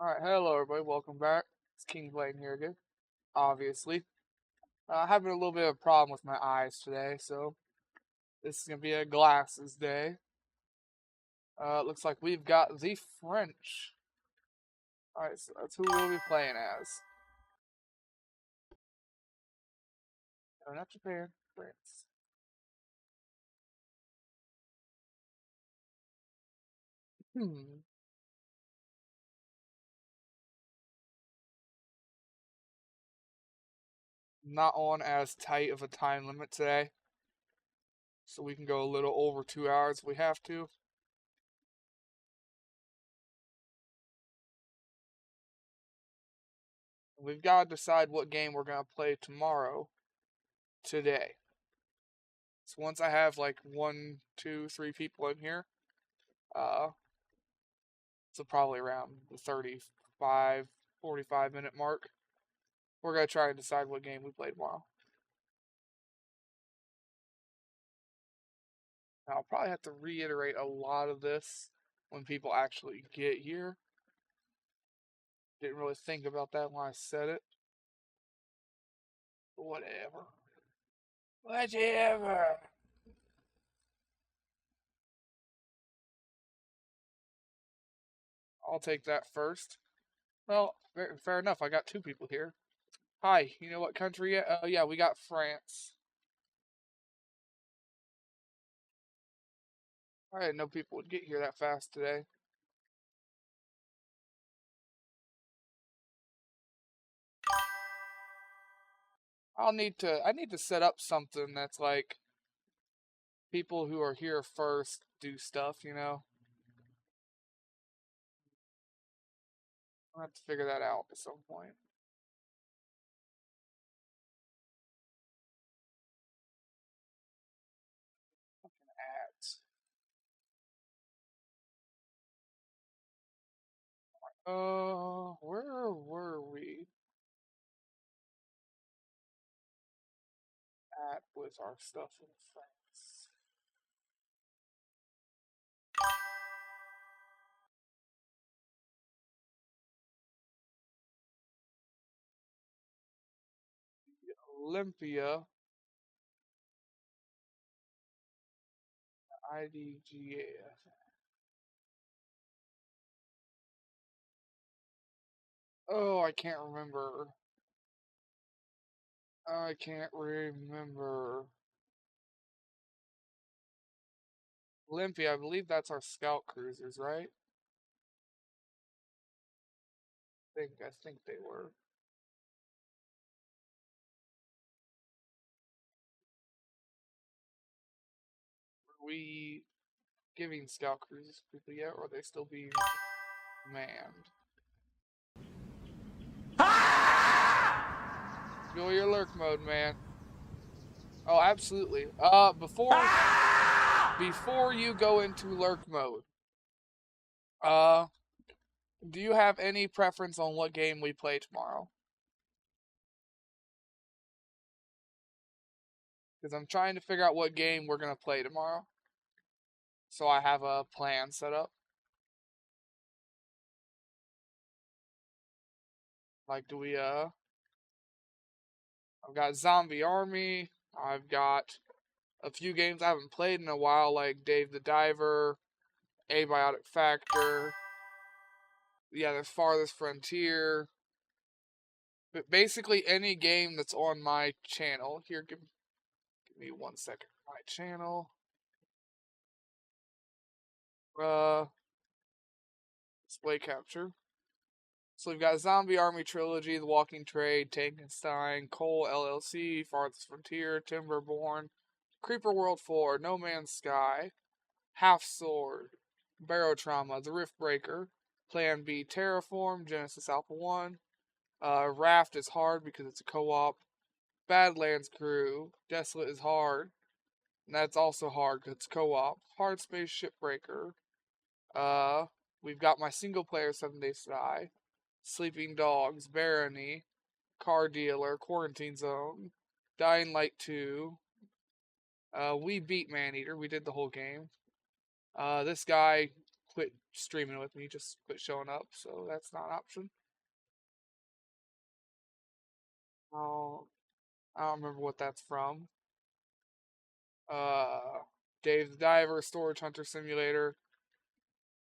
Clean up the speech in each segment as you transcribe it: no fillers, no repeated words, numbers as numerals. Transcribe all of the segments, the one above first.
Alright, hello everybody, welcome back. It's King Blaine here again, obviously. Having a little bit of a problem with my eyes today, so this is going to be a glasses day. It looks like we've got the French. Alright, so that's who we'll be playing as. No, not Japan, France. Not on as tight of a time limit today, so we can go a little over 2 hours if we have to. We've got to decide what game we're going to play tomorrow, today. So once I have like 1, 2, 3 people in here, so probably around the 35, 45-minute mark, we're going to try and decide what game we play tomorrow. Now, I'll probably have to reiterate a lot of this when people actually get here. Didn't really think about that when I said it. But whatever. Whatever. I'll take that first. Well, fair enough. I got 2 people here. Hi, you know what country yet? Oh, yeah, we got France. I didn't know people would get here that fast today. I need to set up something that's like people who are here first do stuff, you know? I'll have to figure that out at some point. Ads. Where were we at with our stuff in France? Olympia. IDGA. Oh, I can't remember. I can't remember. Olympia, I believe that's our scout cruisers, right? I think they were. Were we giving scout cruisers to people yet, or are they still being manned? Go your lurk mode, man. Oh, absolutely. Before you go into lurk mode, do you have any preference on what game we play tomorrow? Because I'm trying to figure out what game we're gonna play tomorrow, so I have a plan set up. Like, I've got Zombie Army. I've got a few games I haven't played in a while, like Dave the Diver, Abiotic Factor. Yeah, there's Farthest Frontier. But basically any game that's on my channel. Here, give me 1 second. My channel. Display capture. So we've got Zombie Army Trilogy, The Walking Trade, Tankenstein, Cole LLC, Farthest Frontier, Timberborn, Creeper World 4, No Man's Sky, Half Sword, Barotrauma, The Riftbreaker, Plan B Terraform, Genesis Alpha 1, Raft is hard because it's a co-op, Badlands Crew, Desolate is hard, and that's also hard because it's co-op, Hard Space Shipbreaker, we've got my single player 7 Days to Die, Sleeping Dogs, Barony, Car Dealer, Quarantine Zone, Dying Light 2. We beat Maneater. We did the whole game. This guy quit streaming with me just quit showing up, so that's not an option. Oh, I don't remember what that's from. Uh, Dave the Diver, Storage Hunter Simulator,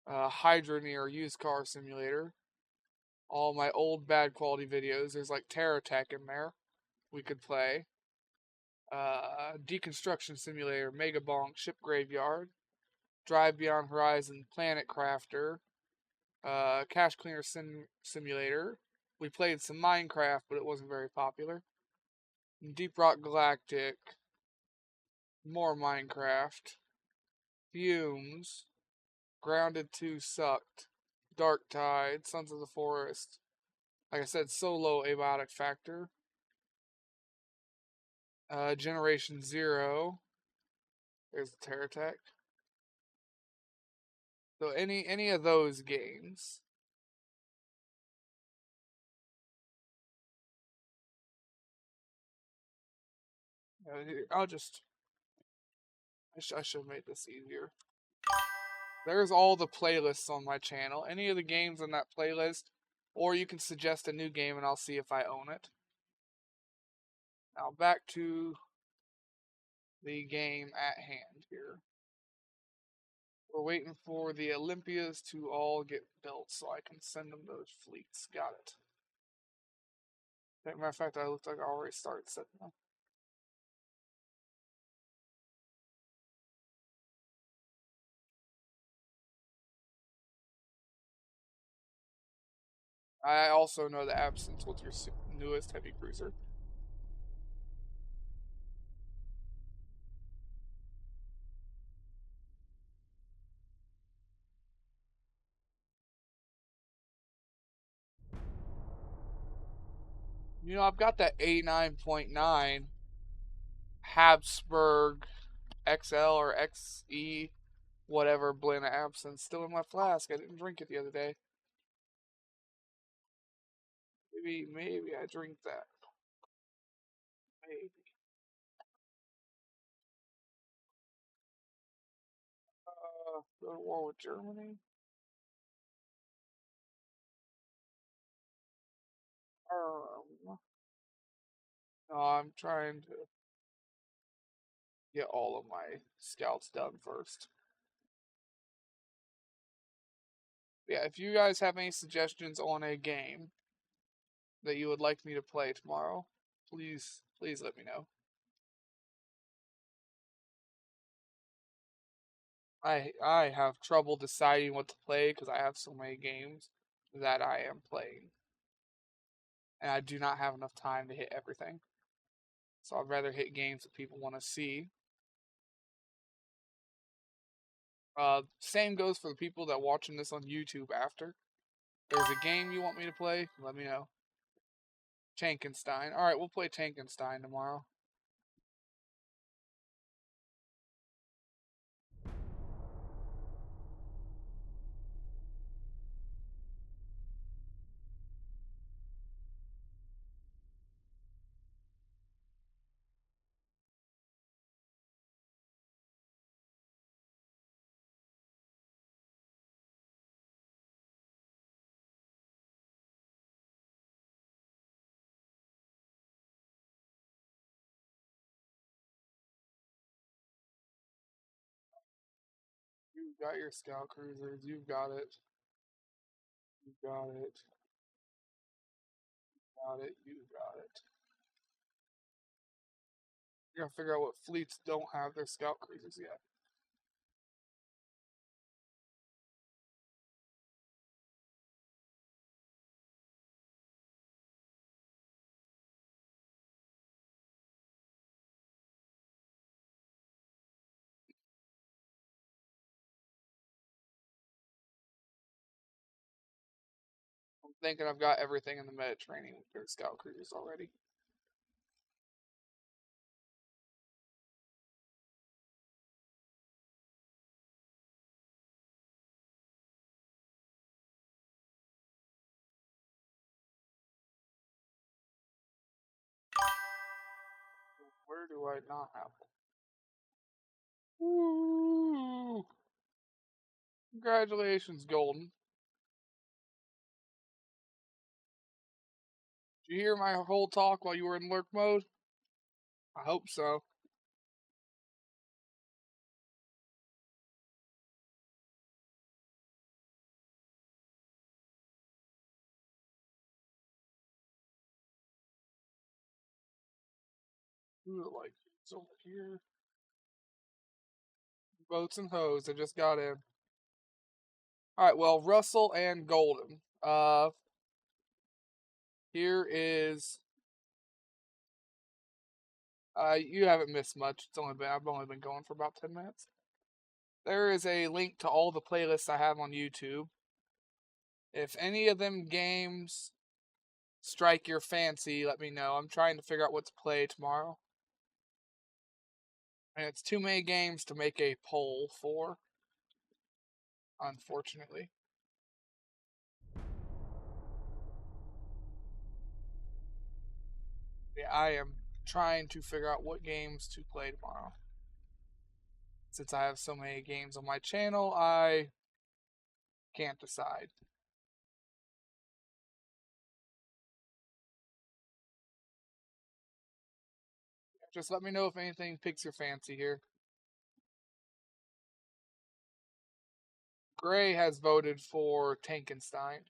Hydroneer Used Car Simulator. All my old bad quality videos. There's like Terror Tech in there. We could play. Deconstruction Simulator, Mega Bonk, Ship Graveyard, Drive Beyond Horizon, Planet Crafter, Cache Cleaner Simulator. We played some Minecraft, but it wasn't very popular. Deep Rock Galactic, more Minecraft, Fumes, Grounded 2 sucked, Dark Tide, Sons of the Forest. Like I said, Solo Abiotic Factor, Generation Zero. There's the Terra Tech. So any of those games. I'll just I should have made this easier. There's all the playlists on my channel. Any of the games in that playlist, or you can suggest a new game and I'll see if I own it. Now back to the game at hand here. We're waiting for the Olympias to all get built so I can send them those fleets. Got it. As a matter of fact, I looked like I already started setting them. I also know the absence with your newest heavy cruiser. You know, I've got that A9.9 Habsburg XL or XE, whatever blend of absinthe still in my flask. I didn't drink it the other day. Maybe I drink that. Maybe. Go to war with Germany. No, I'm trying to get all of my scouts done first. Yeah, if you guys have any suggestions on a game that you would like me to play tomorrow, please let me know. I have trouble deciding what to play because I have so many games that I am playing, and I do not have enough time to hit everything. So I'd rather hit games that people want to see. Same goes for the people that watching this on YouTube after. If there's a game you want me to play, let me know. Tankenstein. Alright, we'll play Tankenstein tomorrow. You've got your scout cruisers. You've got it. You got it. Got it. You got it. You gotta figure out what fleets don't have their scout cruisers yet. I'm thinking I've got everything in the Mediterranean with their scout cruisers already. Where do I not have them? Woo! Congratulations, Golden. Did you hear my whole talk while you were in lurk mode? I hope so. Ooh, like it's over here. Boats and hoes. I just got in. All right. Well, Russell and Golden. Here is. You haven't missed much. I've only been going for about 10 minutes. There is a link to all the playlists I have on YouTube. If any of them games strike your fancy, let me know. I'm trying to figure out what to play tomorrow. And it's too many games to make a poll for, unfortunately. Yeah, I am trying to figure out what games to play tomorrow. Since I have so many games on my channel, I can't decide. Just let me know if anything piques your fancy here. Gray has voted for Tankenstein.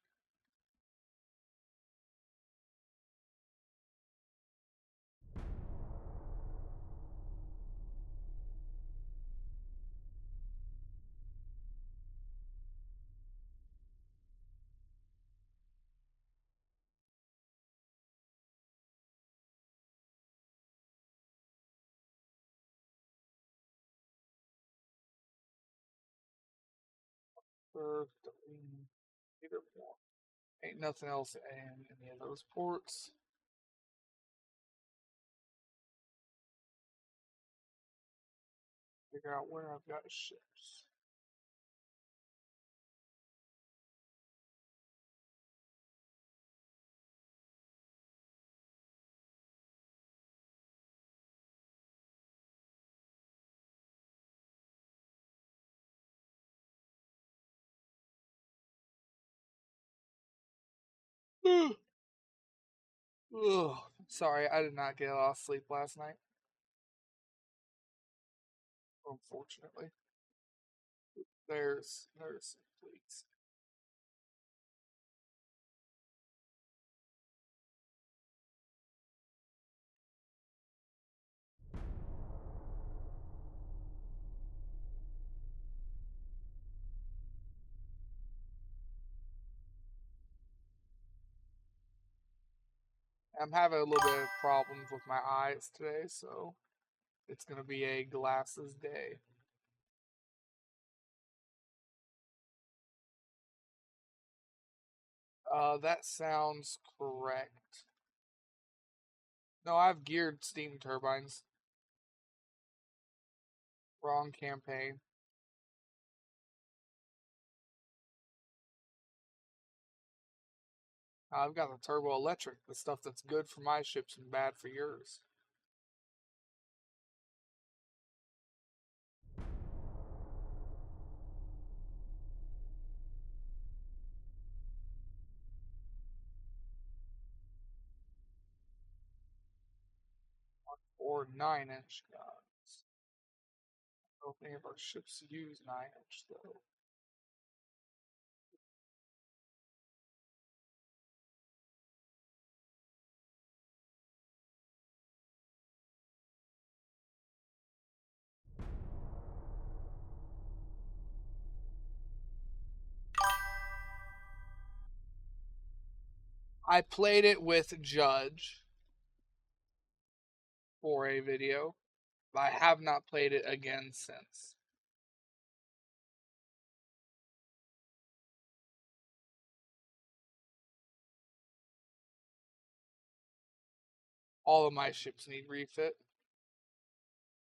Either one. Ain't nothing else in any of those ports. Figure out where I've got ships. Ugh. Sorry, I did not get a lot of sleep last night. Unfortunately. There's please. I'm having a little bit of problems with my eyes today, so it's gonna be a glasses day. That sounds correct. No, I've geared steam turbines. Wrong campaign. I've got the turbo electric, the stuff that's good for my ships and bad for yours. Or 9-inch guns. I don't think of our ships use 9-inch though. I played it with Judge for a video. I have not played it again since. All of my ships need refit.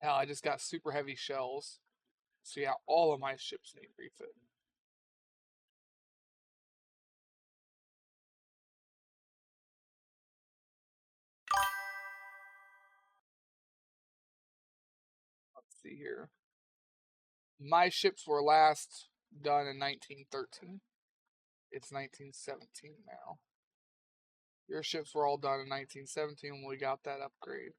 Hell, I just got super heavy shells. So yeah, all of my ships need refit. Let's see here. My ships were last done in 1913. It's 1917 now. Your ships were all done in 1917 when we got that upgrade.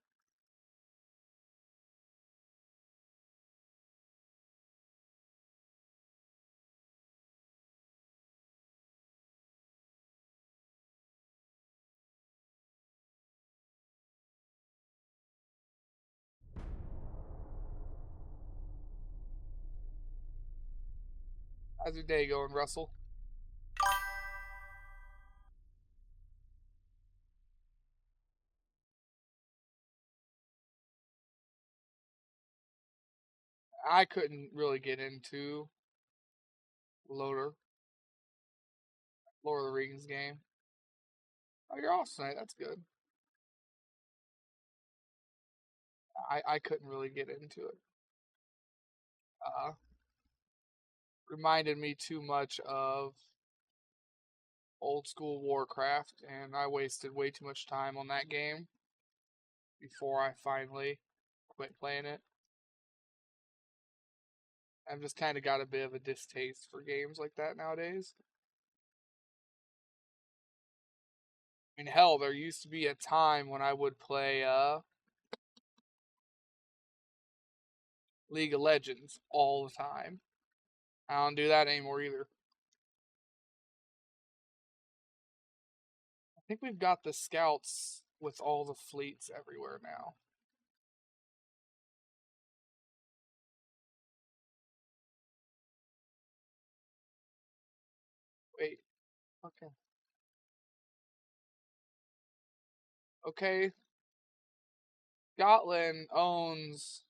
How's your day going, Russell? I couldn't really get into Loader, Lord of the Rings game. Oh, you're off tonight. That's good. I couldn't really get into it. Uh, Reminded me too much of old school Warcraft, and I wasted way too much time on that game before I finally quit playing it. I've just kind of got a bit of a distaste for games like that nowadays. I mean, hell, there used to be a time when I would play League of Legends all the time. I don't do that anymore either. I think we've got the scouts with all the fleets everywhere now. Wait, okay. Okay, Scotland owns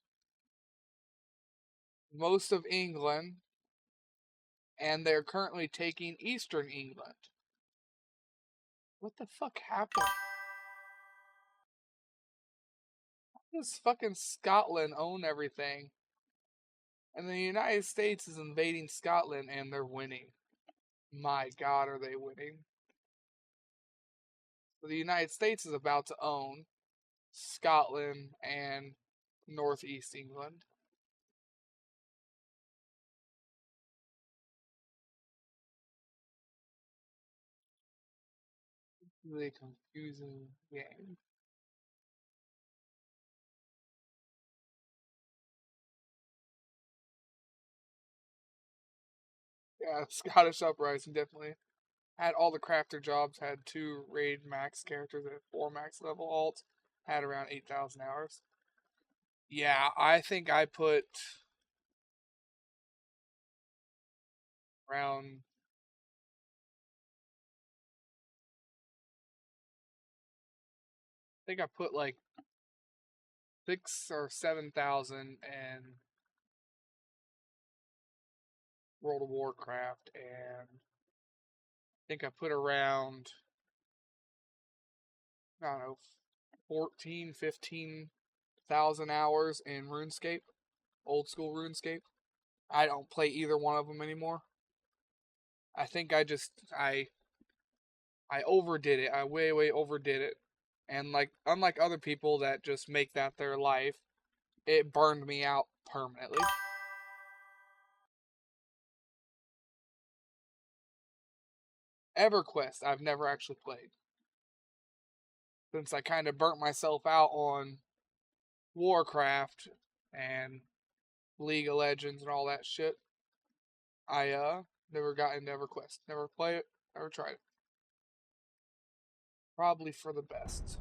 most of England, and they're currently taking Eastern England. What the fuck happened? How does fucking Scotland own everything? And the United States is invading Scotland and they're winning. My god, are they winning? So the United States is about to own Scotland and Northeast England. Really confusing game. Yeah, Scottish Uprising definitely had all the crafter jobs, had 2 raid max characters at 4 max level alts, had around 8,000 hours. Yeah, I think I put around, I think I put like 6 or 7,000 in World of Warcraft, and I think I put around, I don't know, 14, 15,000 hours in RuneScape, old school RuneScape. I don't play either one of them anymore. I think I overdid it. I way overdid it. And like unlike other people that just make that their life, it burned me out permanently. EverQuest I've never actually played. Since I kind of burnt myself out on Warcraft and League of Legends and all that shit, I never got into EverQuest. Never played it, never tried it. Probably for the best.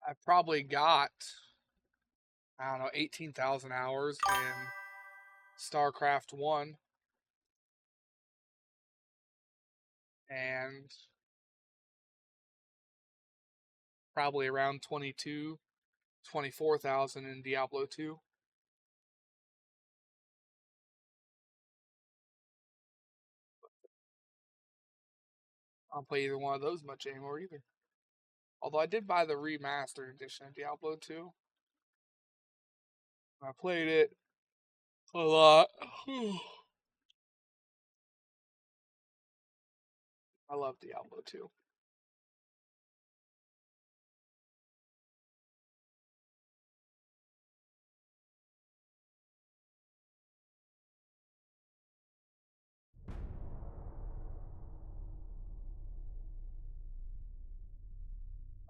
I've probably got, I don't know, 18,000 hours in StarCraft 1 and probably around 24,000 in Diablo 2. I don't play either one of those much anymore either. Although I did buy the remastered edition of Diablo 2. I played it a lot. I love Diablo 2.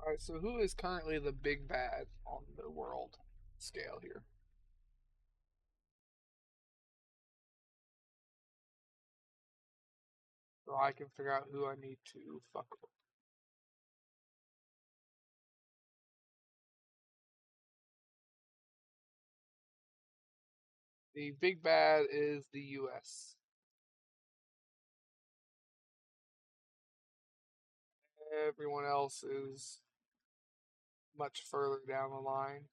Alright, so who is currently the big bad on the world scale here? So I can figure out who I need to fuck with. The big bad is the US. Everyone else is much further down the line.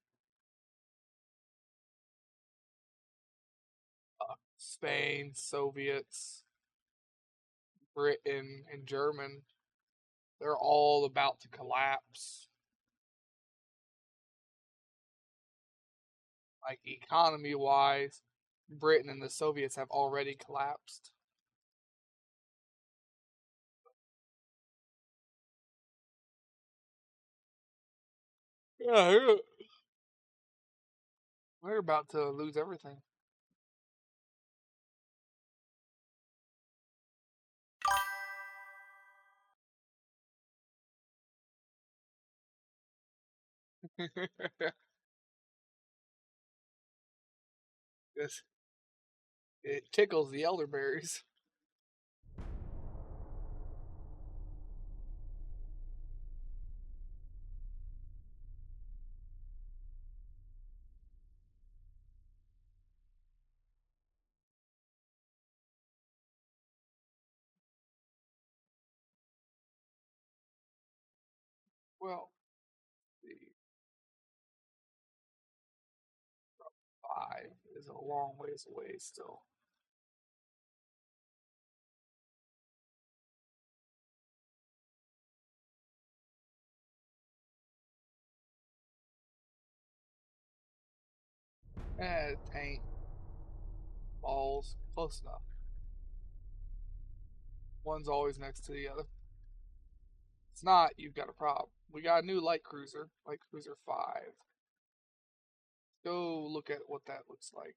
Spain, Soviets, Britain, and German, they're all about to collapse. Like economy wise, Britain and the Soviets have already collapsed. Yeah, we're about to lose everything. Yes, it tickles the elderberries. Well, the 5 is a long ways away still. Taint, balls, close enough. One's always next to the other. It's not, you've got a problem. We got a new light cruiser, Light Cruiser 5. Go look at what that looks like.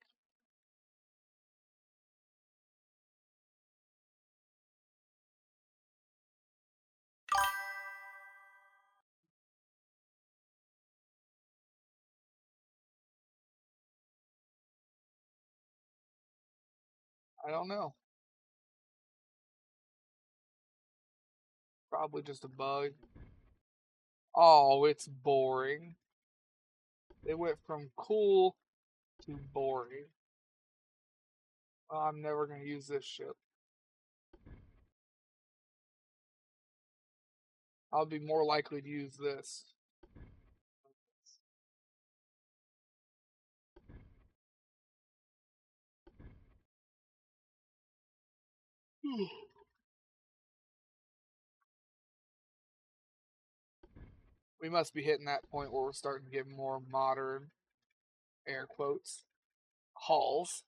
I don't know. Probably just a bug. Oh, it's boring. It went from cool to boring. I'm never going to use this ship. I'll be more likely to use this. We must be hitting that point where we're starting to get more modern, air quotes, hulls.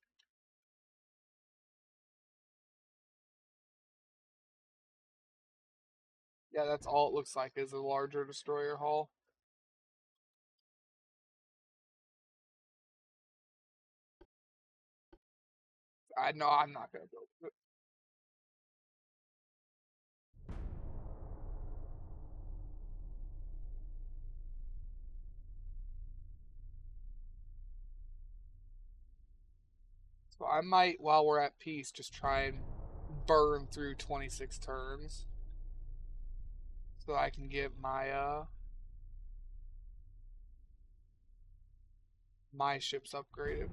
Yeah, that's all it looks like is a larger destroyer hull. I know I'm not going to build it. So I might, while we're at peace, just try and burn through 26 turns so I can get my ships upgraded.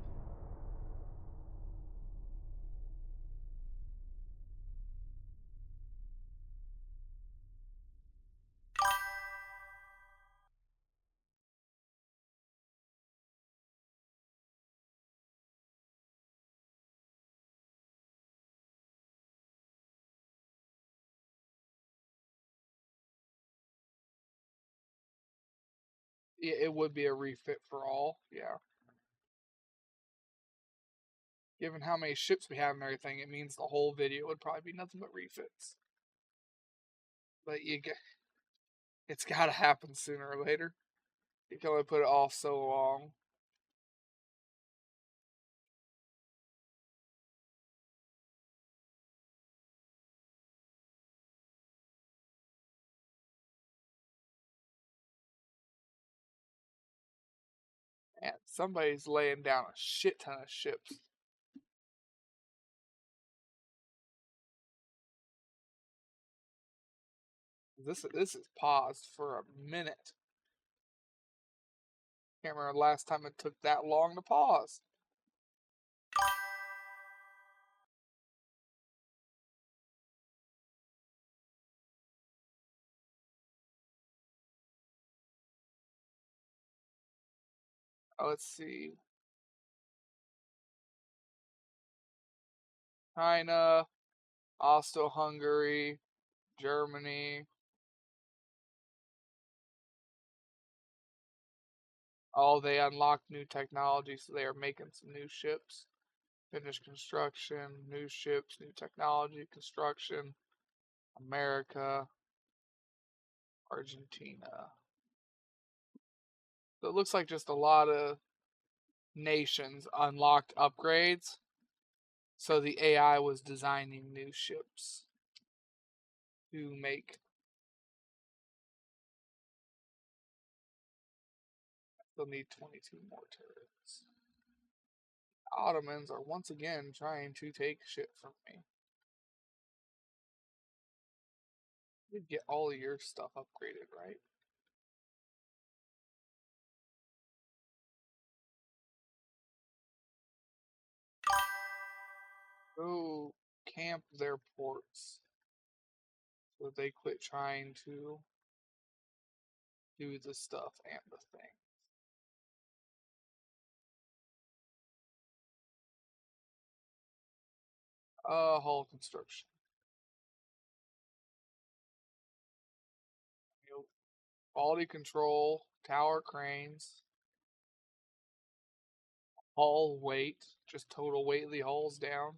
It would be a refit for all, yeah. Given how many ships we have and everything, it means the whole video would probably be nothing but refits. But it's got to happen sooner or later. You can only put it off so long. And somebody's laying down a shit ton of ships. This is paused for a minute. Can't remember the last time it took that long to pause. Let's see. China, Austro-Hungary, Germany. Oh, they unlocked new technology, so they are making some new ships. Finished construction, new ships, new technology, construction. America, Argentina. So it looks like just a lot of nations unlocked upgrades. So the AI was designing new ships to make. They'll need 22 more turrets. Ottomans are once again trying to take shit from me. You get all of your stuff upgraded, right? Go camp their ports so they quit trying to do the stuff and the thing. Hull construction. Quality control, tower cranes, hull weight, just total weight of the hulls down.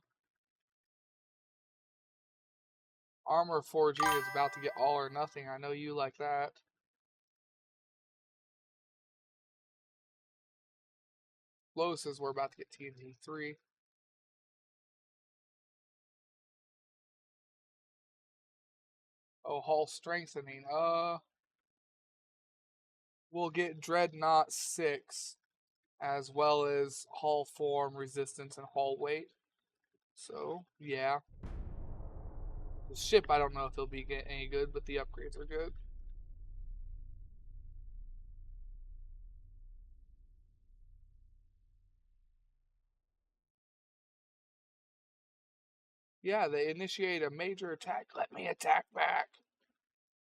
Armor forging is about to get all or nothing. I know you like that. Low says we're about to get TNT 3. Oh, hull strengthening. We'll get Dreadnought 6 as well as hull form, resistance, and hull weight. So, yeah. The ship, I don't know if it'll be any good, but the upgrades are good. Yeah, they initiate a major attack. Let me attack back.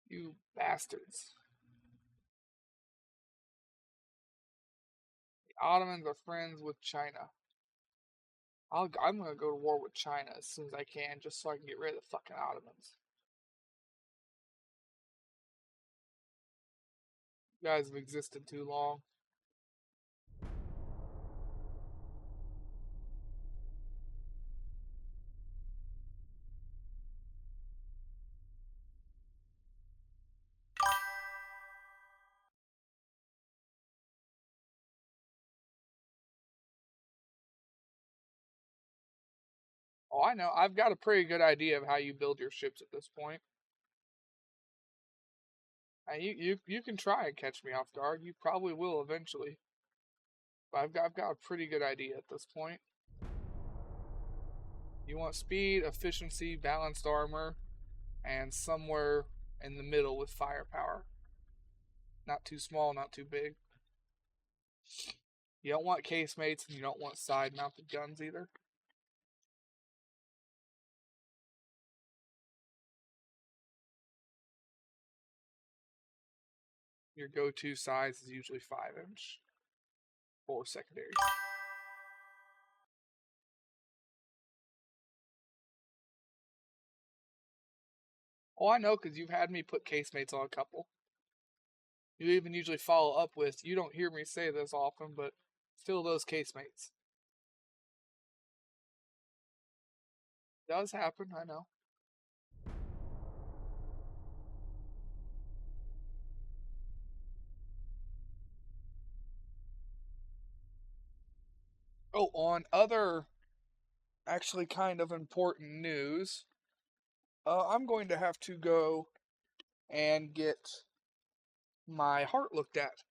You bastards. The Ottomans are friends with China. I'm gonna go to war with China as soon as I can, just so I can get rid of the fucking Ottomans. You guys have existed too long. Oh, I know. I've got a pretty good idea of how you build your ships at this point. And you can try and catch me off guard. You probably will eventually. But I've got a pretty good idea at this point. You want speed, efficiency, balanced armor, and somewhere in the middle with firepower. Not too small, not too big. You don't want casemates and you don't want side mounted guns either. Your go-to size is usually 5-inch for secondaries. Oh, I know, because you've had me put casemates on a couple. You even usually follow up with, you don't hear me say this often, but fill those casemates. It does happen, I know. Oh, on other actually kind of important news, I'm going to have to go and get my heart looked at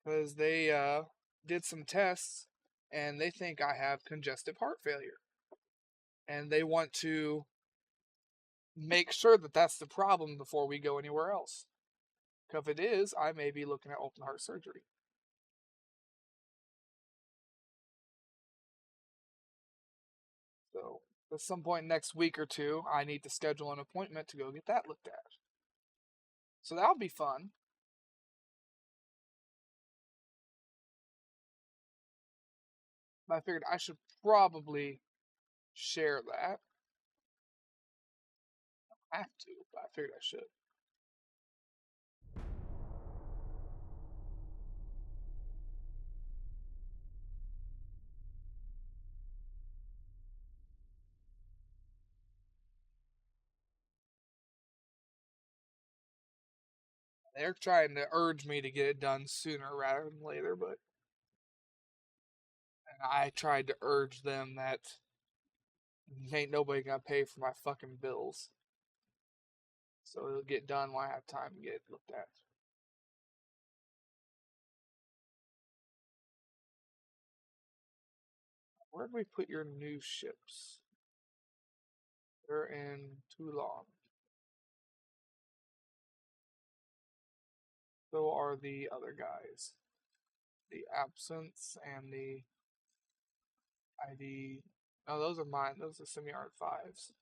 because they did some tests and they think I have congestive heart failure. And they want to make sure that that's the problem before we go anywhere else. Because if it is, I may be looking at open heart surgery. So, at some point next week or two, I need to schedule an appointment to go get that looked at. So that'll be fun. I figured I should probably share that. I have to, but I figured I should. They're trying to urge me to get it done sooner rather than later, but I tried to urge them that ain't nobody gonna pay for my fucking bills. So it'll get done when I have time to get it looked at. Where did we put your new ships? They're in Toulon. So are the other guys. The Absence and the ID. No, those are mine. Those are semi-art fives.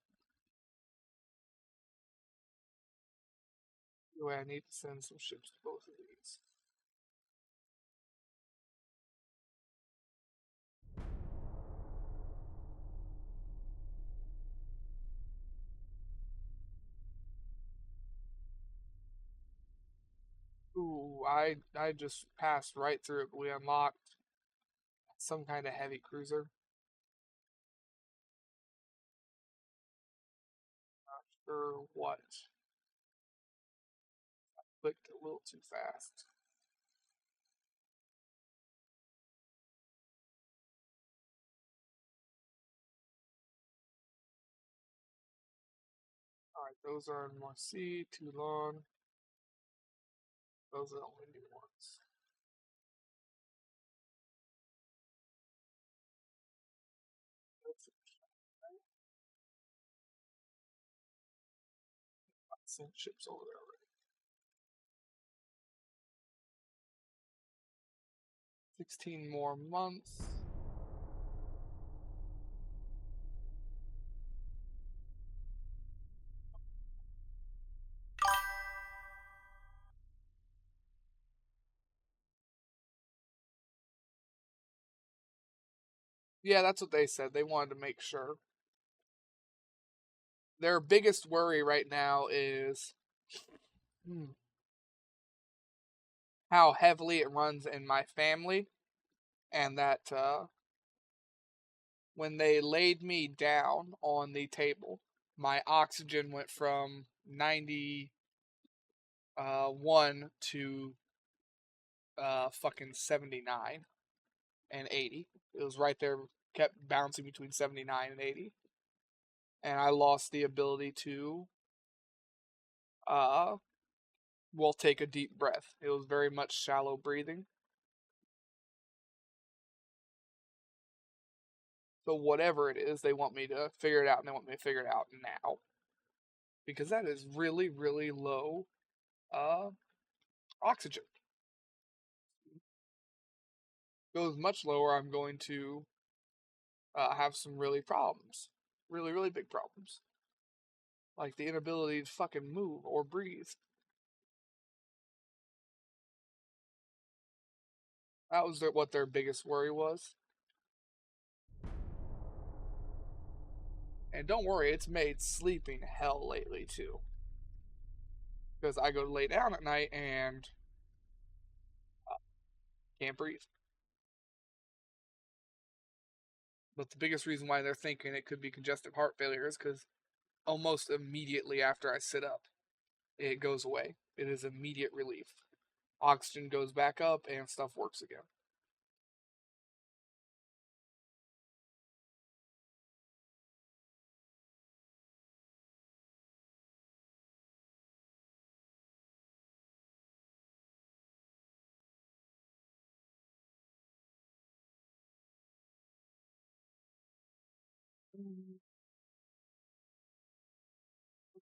Anyway, I need to send some ships to both of these. Ooh, I just passed right through it. We unlocked some kind of heavy cruiser. Not sure what. Clicked a little too fast. Alright, those are in Marseille, Toulon. Those are the only new ones. Sent ships over there already. 16 more months. Yeah, that's what they said. They wanted to make sure. Their biggest worry right now is how heavily it runs in my family, and that when they laid me down on the table, my oxygen went from 91 to fucking 79 and 80. It was right there, kept bouncing between 79 and 80. And I lost the ability to, uh, well, take a deep breath. It was very much shallow breathing. So whatever it is, they want me to figure it out, and they want me to figure it out now because that is really, really low uh, oxygen. Goes much lower, I'm going to have some really problems, really big problems, like the inability to fucking move or breathe. That was what their biggest worry was. And don't worry, it's made sleeping hell lately too. Because I go to lay down at night and can't breathe. But the biggest reason why they're thinking it could be congestive heart failure is because almost immediately after I sit up, it goes away. It is immediate relief. Oxygen goes back up and stuff works again.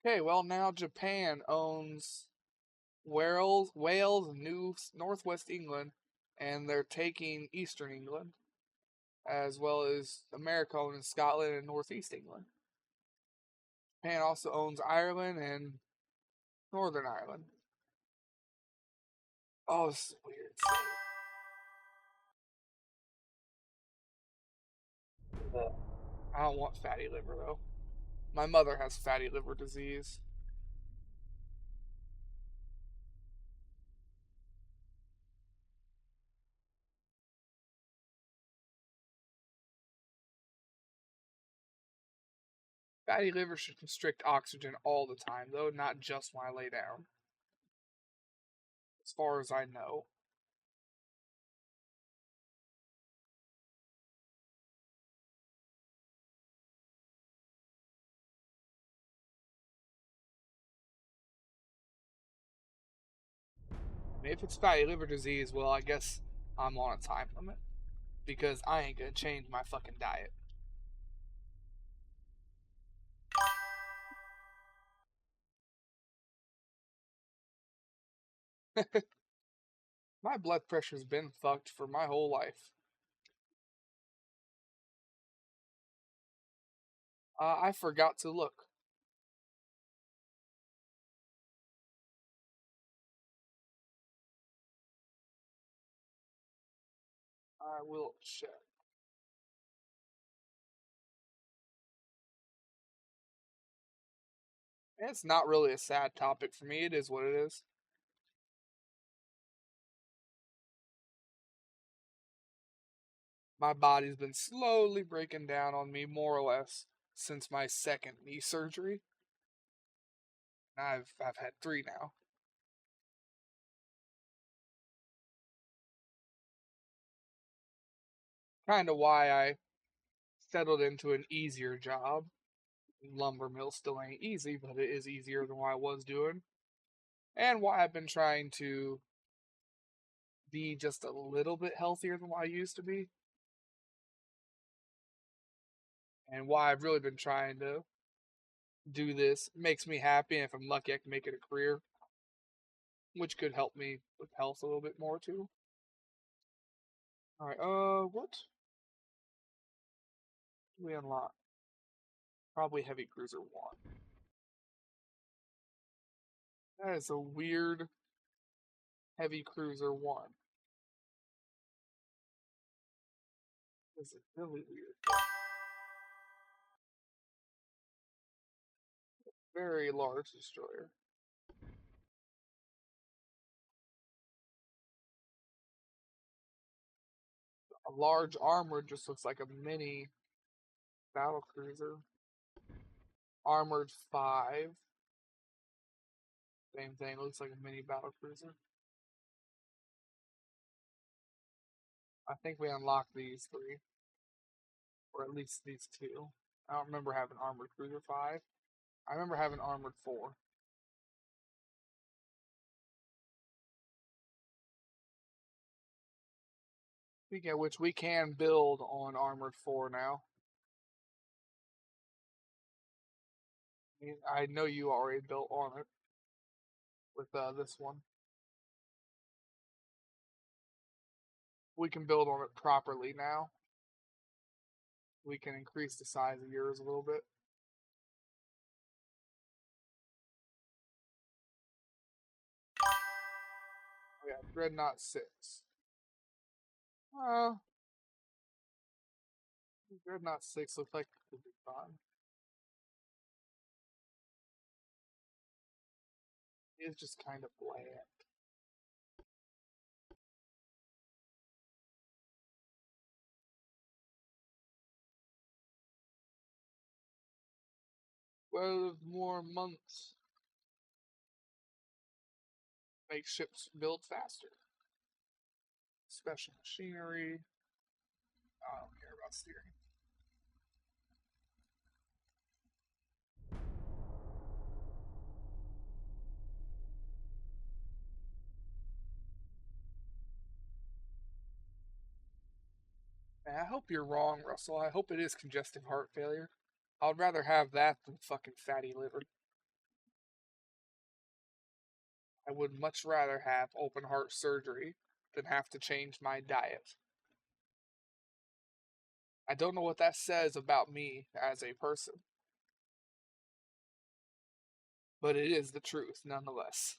Okay, well now Japan owns Wales, New Northwest England, and they're taking Eastern England, as well as America owns Scotland and Northeast England. Japan also owns Ireland and Northern Ireland. Oh, this is weird. I don't want fatty liver though. My mother has fatty liver disease. Fatty liver should constrict oxygen all the time, though, not just when I lay down, as far as I know. I mean, if it's fatty liver disease, well, I guess I'm on a time limit because I ain't gonna change my fucking diet. My blood pressure's been fucked for my whole life. I forgot to look. I will check. It's not really a sad topic for me. It is what it is. My body's been slowly breaking down on me, more or less, since my second knee surgery. I've had three now. Kind of why I settled into an easier job. Lumber mill still ain't easy, but it is easier than what I was doing. And why I've been trying to be just a little bit healthier than what I used to be. And why I've really been trying to do this. It makes me happy, and if I'm lucky, I can make it a career, which could help me with health a little bit more too. All right, what do we unlock? Probably heavy cruiser one. That is a weird heavy cruiser one. This is really weird. Very large destroyer. A large armor just looks like a mini battle cruiser. Armored 5. Same thing, looks like a mini battle cruiser. I think we unlocked these three, or at least these two. I don't remember having armored cruiser 5. I remember having armored 4. Speaking of which, we can build on armored 4 now. I know you already built on it with this one. We can build on it properly now. We can increase the size of yours a little bit. We have Dreadnought 6. Uh, Dreadnought 6 looks like it could be fun. It's just kind of bland. Well, more months make ships build faster. Special machinery. I don't care about steering. Man, I hope you're wrong, Russell. I hope it is congestive heart failure. I'd rather have that than fucking fatty liver. I would much rather have open heart surgery than have to change my diet. I don't know what that says about me as a person, but it is the truth nonetheless.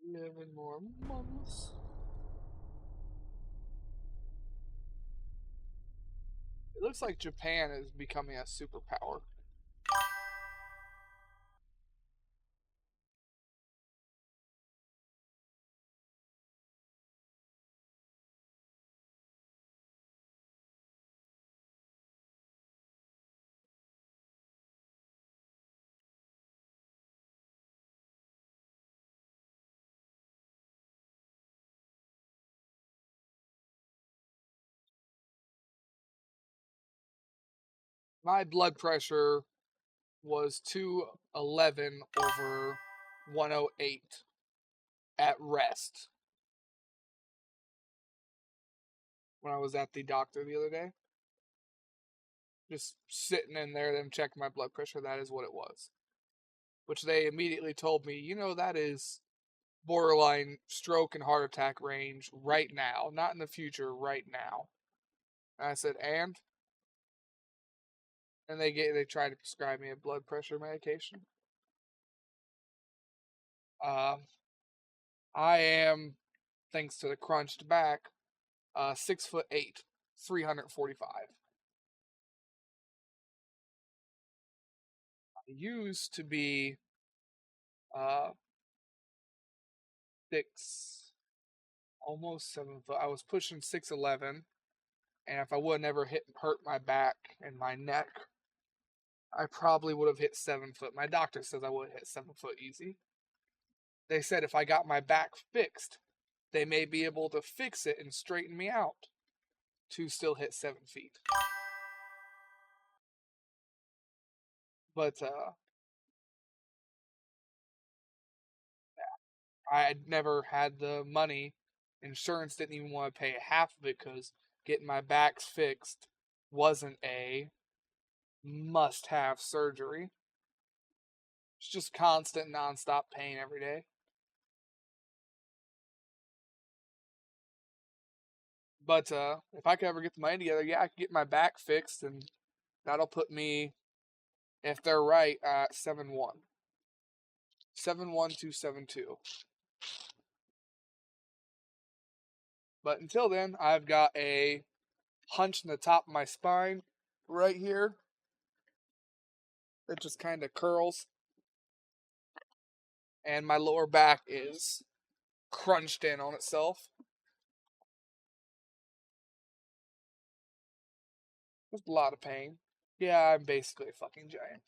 11 more months. It looks like Japan is becoming a superpower. My blood pressure was 211 over 108 at rest when I was at the doctor the other day. Just sitting in there, them checking my blood pressure, that is what it was. Which they immediately told me, that is borderline stroke and heart attack range right now, not in the future, right now. And I said, and they tried to prescribe me a blood pressure medication. Uh, I am, thanks to the crunched back, 6'8", 345. I used to be uh, six, almost 7 foot. I was pushing 6'11", and if I would have never hurt my back and my neck, I probably would have hit 7 foot. My doctor says I would have hit 7 foot easy. They said if I got my back fixed, they may be able to fix it and straighten me out to still hit 7 feet. But I never had the money. Insurance didn't even want to pay half of it because getting my back fixed wasn't a must-have surgery. It's just constant, non-stop pain every day. But if I could ever get the money together, yeah, I could get my back fixed, and that'll put me, if they're right, at 7'1". 7'1" to 7'2". But until then, I've got a hunch in the top of my spine right here that just kind of curls, and my lower back is crunched in on itself. There's a lot of pain. Yeah, I'm basically a fucking giant.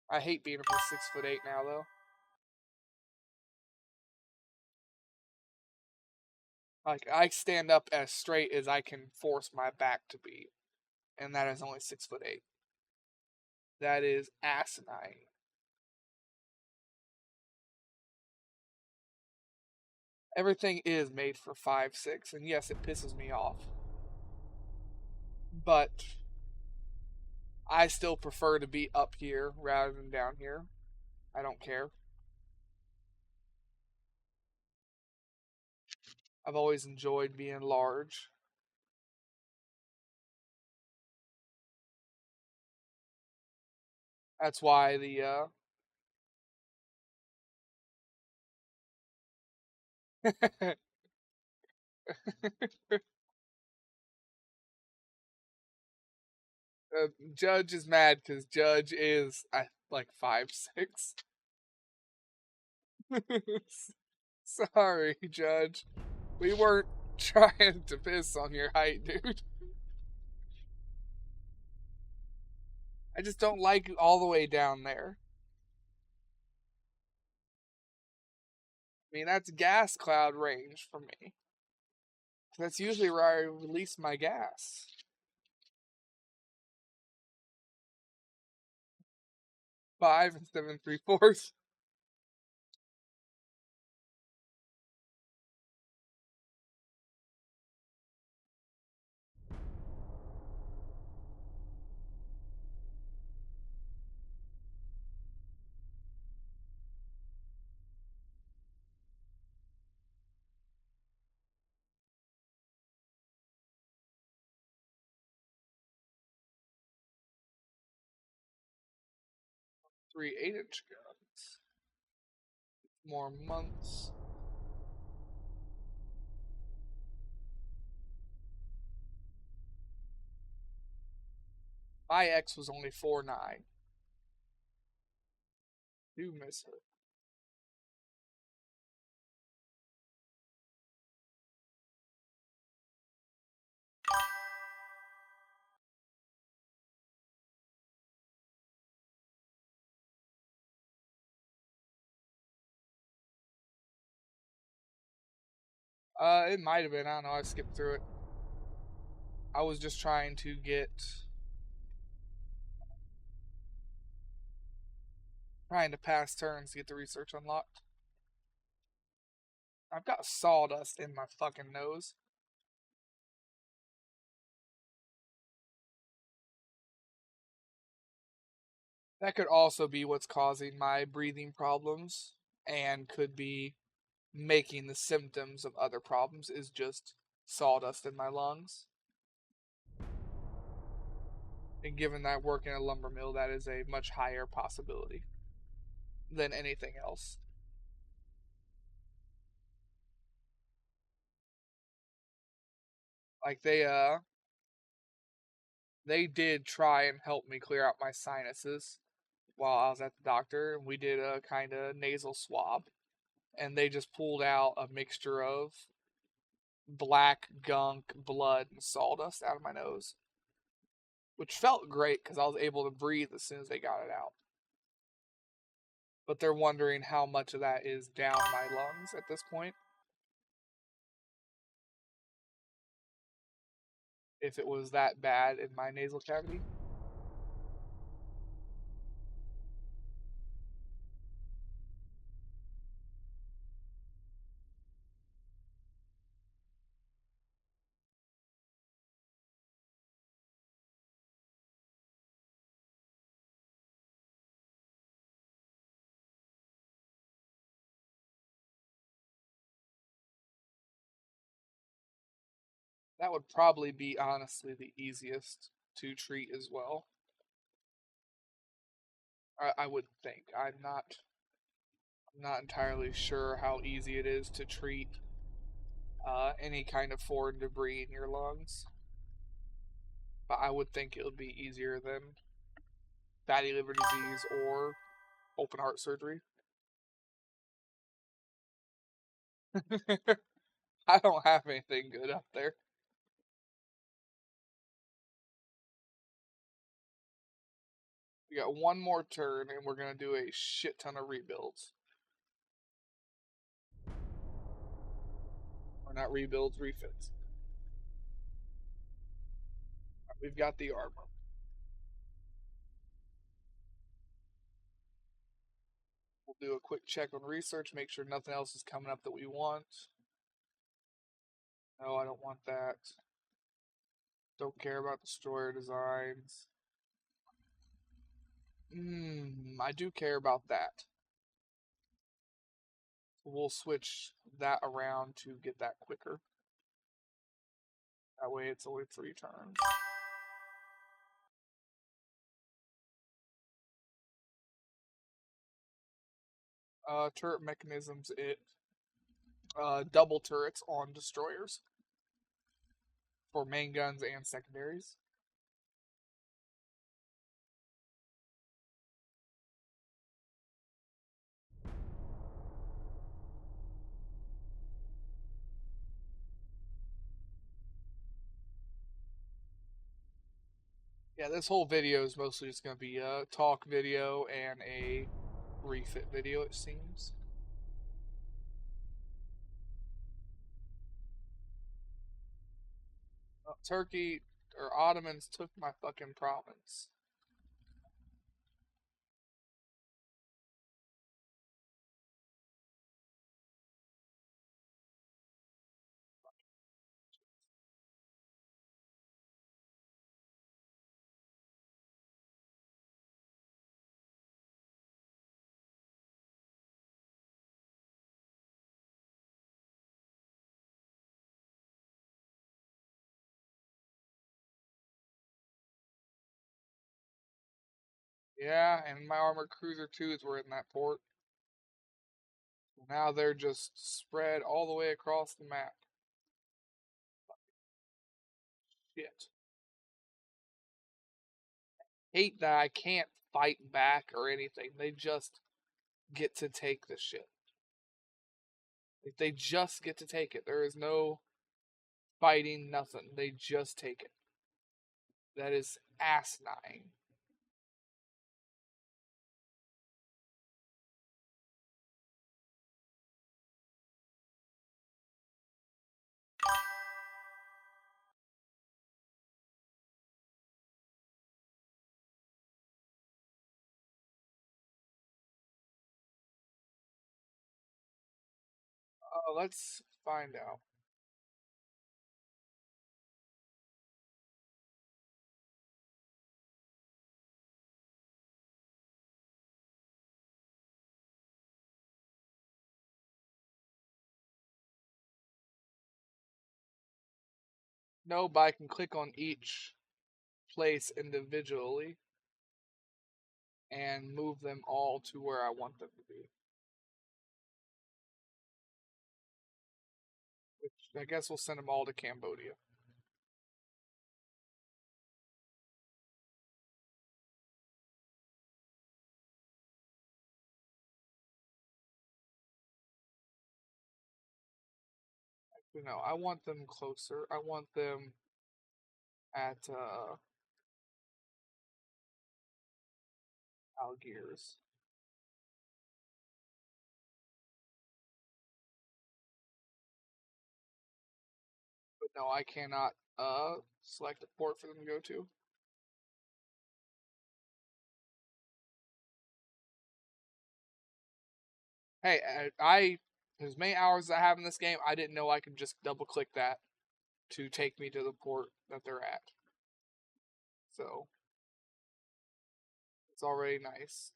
I hate being up to 6'8" now, though. Like, I stand up as straight as I can force my back to be, and that is only 6'8". That is asinine. Everything is made for 5'6", and yes, it pisses me off. But I still prefer to be up here rather than down here. I don't care. I've always enjoyed being large. That's why the Judge is mad because Judge is like 5'6". Sorry, Judge. We weren't trying to piss on your height, dude. I just don't like all the way down there. I mean, that's gas cloud range for me. That's usually where I release my gas. 5 and 7 3/4. Three 8-inch guns. More months. My X was only 4.9. Do miss her. It might have been. I don't know. I skipped through it. I was just trying to pass turns to get the research unlocked. I've got sawdust in my fucking nose. That could also be what's causing my breathing problems and could be making the symptoms of other problems is just sawdust in my lungs. And given that I work in a lumber mill, that is a much higher possibility than anything else. Like they did try and help me clear out my sinuses while I was at the doctor, and we did a kind of nasal swab, and they just pulled out a mixture of black gunk, blood, and sawdust out of my nose, which felt great because I was able to breathe as soon as they got it out. But they're wondering how much of that is down my lungs at this point. If it was that bad in my nasal cavity. That would probably be honestly the easiest to treat as well. I would think. I'm not entirely sure how easy it is to treat any kind of foreign debris in your lungs. But I would think it would be easier than fatty liver disease or open heart surgery. I don't have anything good up there. We got one more turn, and we're gonna do a shit ton of rebuilds. Or not rebuilds, refits. We've got the armor. We'll do a quick check on research, make sure nothing else is coming up that we want. No, I don't want that. Don't care about destroyer designs. I do care about that. We'll switch that around to get that quicker. That way it's only 3 turns. Turret mechanisms, it double turrets on destroyers for main guns and secondaries. Yeah, this whole video is mostly just going to be a talk video and a refit video, it seems. Turkey or Ottomans took my fucking province. Yeah, and my armored cruiser 2s were in that port. Now they're just spread all the way across the map. Shit. Hate that I can't fight back or anything. They just get to take the shit. Like, they just get to take it. There is no fighting, nothing. They just take it. That is asinine. Let's find out. No, but I can click on each place individually and move them all to where I want them to be. Which I guess we'll send them all to Cambodia. Actually, no, I want them closer. I want them at Algiers. But no, I cannot select a port for them to go to. Hey, as many hours as I have in this game, I didn't know I could just double click that to take me to the port that they're at. So it's already nice.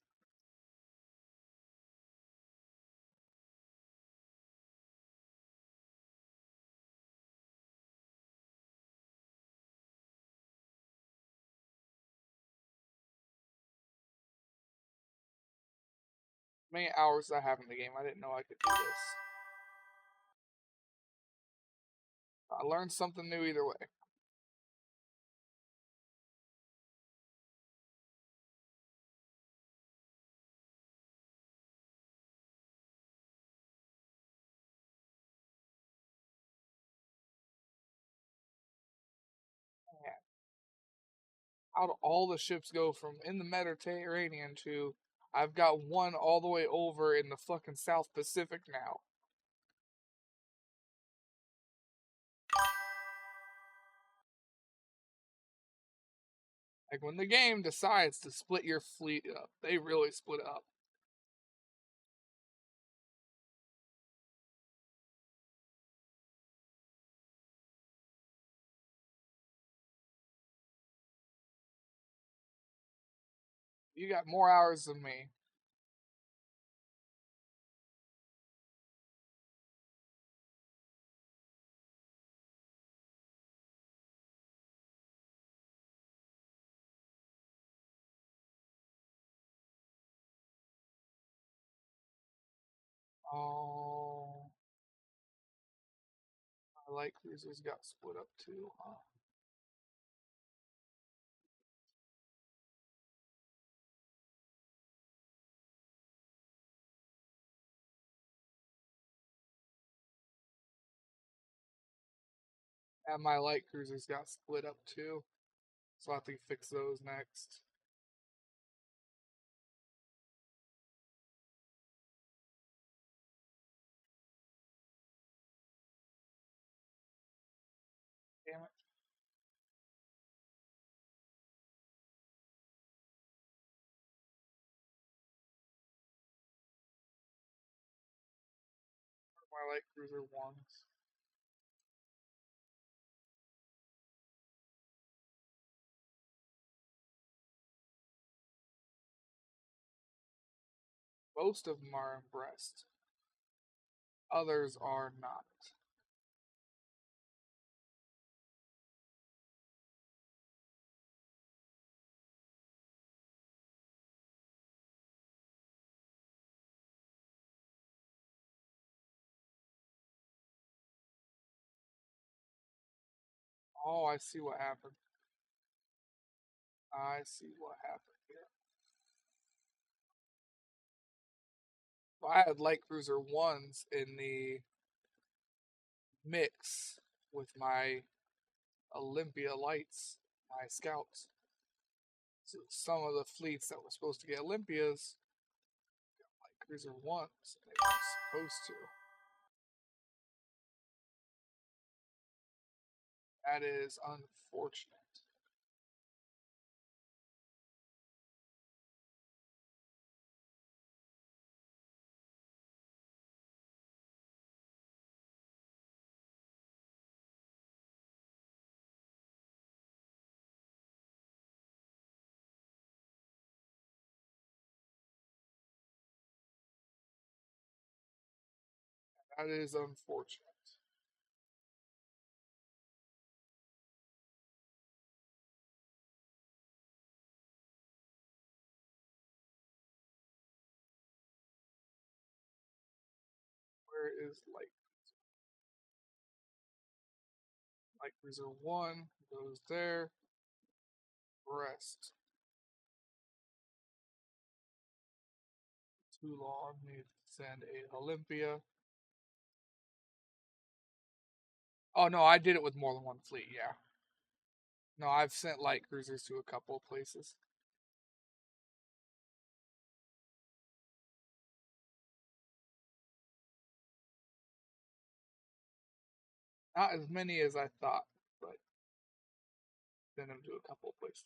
Many hours I have in the game, I didn't know I could do this. I learned something new either way. Man, how do all the ships go from in the Mediterranean to I've got one all the way over in the fucking South Pacific now? Like when the game decides to split your fleet up, they really split up. You got more hours than me. Oh, my light cruisers got split up too, huh? And my light cruisers got split up too. So I have to fix those next. Damn it. My light cruiser ones. Most of them are in Brest. Others are not. Oh, I see what happened. I see what happened here. If I had light cruiser ones in the mix with my Olympia lights, my scouts. So some of the fleets that were supposed to get Olympias got light cruiser ones. They weren't supposed to. That is unfortunate. That is unfortunate. Where is light cruiser one? Goes there. Rest. Too long. Need to send a Olympia. Oh no, I did it with more than one fleet. Yeah. No, I've sent light cruisers to a couple of places. Not as many as I thought, but sent them to a couple of places.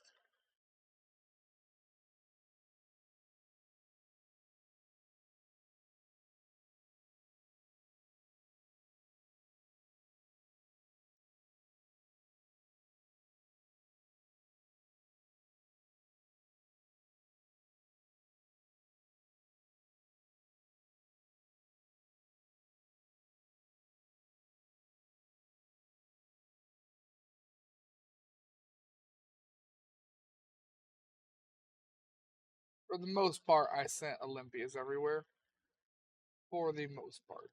For the most part, I sent Olympias everywhere. For the most part.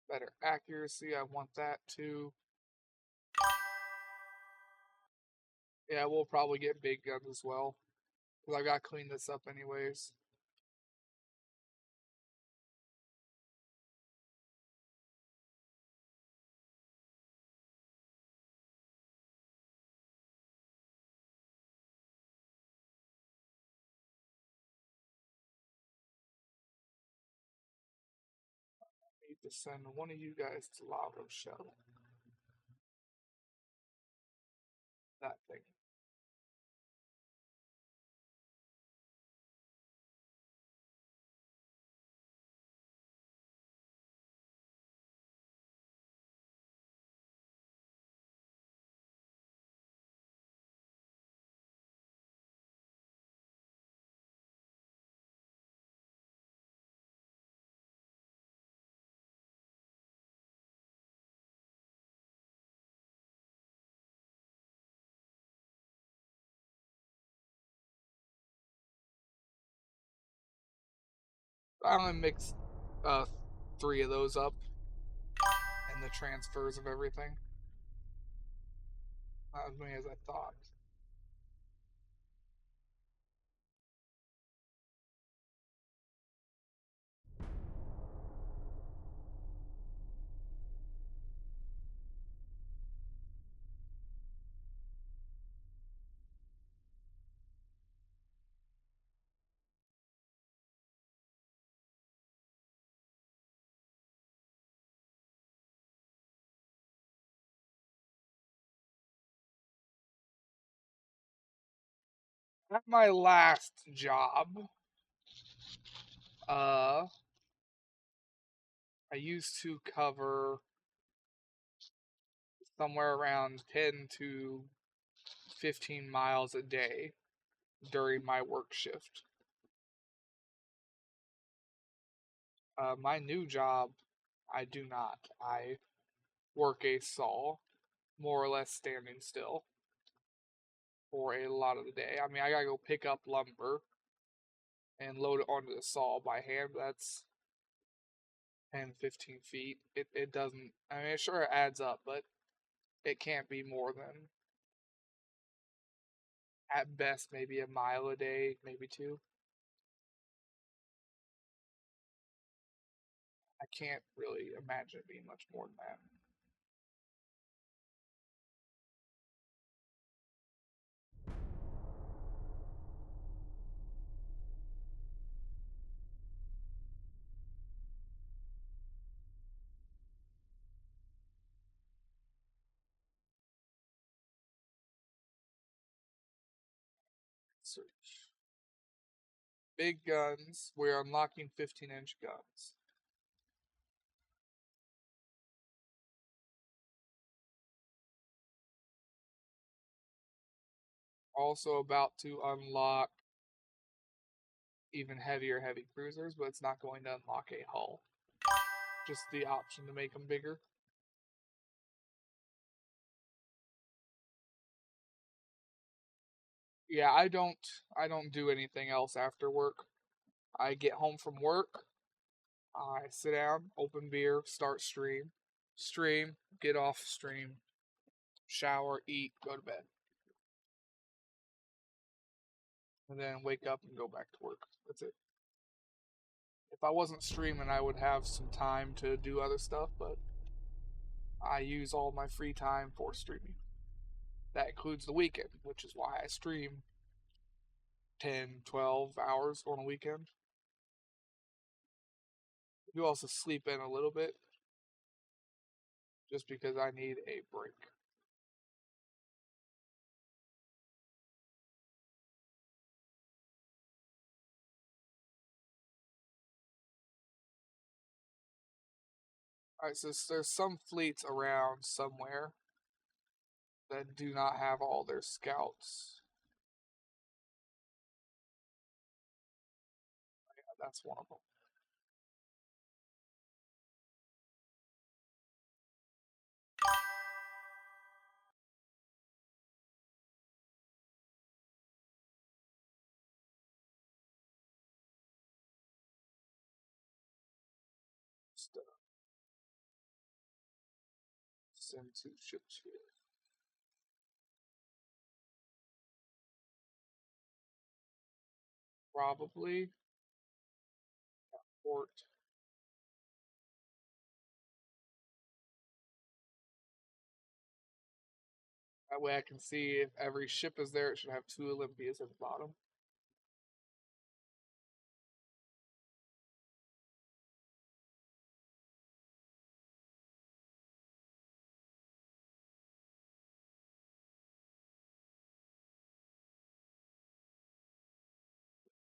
Better accuracy, I want that too. Yeah, we'll probably get big guns as well. Because I got to clean this up anyways. I need to send one of you guys to Lava Shell. That thing. I'm gonna mix uh, three of those up and the transfers of everything. Not as many as I thought. At my last job, I used to cover somewhere around 10 to 15 miles a day. during my work shift. My new job, I do not. I work a saw, more or less standing still for a lot of the day. I mean, I gotta go pick up lumber and load it onto the saw by hand. That's 10, 15 feet. It doesn't, I mean, sure it adds up, but it can't be more than, at best, maybe a mile a day, maybe two. I can't really imagine it being much more than that. Search. Big guns. We're unlocking 15-inch guns. Also about to unlock even heavier heavy cruisers, but it's not going to unlock a hull. Just the option to make them bigger. Yeah, I don't do anything else after work. I get home from work, I sit down, open beer, start stream, get off stream, shower, eat, go to bed. And then wake up and go back to work. That's it. If I wasn't streaming, I would have some time to do other stuff, but I use all my free time for streaming. That includes the weekend, which is why I stream 10, 12 hours on a weekend. You also sleep in a little bit just because I need a break. Alright, so there's some fleets around somewhere that do not have all their scouts. Yeah, that's one of them. Just send two ships here. Probably port. That way I can see if every ship is there. It should have two Olympias at the bottom.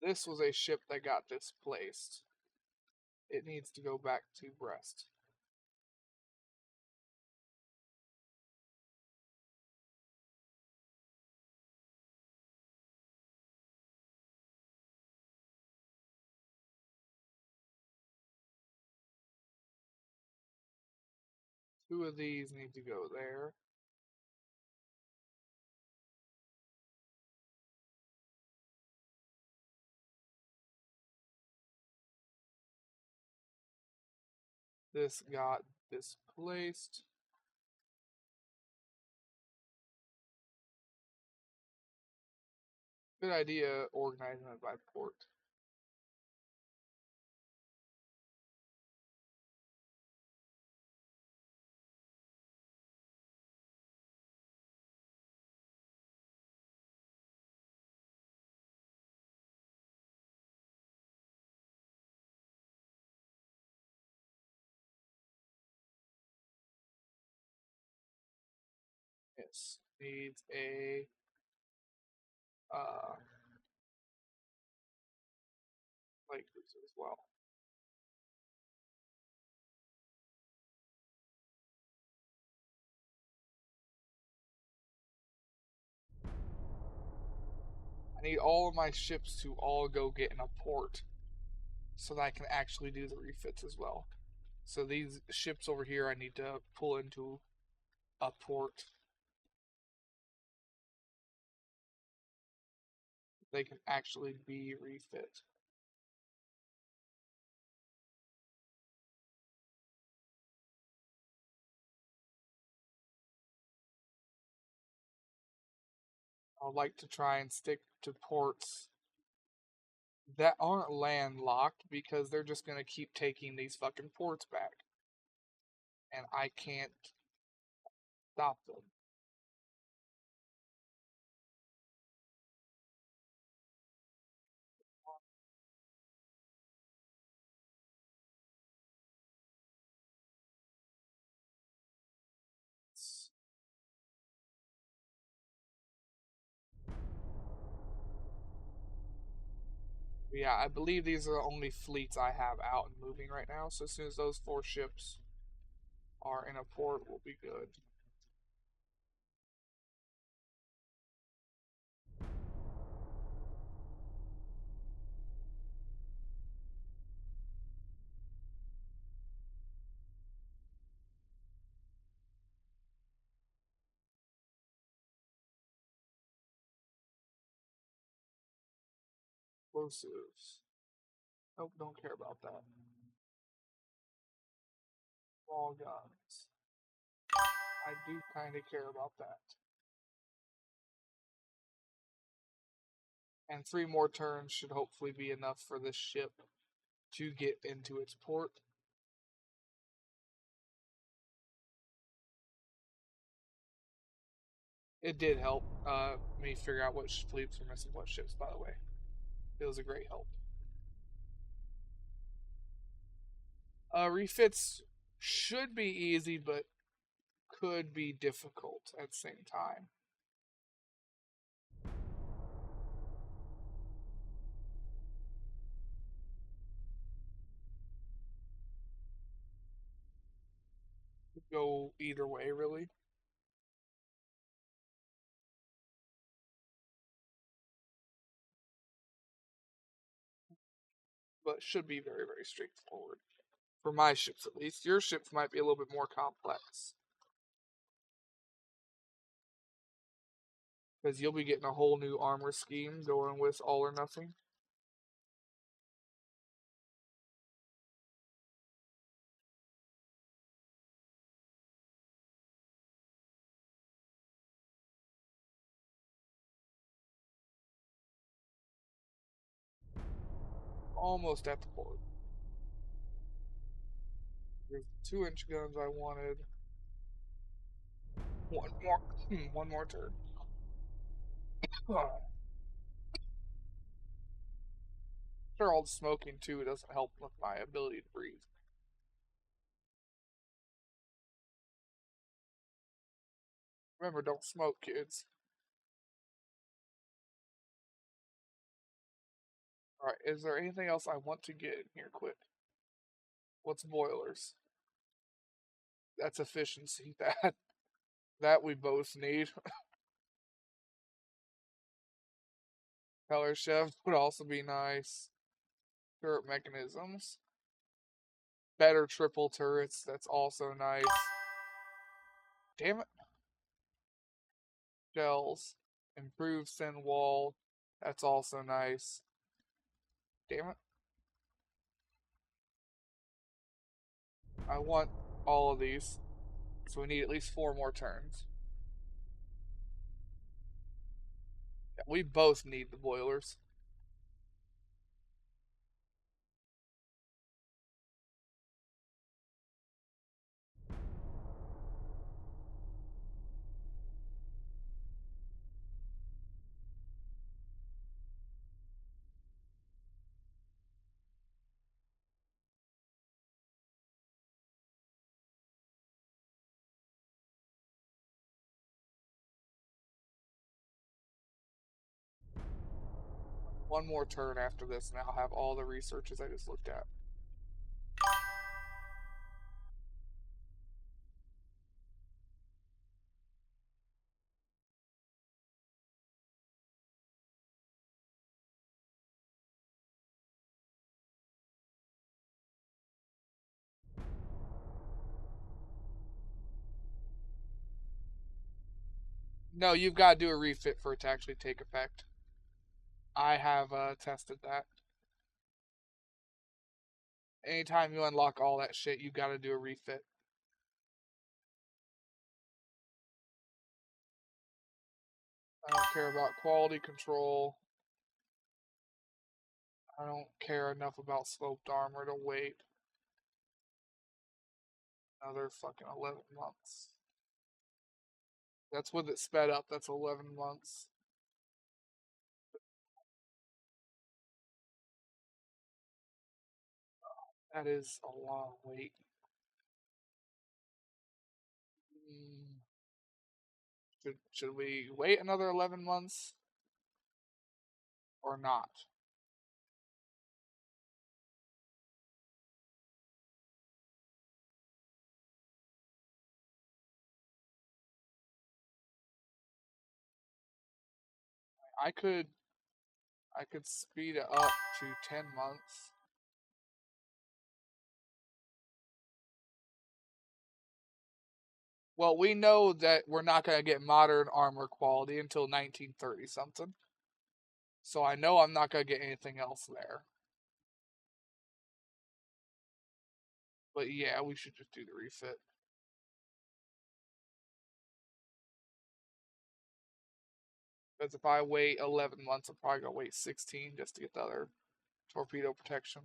This was a ship that got displaced. It needs to go back to Brest. Two of these need to go there. This got displaced. Good idea organizing it by port. Yes, needs a uh, light cruiser as well. I need all of my ships to all go get in a port so that I can actually do the refits as well. So these ships over here I need to pull into a port. They can actually be refit. I would like to try and stick to ports that aren't landlocked because they're just going to keep taking these fucking ports back. And I can't stop them. Yeah, I believe these are the only fleets I have out and moving right now. So as soon as those 4 ships are in a port, we'll be good. Explosives. Nope, don't care about that. Wall guns. I do kind of care about that. And 3 more turns should hopefully be enough for this ship to get into its port. It did help me figure out which fleets were missing what ships, by the way. It was a great help. Refits should be easy, but could be difficult at the same time. Go either way, really. But should be very, very straightforward. For my ships, at least. Your ships might be a little bit more complex. Because you'll be getting a whole new armor scheme going with all or nothing. Almost at the port. There's the 2-inch guns I wanted. One more, one more turn. Sure, all the smoking too doesn't help with my ability to breathe. Remember, don't smoke, kids. Alright, is there anything else I want to get in here quick? What's boilers? That's efficiency. That we both need. Color chef would also be nice. Turret mechanisms. Better triple turrets, that's also nice. Damn it. Shells. Improved send wall. That's also nice. Damn it. I want all of these. So we need at least 4 more turns. Yeah, we both need the boilers. One more turn after this, and I'll have all the researches I just looked at. No, you've got to do a refit for it to actually take effect. I have tested that. Anytime you unlock all that shit, you got to do a refit. I don't care about quality control. I don't care enough about sloped armor to wait another fucking 11 months. That's with it sped up. That's 11 months. That is a long wait. Mm, should we wait another 11 months or not? I could I could speed it up to 10 months. Well, we know that we're not going to get modern armor quality until 1930 something. So I know I'm not going to get anything else there. But yeah, we should just do the refit. Because if I wait 11 months, I'm probably going to wait 16 just to get the other torpedo protection.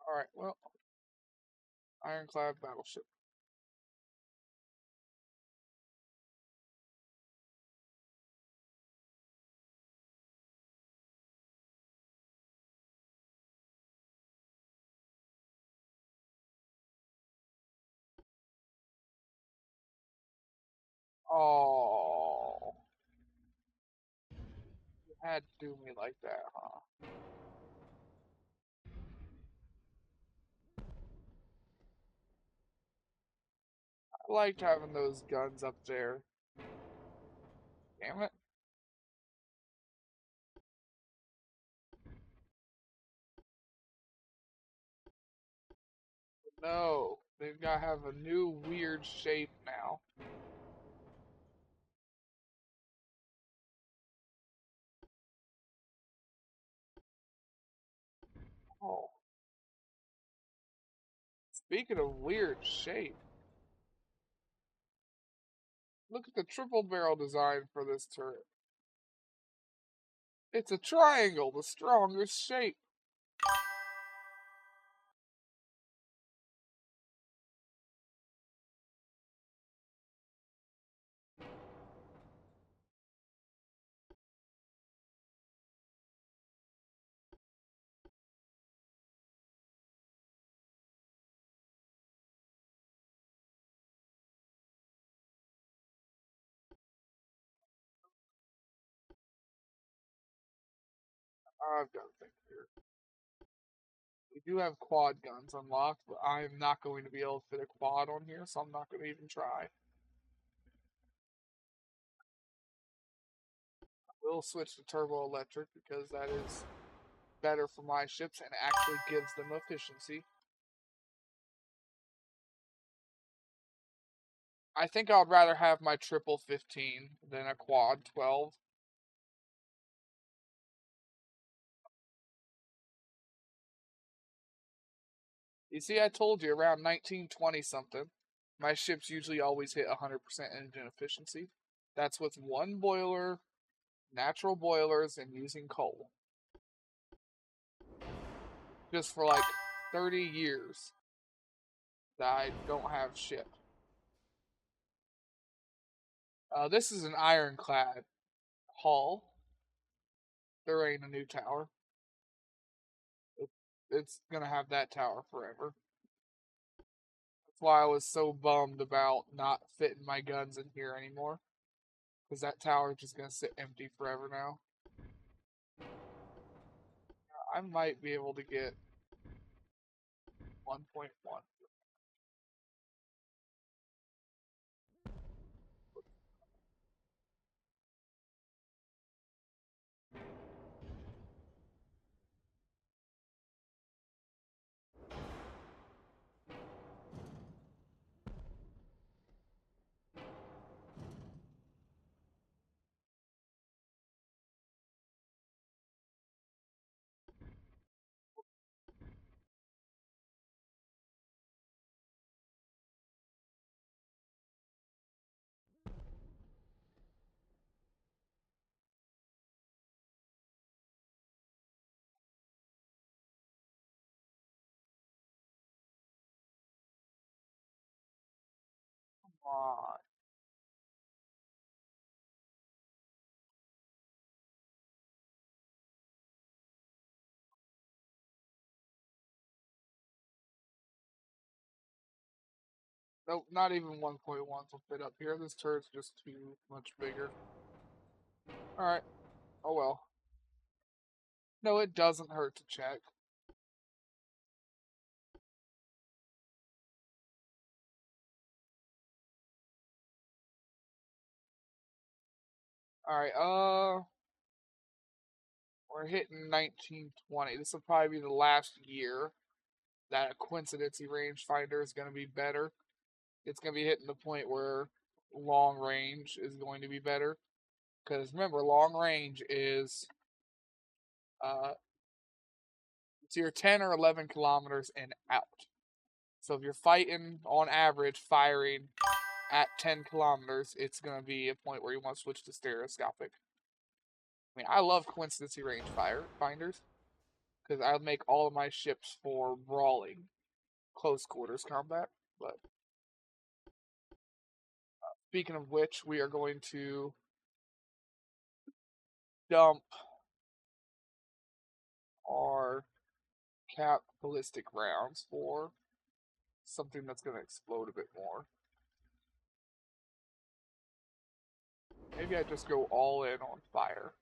Alright, well, ironclad battleship. Oh, you had to do me like that, huh? I liked having those guns up there. Damn it. No, they've got to have a new weird shape now. Oh, speaking of weird shape, look at the triple barrel design for this turret. It's a triangle, the strongest shape. I've got to think here. We do have quad guns unlocked, but I'm not going to be able to fit a quad on here, so I'm not going to even try. We'll switch to turbo electric because that is better for my ships and actually gives them efficiency. I think I'd rather have my triple 15 than a quad 12. You see, I told you around 1920 something, my ships usually always hit 100% engine efficiency. That's with one boiler, natural boilers, and using coal. Just for like 30 years that I don't have shit. This is an ironclad hull. There ain't a new tower. It's gonna have that tower forever. That's why I was so bummed about not fitting my guns in here anymore. Because that tower is just gonna sit empty forever now. I might be able to get 1.1. on. Nope, not even 1.1 will fit up here. This turret's just too much bigger. Alright. Oh well. No, it doesn't hurt to check. Alright, we're hitting 1920. This will probably be the last year that a coincidency rangefinder is going to be better. It's going to be hitting the point where long range is going to be better. Because remember, long range is it's your 10 or 11 kilometers and out. So if you're fighting on average, firing at 10 kilometers, it's going to be a point where you want to switch to stereoscopic. I mean, I love coincidency range finders because I'll make all of my ships for brawling, close quarters combat. But speaking of which, we are going to dump our cap ballistic rounds for something that's going to explode a bit more. Maybe I just go all in on fire.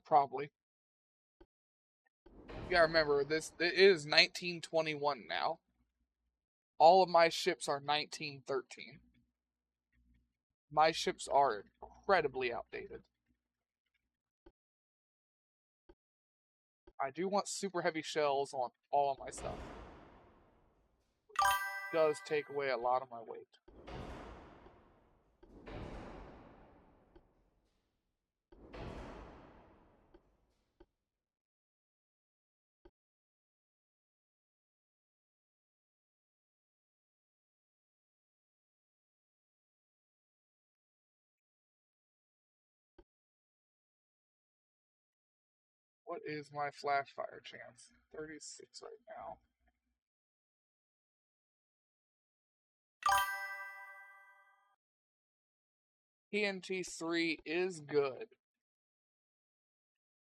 Probably. You gotta remember, it is 1921 now. All of my ships are 1913. My ships are incredibly outdated. I do want super heavy shells on all of my stuff. It does take away a lot of my weight. What is my flash fire chance? 36 right now. TNT 3 is good.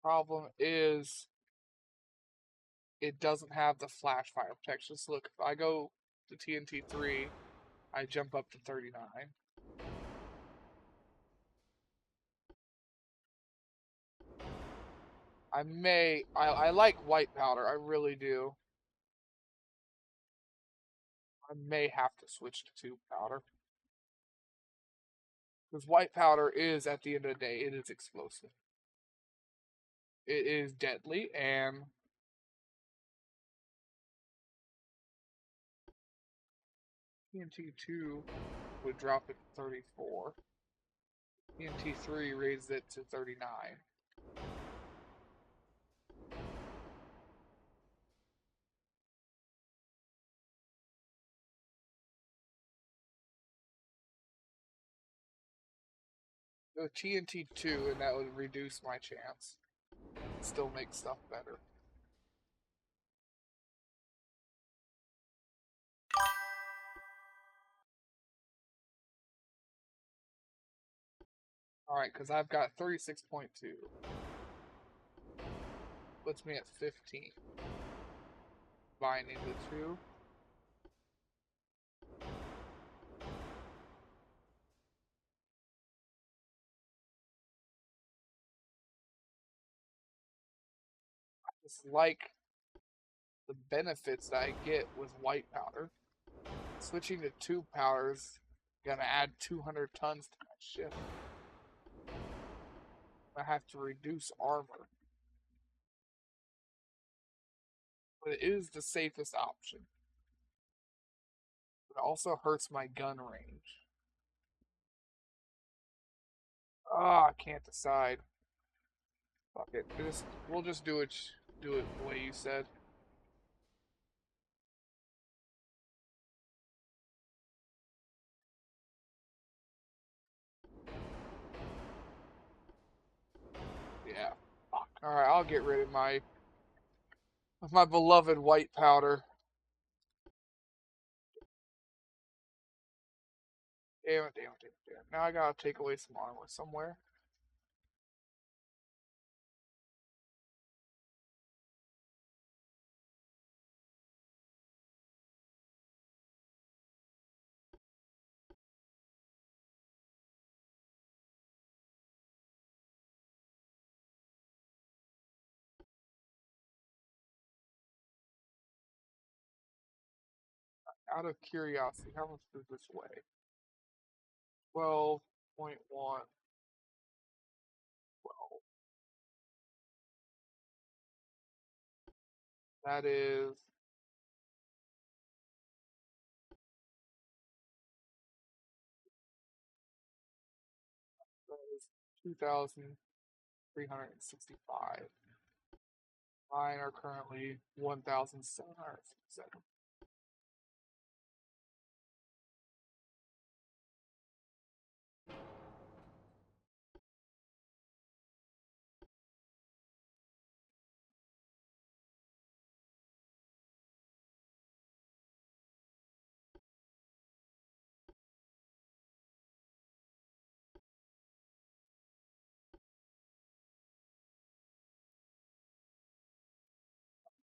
Problem is, it doesn't have the flash fire protection. So look, if I go to TNT 3, I jump up to 39. I like white powder, I really do. I may have to switch to tube powder. Because white powder is, at the end of the day, it is explosive. It is deadly, and TNT 2 would drop it to 34. TNT 3 raised it to 39. The TNT 2, and that would reduce my chance. Still make stuff better. Alright, because I've got 36.2. Puts me at 15. Binding the 2. I just like the benefits that I get with white powder. Switching to tube powder's gonna add 200 tons to my ship. I have to reduce armor. But it is the safest option. It also hurts my gun range. Ah, I can't decide. Fuck it. We'll just do it the way you said. Alright, I'll get rid of my beloved white powder. Damn it, damn it, damn it, damn it. Now I gotta take away some armor somewhere. Out of curiosity, how much does this weigh? 12.1. Well, that is 2,365. Mine are currently 1,767.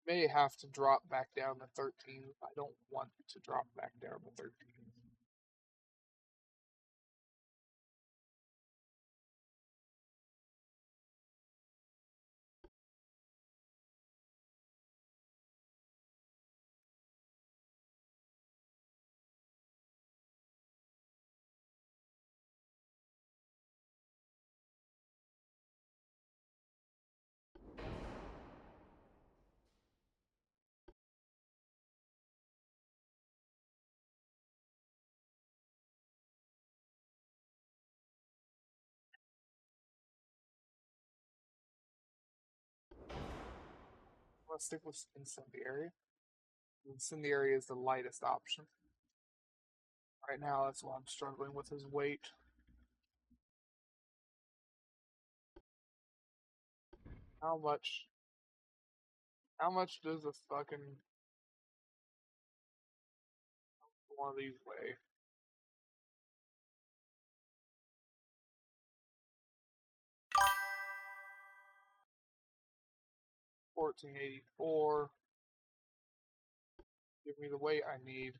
May have to drop back down to 13. I don't want to drop back down to 13. Let's stick with incendiary. Incendiary is the lightest option. Right now, that's what I'm struggling with his weight. How much? How much does a fucking one of these weigh? 1484. Give me the weight I need.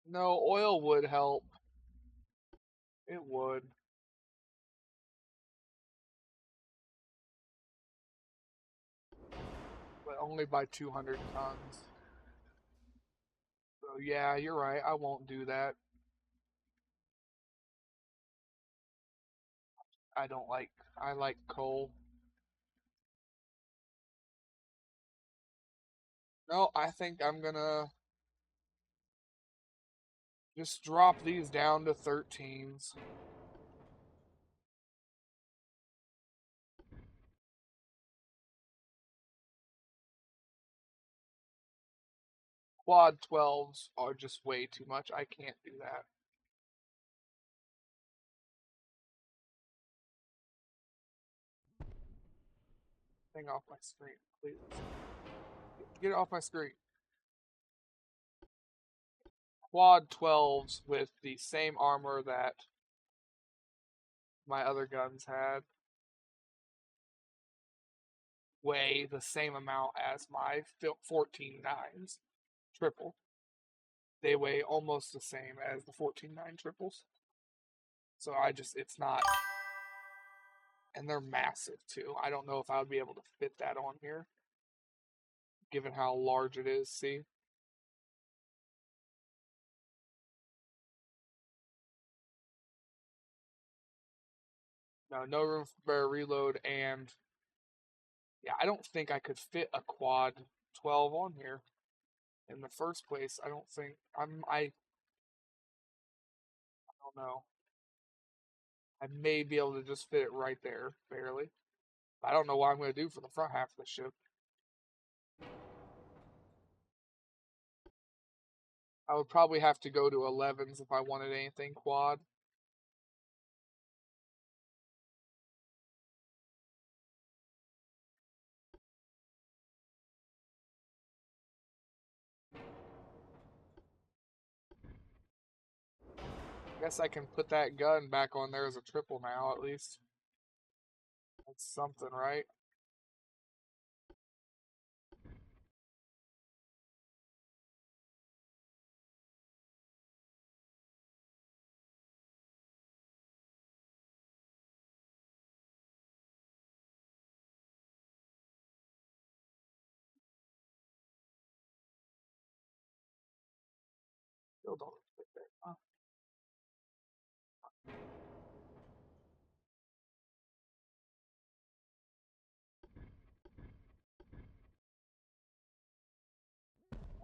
No, oil would help. It would. But only by 200 tons. So yeah, you're right. I won't do that. I don't like. I like coal. No, I think I'm gonna just drop these down to 13s. Quad 12s are just way too much. I can't do that. Thing off my screen, please. Get it off my screen. Quad 12s with the same armor that my other guns had weigh the same amount as my 14 nines triple. They weigh almost the same as the 14-9 triples. So it's not, and they're massive too. I don't know if I would be able to fit that on here, given how large it is. See? No, no room for reload, and yeah, I don't think I could fit a quad 12 on here in the first place. I don't think I don't know. I may be able to just fit it right there, barely. I don't know what I'm going to do for the front half of the ship. I would probably have to go to 11s if I wanted anything quad. I guess I can put that gun back on there as a triple now, at least. That's something, right? Still don't fit there. Huh?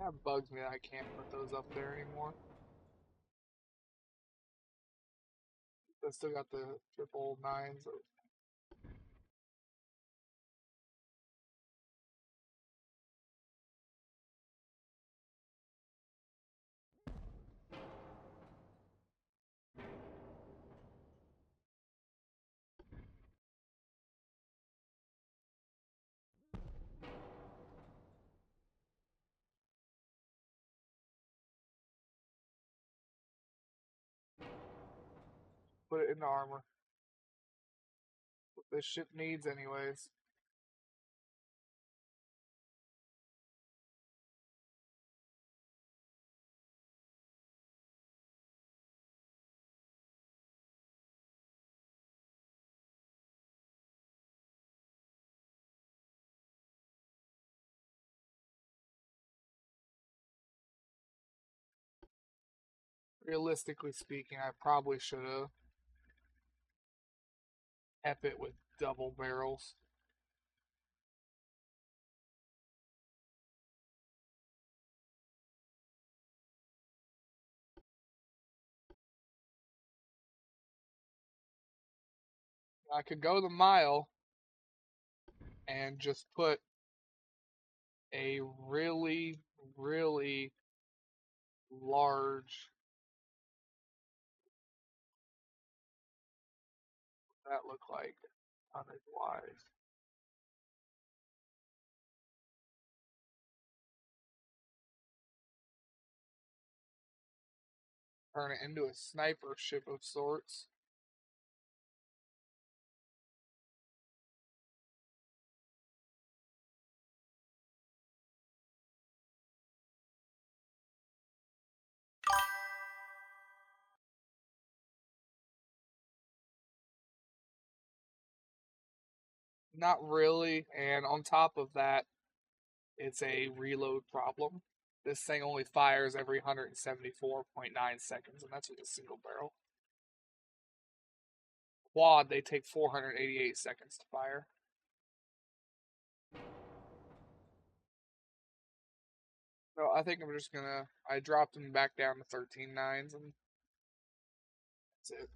That bugs me that I can't put those up there anymore. I still got the triple nines. Put it in the armor. What this ship needs, anyways. Realistically speaking, I probably should have kept it with double barrels. I could go the mile and just put a really, really large. What that look like tonnage wise? Turn it into a sniper ship of sorts. Not really, and on top of that, it's a reload problem. This thing only fires every 174.9 seconds, and that's with a single barrel. Quad, they take 488 seconds to fire. So I think I'm just gonna. I dropped them back down to 13 nines, and that's it.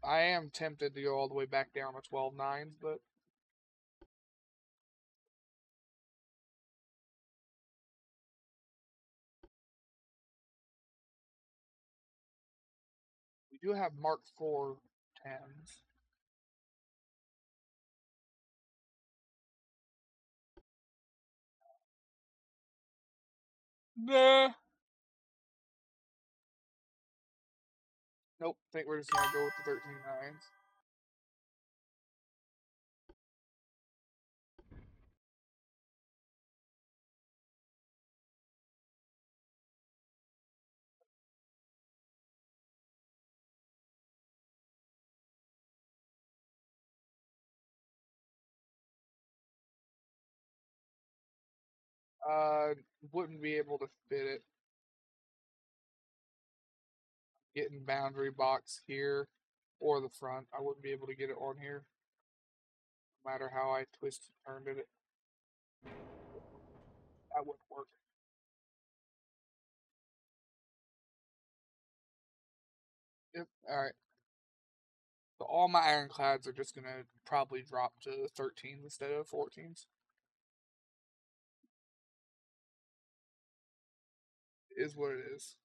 I am tempted to go all the way back down to 12 nines, but we do have Mark IV 10s. Nah. Nope. Think we're just gonna go with the 13 nines. Uh, wouldn't be able to fit it. Getting boundary box here or the front. I wouldn't be able to get it on here, no matter how I twisted and turned it. That wouldn't work. Yep. All right. So all my ironclads are just gonna probably drop to 13s instead of 14s. Is what it is.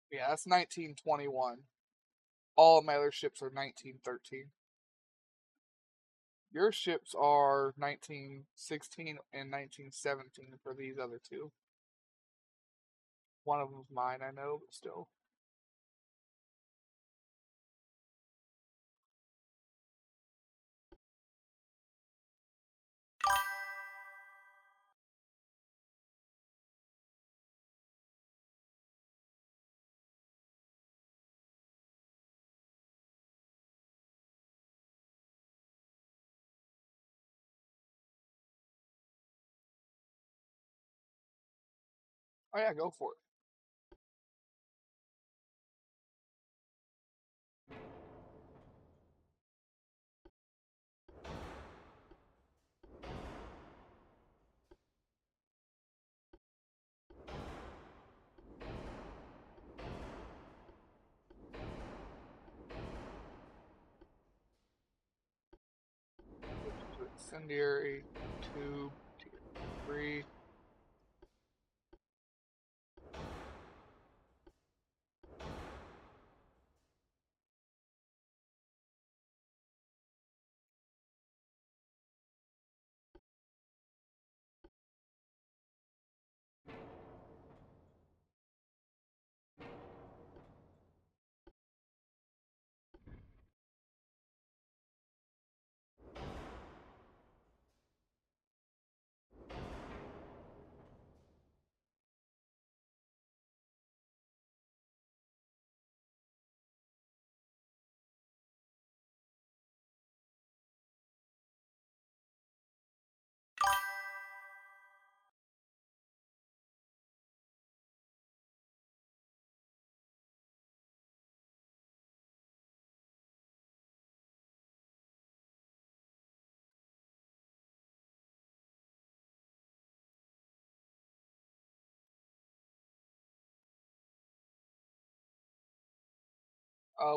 Yeah, that's 1921. All of my other ships are 1913. Your ships are 1916 and 1917 for these other two. One of them's mine, I know, but still. Oh yeah, go for it. Incendiary, tube, tier 3.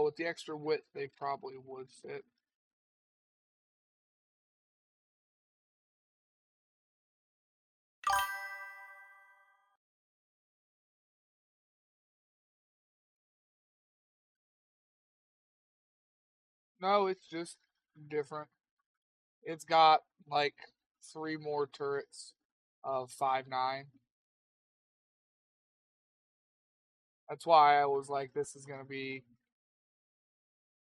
With the extra width, they probably would fit. No, it's just different. It's got like 3 more turrets of 5.9. That's why I was like, this is gonna be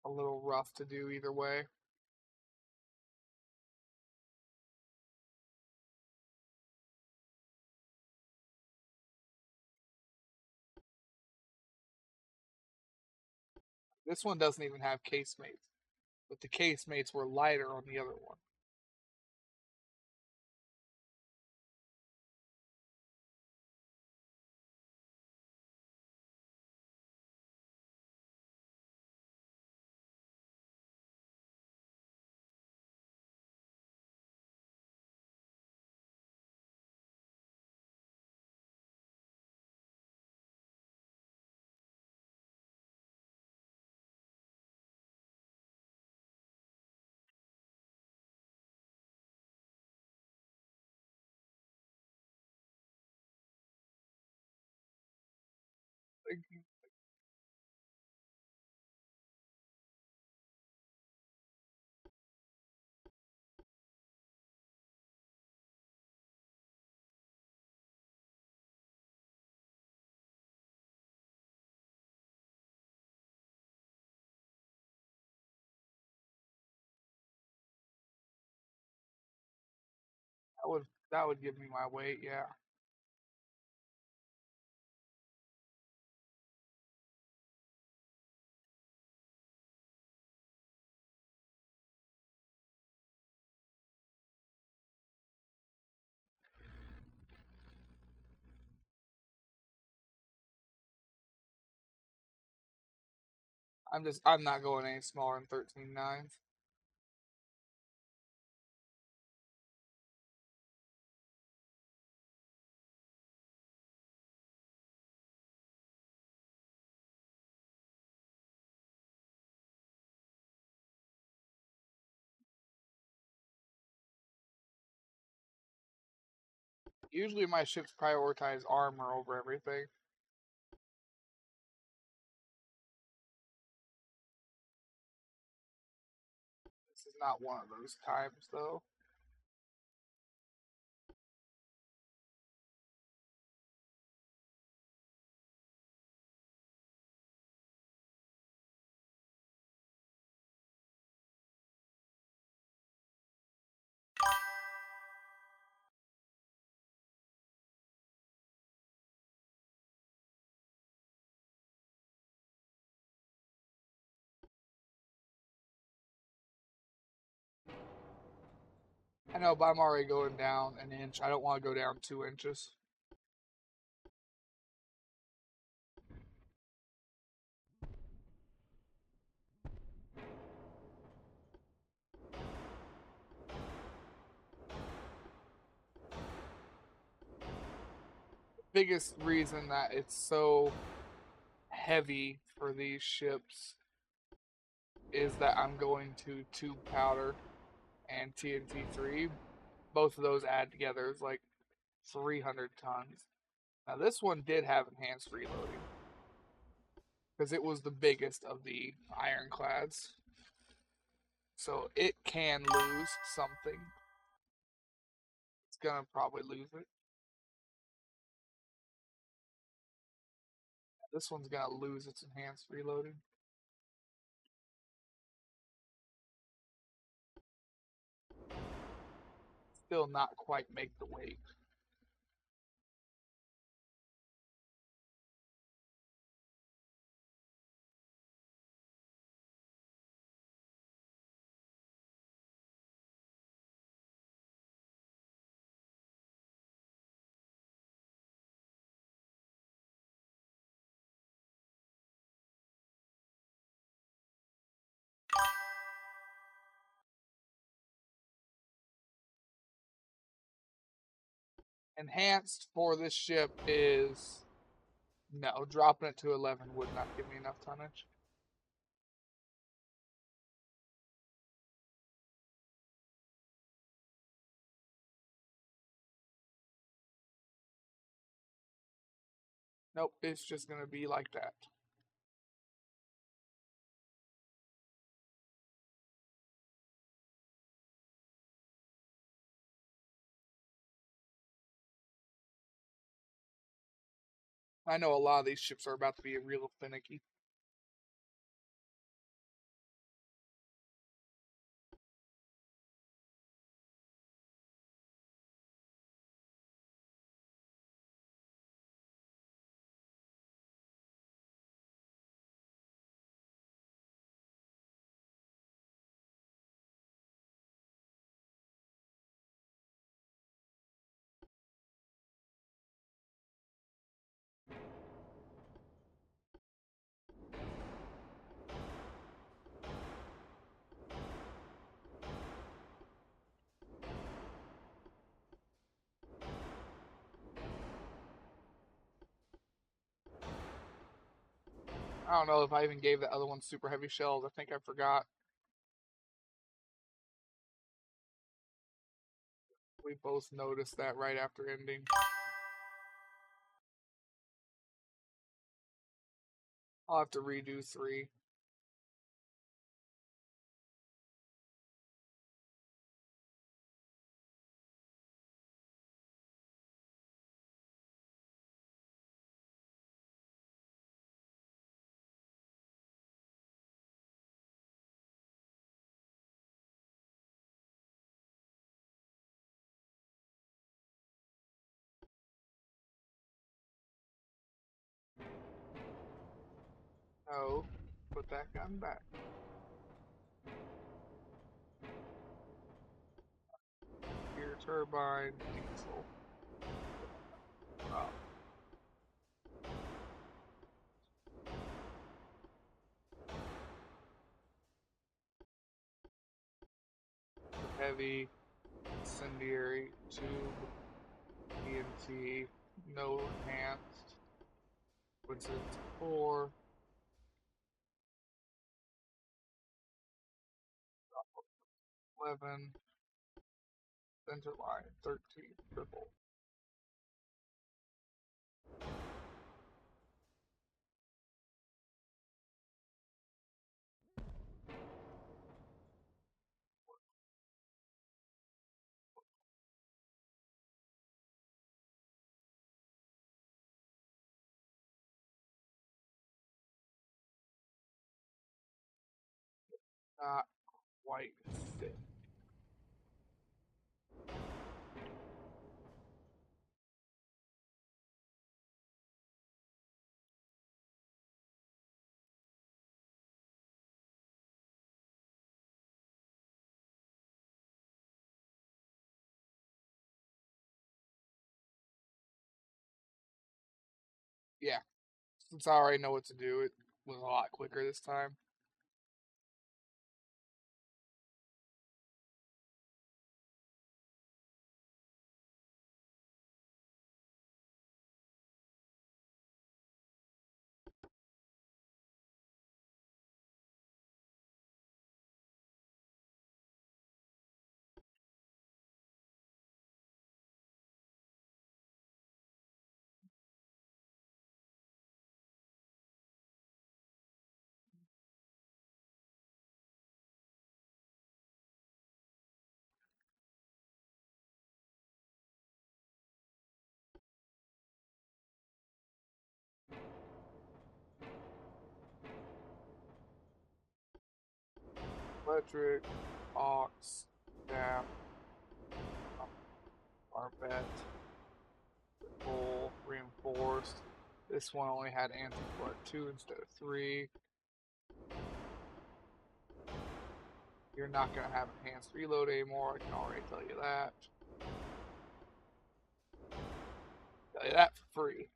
a little rough to do either way. This one doesn't even have casemates, but the casemates were lighter on the other one. That would give me my weight, yeah. I'm not going any smaller than 13.9s. Usually my ships prioritize armor over everything. This is not one of those times, though. I know, but I'm already going down an inch. I don't want to go down 2 inches. Biggest reason that it's so heavy for these ships is that I'm going to tube powder and TNT3. Both of those add together is like 300 tons. Now this one did have enhanced reloading because it was the biggest of the ironclads, so it can lose something. It's gonna probably lose it. This one's gonna lose its enhanced reloading. Still not quite make the weight. Enhanced for this ship is no, dropping it to 11 would not give me enough tonnage. Nope, it's just gonna be like that. I know a lot of these ships are about to be real finicky. I don't know if I even gave the other one super heavy shells. I think I forgot. We both noticed that right after ending. I'll have to redo 3. No, put that gun back. Gear turbine, diesel. Oh, heavy, incendiary, tube, TNT, no enhanced. What's it? 4. 11. Center line, 13. Triple. Not quite fit. Yeah, since I already know what to do, it was a lot quicker this time. Electric, Ox, Staff, Barbette, Full, Reinforced. This one only had anti-flood 2 instead of 3. You're not going to have enhanced reload anymore, I can already tell you that. Tell you that for free.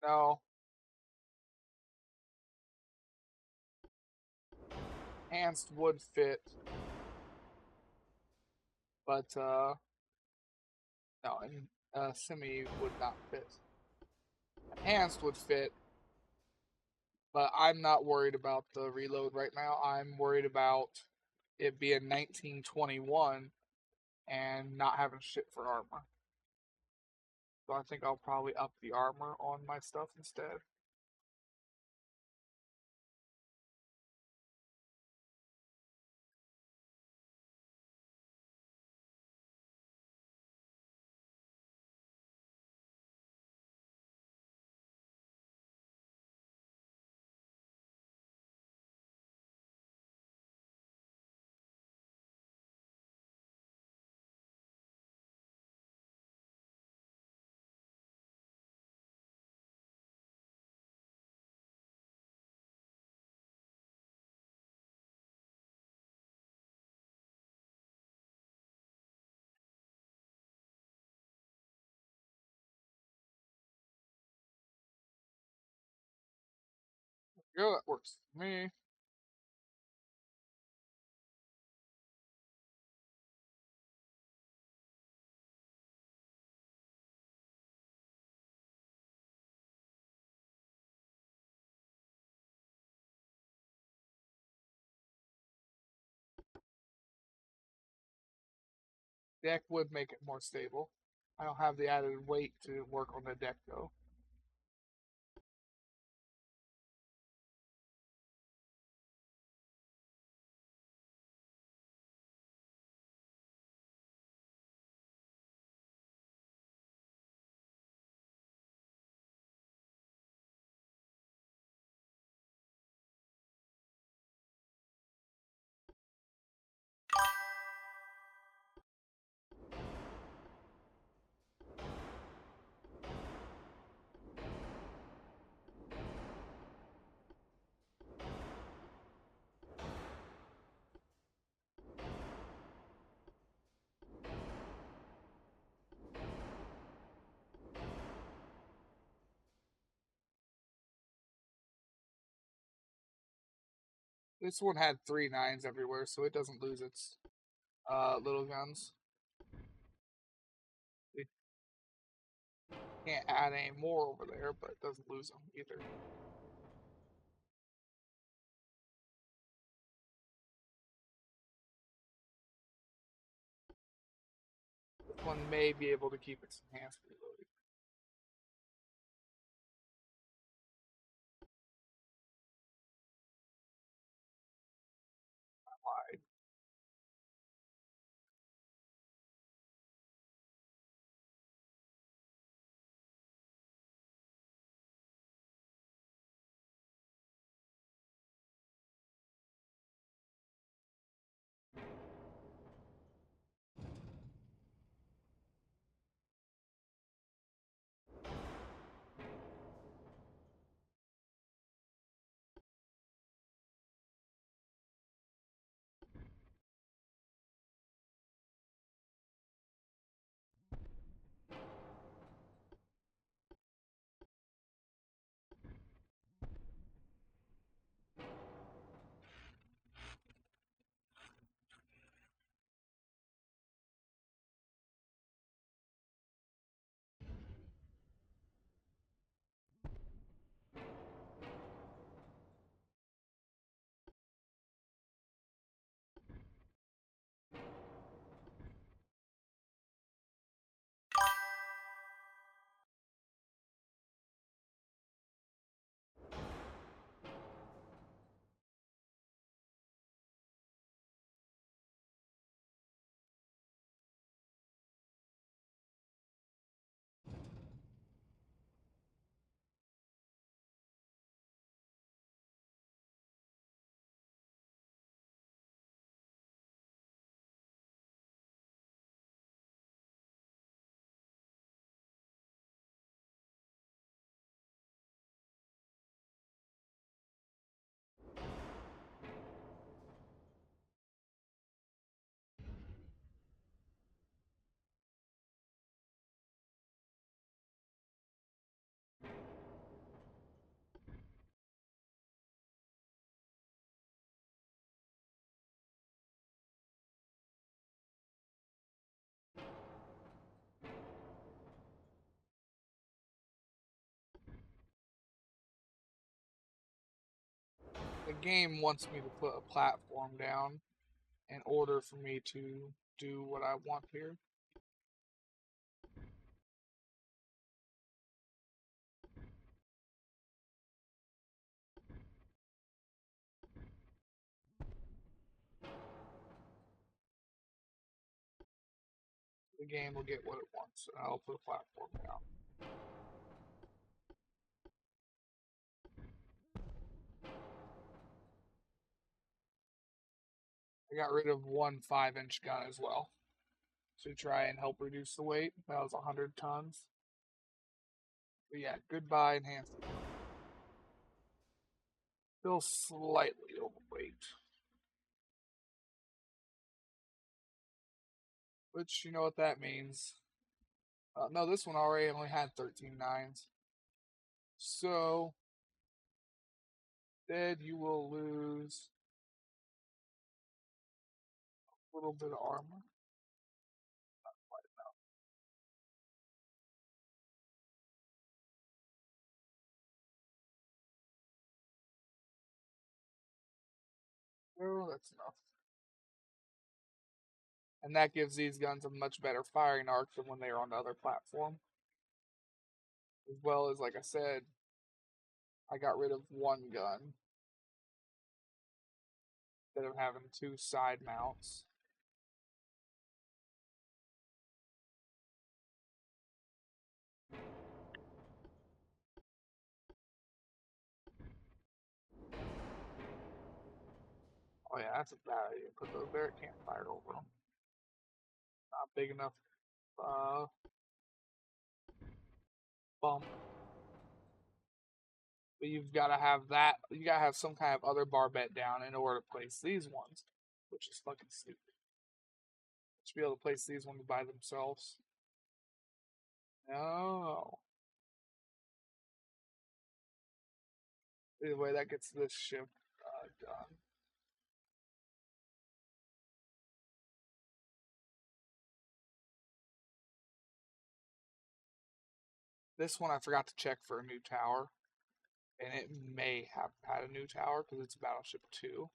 No, enhanced would fit, but no, and semi would not fit. Enhanced would fit, but I'm not worried about the reload right now. I'm worried about it being 1921 and not having shit for armor. So I think I'll probably up the armor on my stuff instead. Yeah, that works for me. Deck would make it more stable. I don't have the added weight to work on the deck though. This one had 3 9s everywhere, so it doesn't lose its little guns. We can't add any more over there, but it doesn't lose them either. This one may be able to keep its enhanced reloading. Why? The game wants me to put a platform down in order for me to do what I want here. The game will get what it wants, and I'll put a platform down. I got rid of one 5-inch gun as well to try and help reduce the weight. That was 100 tons. But yeah, goodbye enhanced. Still slightly overweight. Which, you know what that means. No, this one already only had 13 9s. So, instead you will lose a little bit of armor. Oh, that's enough. And that gives these guns a much better firing arc than when they are on the other platform. As well as, like I said, I got rid of one gun instead of having 2 side mounts. Oh yeah, that's a bad idea. Put those there, it can't fire over them. Not big enough uh, bump. But you've got to have that. You got to have some kind of other barbette down in order to place these ones, which is fucking stupid. Should be able to place these ones by themselves. No. Either way, that gets this ship done. This one I forgot to check for a new tower, and it may have had a new tower because it's Battleship 2.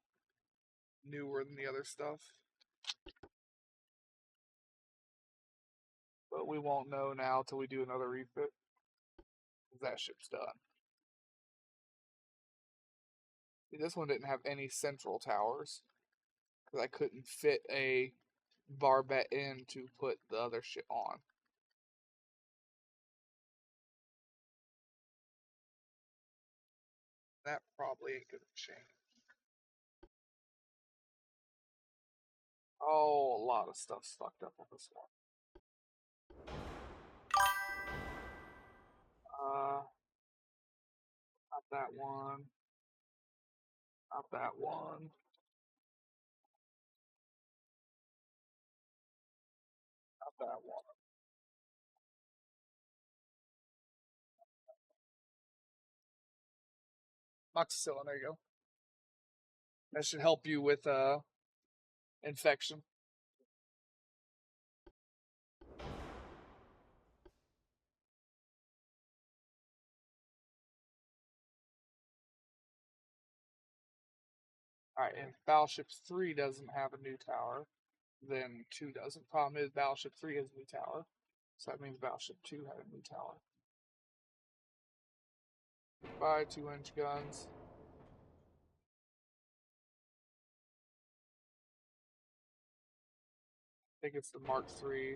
Newer than the other stuff. But we won't know now till we do another refit. Because that ship's done. See, this one didn't have any central towers. Because I couldn't fit a barbette in to put the other ship on. That probably ain't gonna change. Oh, a lot of stuff's fucked up on this one. Not that one. Not that one. Not that one. Moxicillin, there you go. That should help you with infection. Alright, if Battleship 3 doesn't have a new tower, then 2 doesn't. Problem is, Battleship 3 has a new tower. So that means Battleship 2 had a new tower. By 2-inch guns. I think it's the Mark III.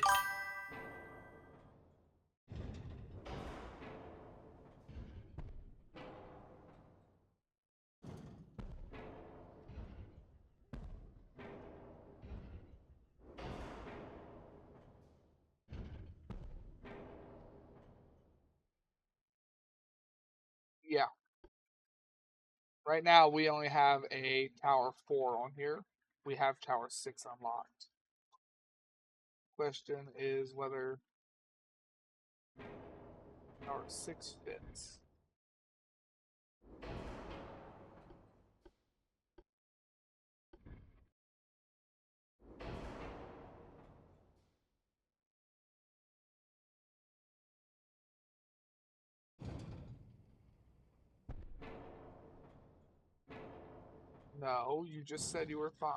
Yeah. Right now, we only have a Tower 4 on here. We have Tower 6 unlocked. Question is whether Tower 6 fits. No, you just said you were fine.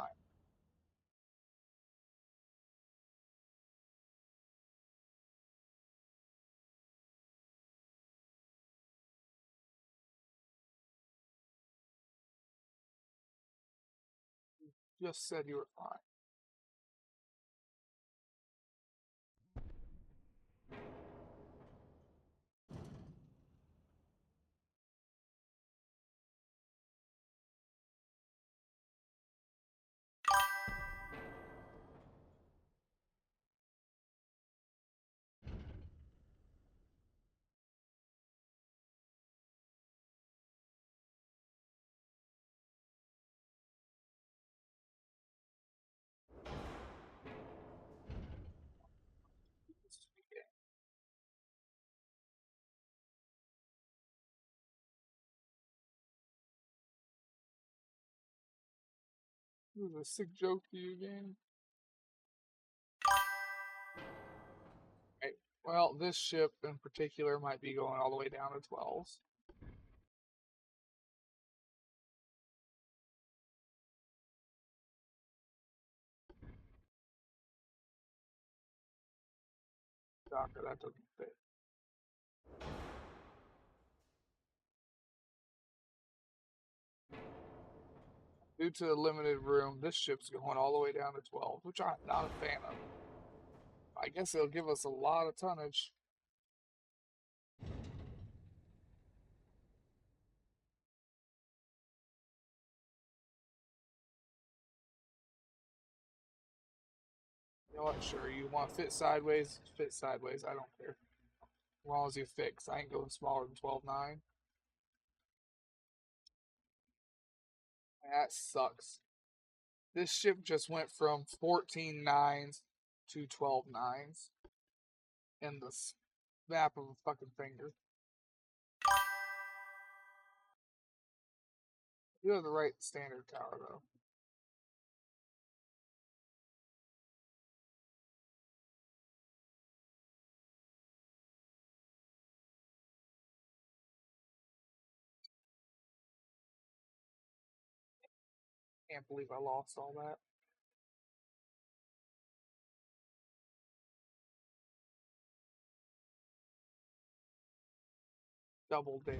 You just said you were fine. This is a sick joke to you, game. Right. Well, this ship in particular might be going all the way down to 12s. Docker, that doesn't fit. Due to the limited room, this ship's going all the way down to 12, which I'm not a fan of. I guess it'll give us a lot of tonnage. You know what? Sure, you want to fit sideways? Fit sideways. I don't care. As long as you fix. I ain't going smaller than 12.9. That sucks. This ship just went from 14 nines to 12 nines in the snap of a fucking finger. You have the right standard tower, though. Can't believe I lost all that. Double damn.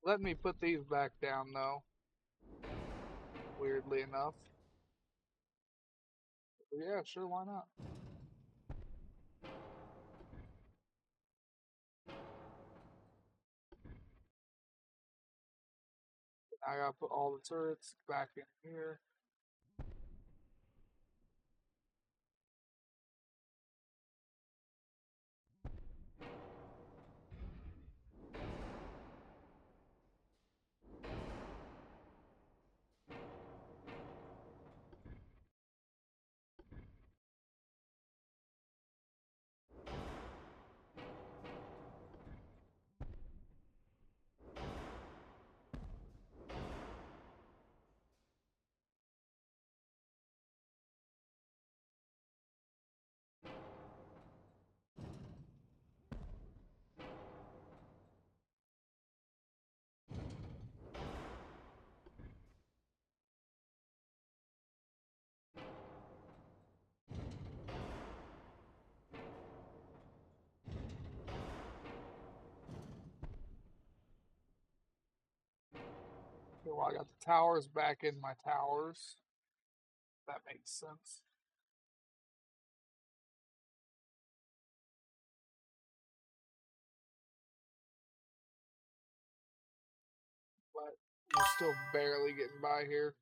Let me put these back down though. Weirdly enough. Yeah, sure, why not? I gotta put all the turrets back in here. Okay, well, I got the towers back in my towers. That makes sense. But we're still barely getting by here.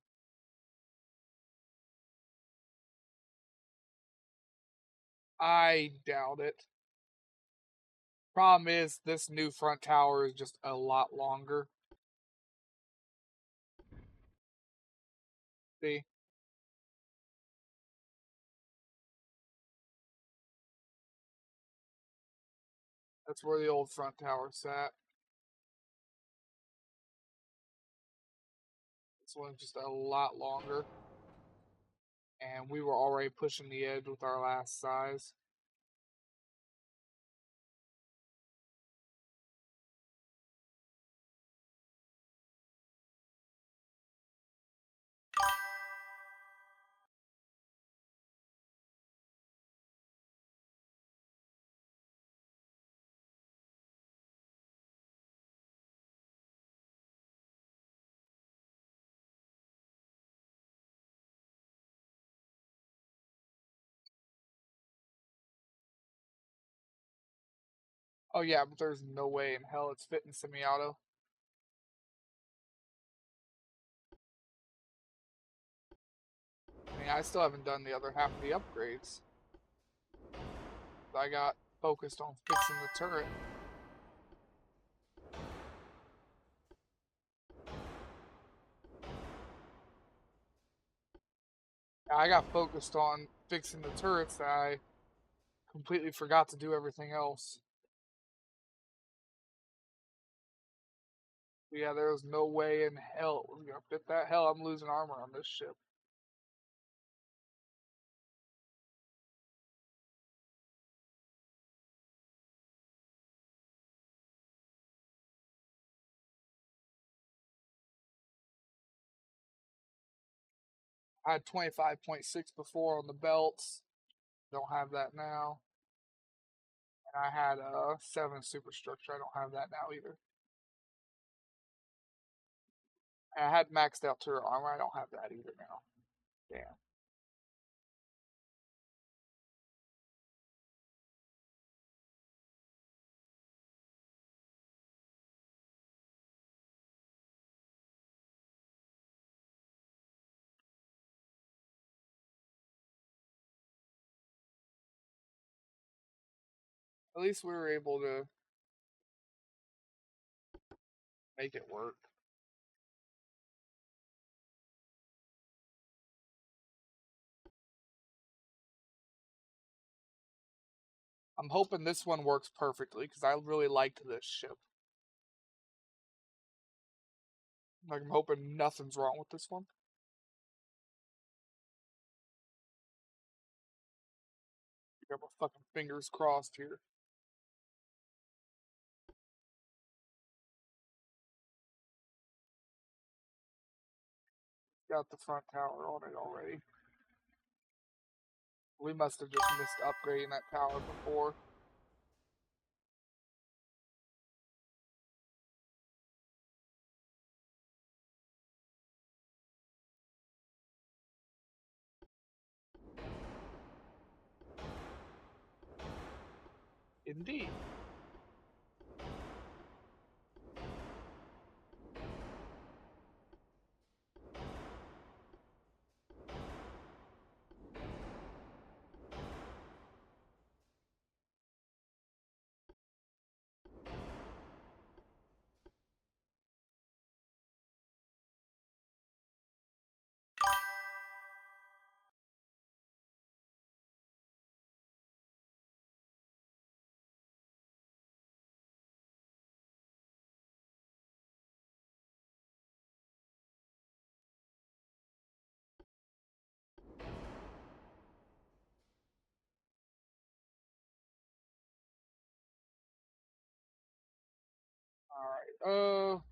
I doubt it. Problem is, this new front tower is just a lot longer. See? That's where the old front tower sat. This one's just a lot longer. And we were already pushing the edge with our last size. Oh yeah, but there's no way in hell it's fitting semi-auto. I mean, I still haven't done the other half of the upgrades. I got focused on fixing the turret. I got focused on fixing the turrets that I completely forgot to do everything else. Yeah, there was no way in hell it was gonna fit that. Hell, I'm losing armor on this ship. I had 25.6 before on the belts. Don't have that now. And I had a 7 superstructure. I don't have that now either. And I had maxed out turret armor. I don't have that either now. Damn. At least we were able to make it work. I'm hoping this one works perfectly because I really liked this ship. Like, I'm hoping nothing's wrong with this one. I got my fucking fingers crossed here. Got the front tower on it already. We must have just missed upgrading that tower before. Indeed. Alright,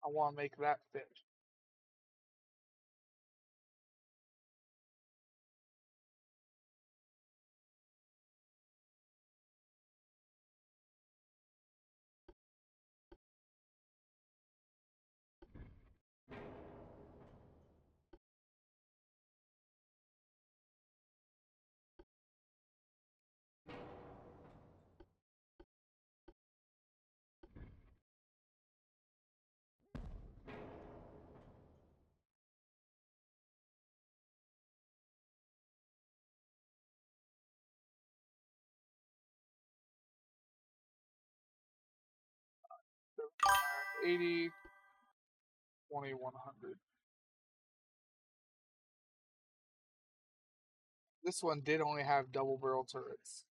I want to make that fit. So, 80, 2100. This one did only have double barrel turrets.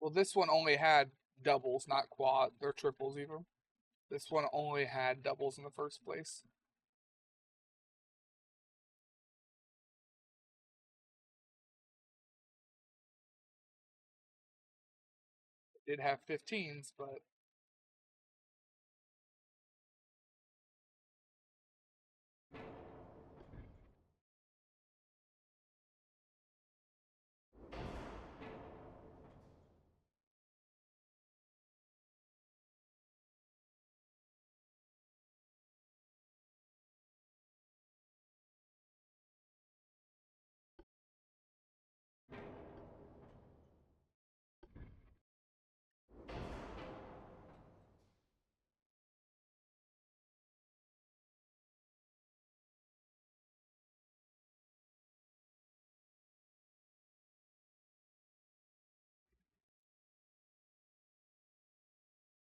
Well, this one only had doubles, not quad or triples even. This one only had doubles in the first place. It did have 15s, but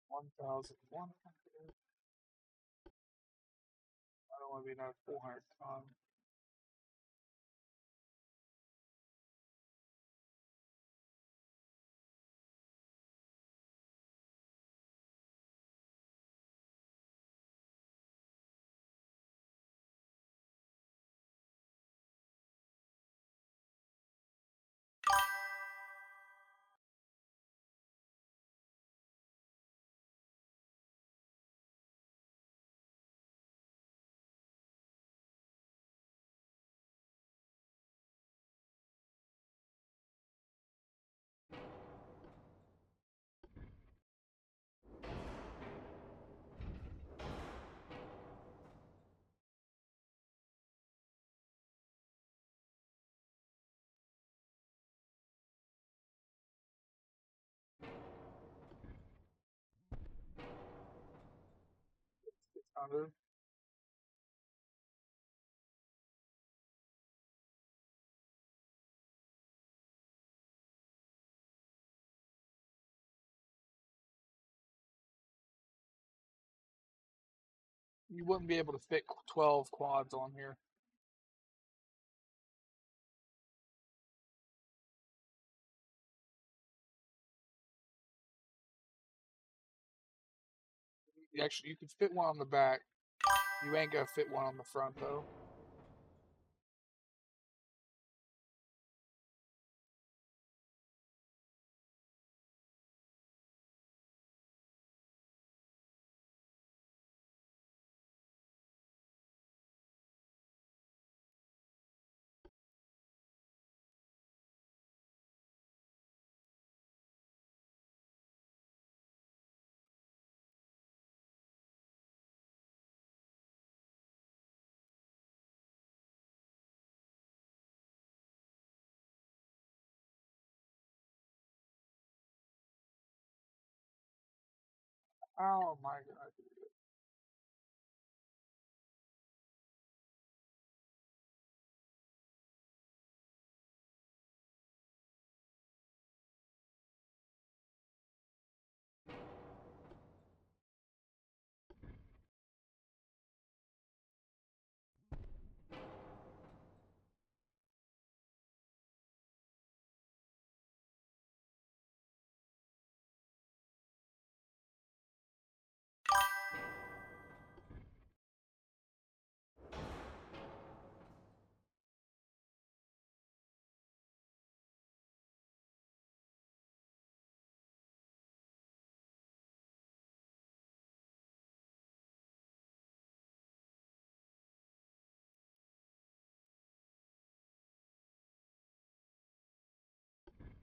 one 1,100. I don't want to be another 400 ton. Under. You wouldn't be able to fit 12 quads on here. Actually, you could fit one on the back. You ain't gonna fit one on the front, though. Oh my god.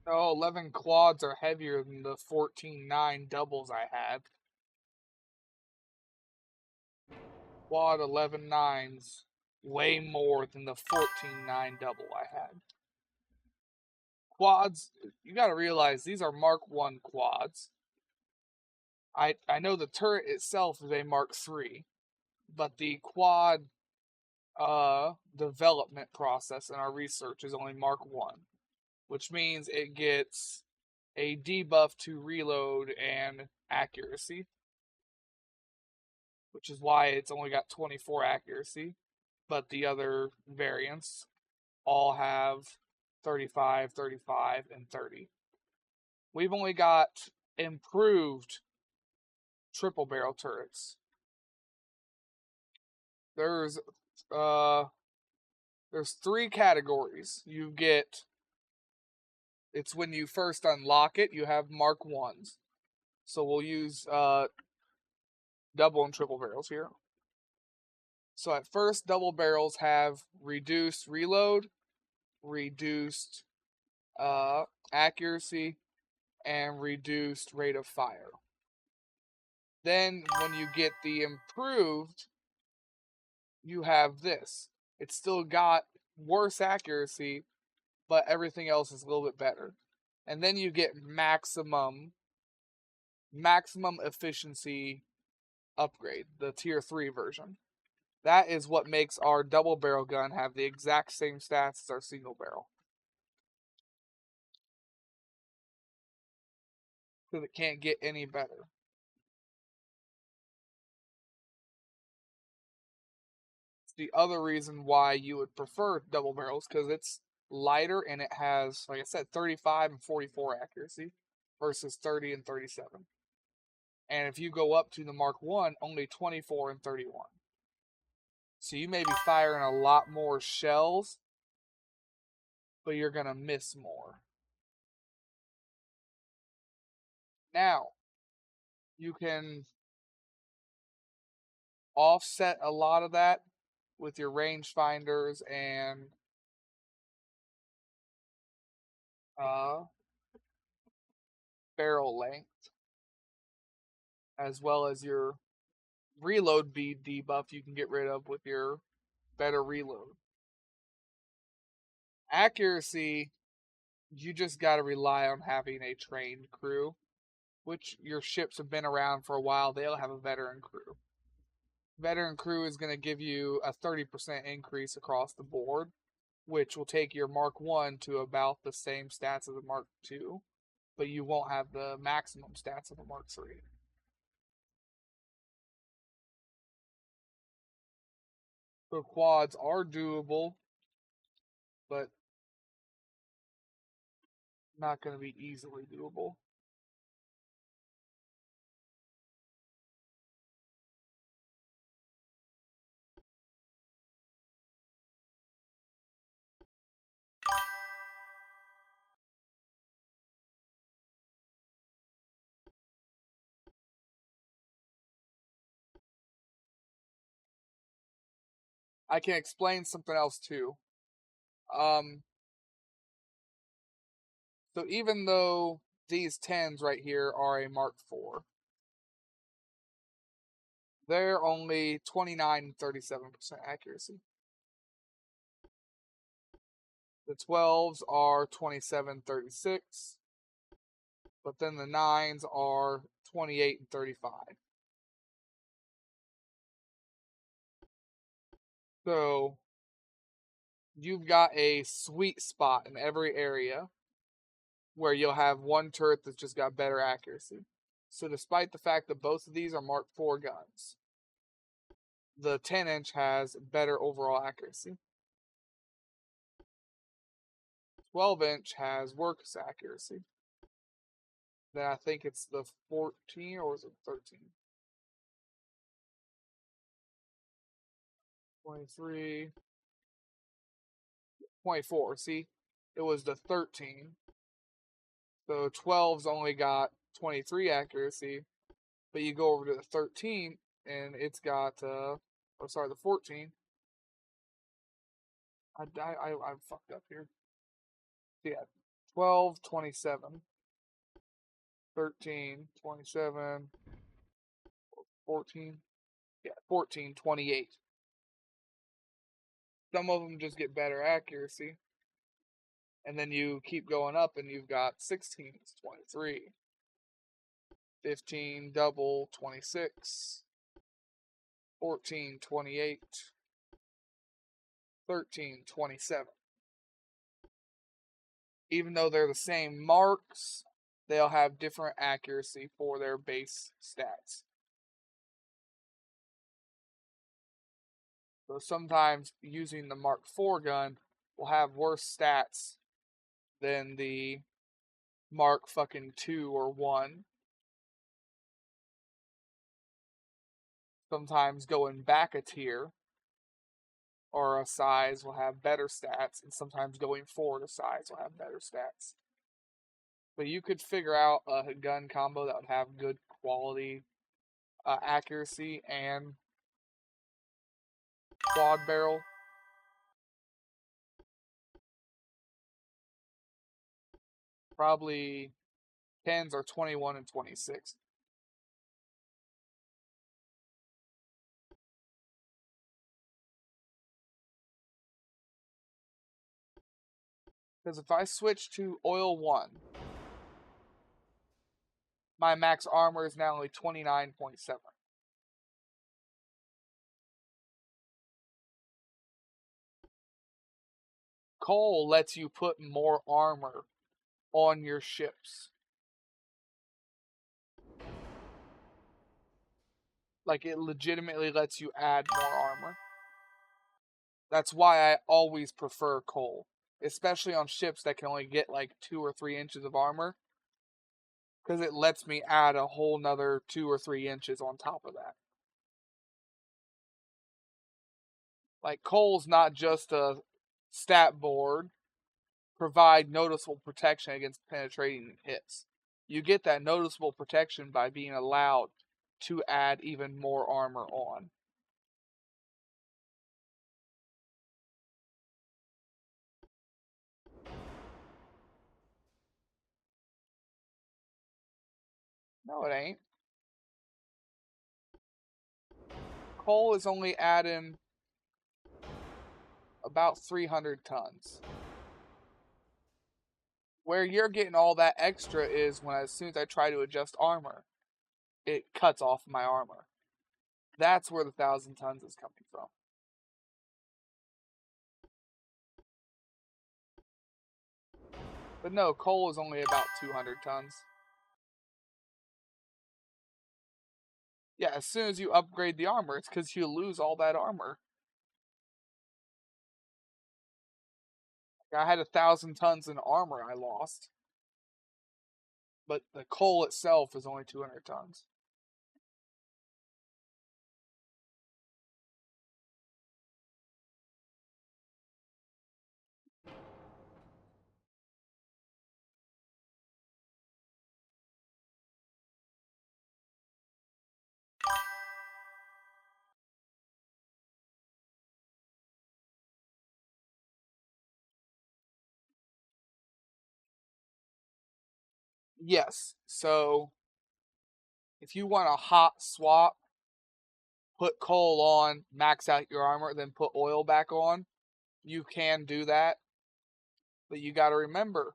11 quads are heavier than the 14.9 doubles I had. Quad 11 nines way more than the 14.9 double I had. Quads, you gotta realize these are Mark 1 quads. I know the turret itself is a Mark 3, but the quad development process in our research is only Mark 1, which means it gets a debuff to reload and accuracy, which is why it's only got 24 accuracy, but the other variants all have 35, 35, and 30. We've only got improved triple barrel turrets. There's uh there's 3 categories. You get, it's when you first unlock it, you have Mark 1s. So we'll use double and triple barrels here. So at first, double barrels have reduced reload, reduced accuracy, and reduced rate of fire. Then when you get the improved, you have this. It's still got worse accuracy, but everything else is a little bit better. And then you get maximum efficiency upgrade, the tier 3 version. That is what makes our double barrel gun have the exact same stats as our single barrel. Because it can't get any better. It's the other reason why you would prefer double barrels, because it's lighter and it has, like I said, 35 and 44 accuracy versus 30 and 37. And if you go up to the Mark 1, only 24 and 31. So you may be firing a lot more shells, but you're going to miss more. Now, you can offset a lot of that with your rangefinders and barrel length, as well as your reload speed debuff you can get rid of with your better reload. Accuracy, you just got to rely on having a trained crew, which your ships have been around for a while. They'll have a veteran crew. Veteran crew is going to give you a 30% increase across the board, which will take your Mark 1 to about the same stats as a Mark 2, but you won't have the maximum stats of a Mark 3. So quads are doable, but not going to be easily doable. I can explain something else too. Um, so even though these 10s right here are a Mark IV, they're only 29 and 37% accuracy. The 12s are 27-36, but then the 9s are 28 and 35. So you've got a sweet spot in every area where you'll have one turret that's just got better accuracy. So despite the fact that both of these are Mark IV guns, the 10-inch has better overall accuracy. 12-inch has worse accuracy. Then I think it's the 14 or was it 13? 23, 24. See, it was the 13. So 12's only got 23 accuracy, but you go over to the 13 and it's got, the 14. I fucked up here. Yeah, 12, 27, 13, 27, 14. Yeah, 14, 28. Some of them just get better accuracy. And then you keep going up and you've got 16, 23, 15, double, 26, 14, 28, 13, 27. Even though they're the same marks, they'll have different accuracy for their base stats. So sometimes using the Mark IV gun will have worse stats than the Mark fucking 2 or 1. Sometimes going back a tier or a size will have better stats, and sometimes going forward a size will have better stats. But you could figure out a gun combo that would have good quality accuracy and quad barrel. Probably 10s are 21 and 26. Because if I switch to oil 1, my max armor is now only 29.7. Coal lets you put more armor on your ships. Like, it legitimately lets you add more armor. That's why I always prefer coal, especially on ships that can only get like 2 or 3 inches of armor, because it lets me add a whole nother 2 or 3 inches on top of that. Like, coal's not just a stat board, provide noticeable protection against penetrating hits. You get that noticeable protection by being allowed to add even more armor on. No, it ain't. Coal is only adding about 300 tons. Where you're getting all that extra is when, as soon as I try to adjust armor, it cuts off my armor. That's where the 1,000 tons is coming from. But no, coal is only about 200 tons. Yeah, as soon as you upgrade the armor, it's because you lose all that armor. I had 1,000 tons in armor I lost. But the coal itself is only 200 tons. Yes. So if you want a hot swap, put coal on, max out your armor, then put oil back on, you can do that. But you got to remember,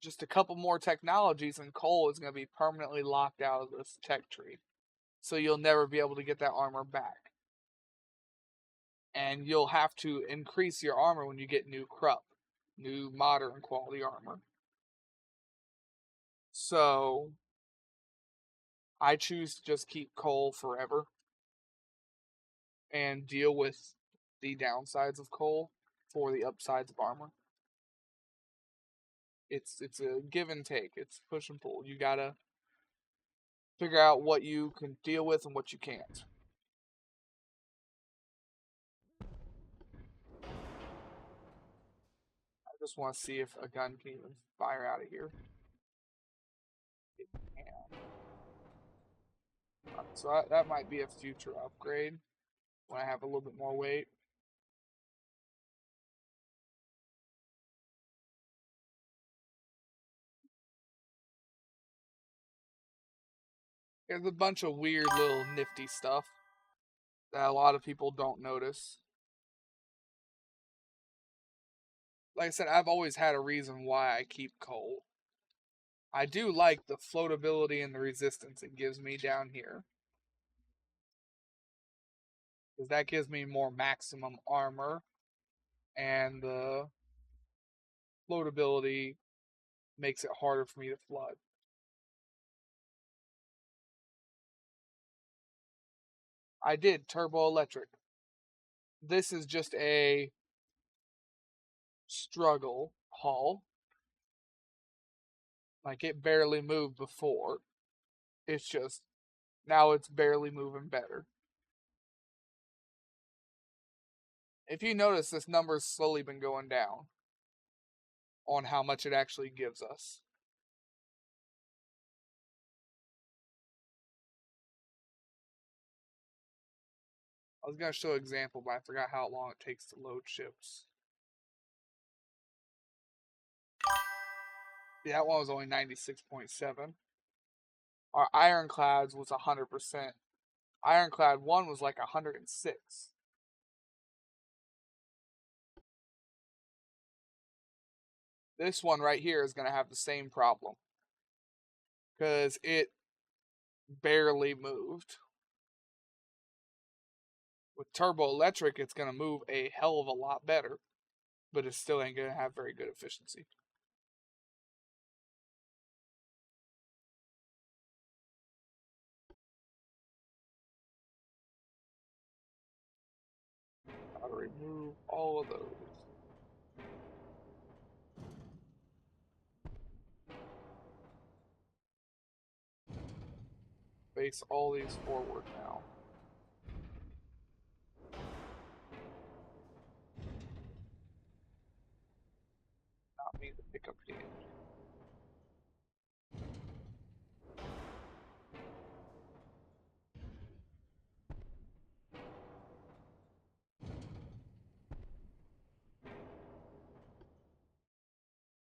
just a couple more technologies and coal is going to be permanently locked out of this tech tree. So you'll never be able to get that armor back. And you'll have to increase your armor when you get new Krupp, new modern quality armor. So I choose to just keep coal forever and deal with the downsides of coal for the upsides of armor. It's a give and take. It's push and pull. You gotta figure out what you can deal with and what you can't. I just want to see if a gun can even fire out of here. It can. So that might be a future upgrade when I have a little bit more weight. There's a bunch of weird little nifty stuff that a lot of people don't notice. Like I said, I've always had a reason why I keep coal. I do like the floatability and the resistance it gives me down here. Because that gives me more maximum armor, and the floatability makes it harder for me to flood. I did turbo electric. This is just a struggle hull. Like it barely moved before. It's just now it's barely moving better. If you notice, this number's slowly been going down on how much it actually gives us. I was going to show an example, but I forgot how long it takes to load ships. Yeah, that one was only 96.7. Our ironclads was 100%. Ironclad 1 was like 106. This one right here is going to have the same problem because it barely moved. With turbo electric, it's going to move a hell of a lot better, but it still ain't going to have very good efficiency. Gotta remove all of those. Face all these forward now. Not me to pick up the engine.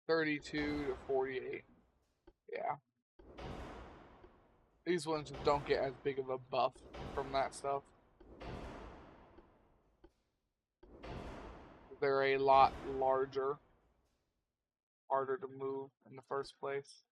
$32 to $48. Yeah. These ones don't get as big of a buff from that stuff. They're a lot larger, harder to move in the first place.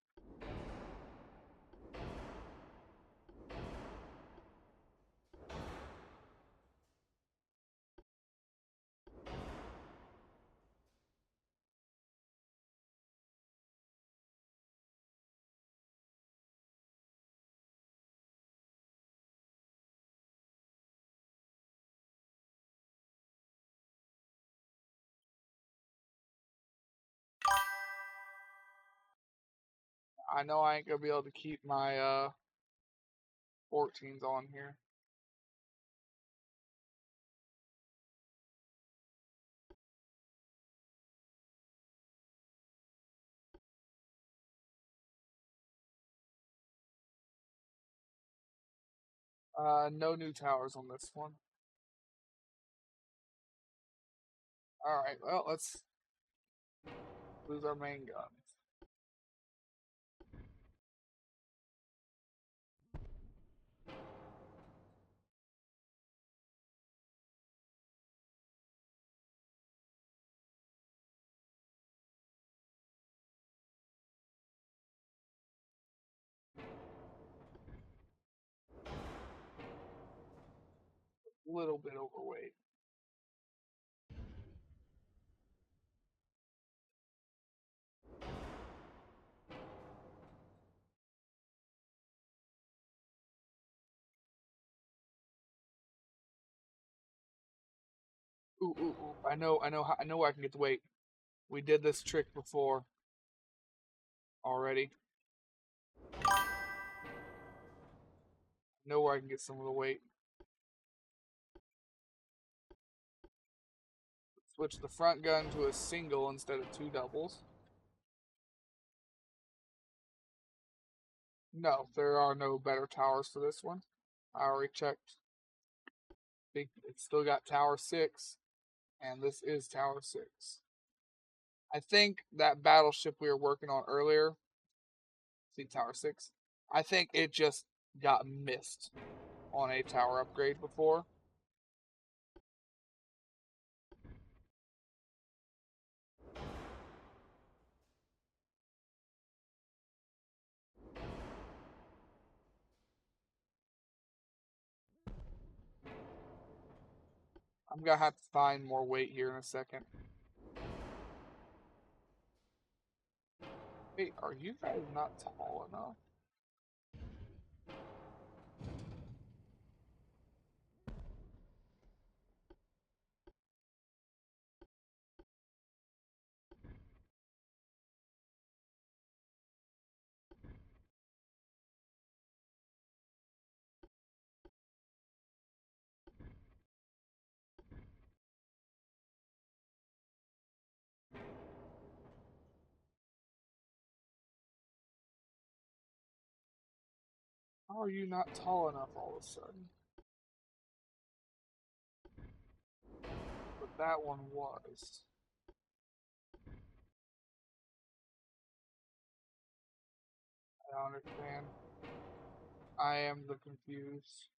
I know I ain't gonna be able to keep my 14s on here. No new towers on this one. Alright, well, let's lose our main guns. A little bit overweight. Ooh, ooh, ooh. I know where I can get the weight. We did this trick before already. I know where I can get some of the weight. Switch the front gun to a single instead of two doubles. No, there are no better towers for this one. I already checked. It's still got tower 6, and this is tower 6. I think that battleship we were working on earlier, see tower 6, I think it just got missed on a tower upgrade before. I'm gonna have to find more weight here in a second. Wait, are you guys not tall enough? How are you not tall enough all of a sudden? But that one was. I understand. I am the confused.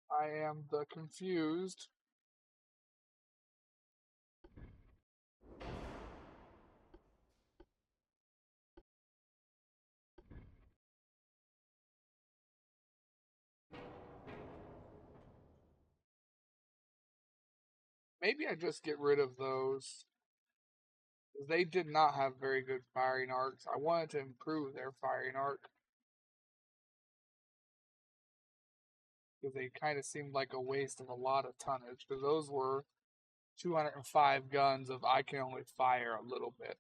I am the confused. Maybe I just get rid of those. They did not have very good firing arcs. I wanted to improve their firing arc. Because they kind of seemed like a waste of a lot of tonnage. Because those were 205 guns of I can only fire a little bit.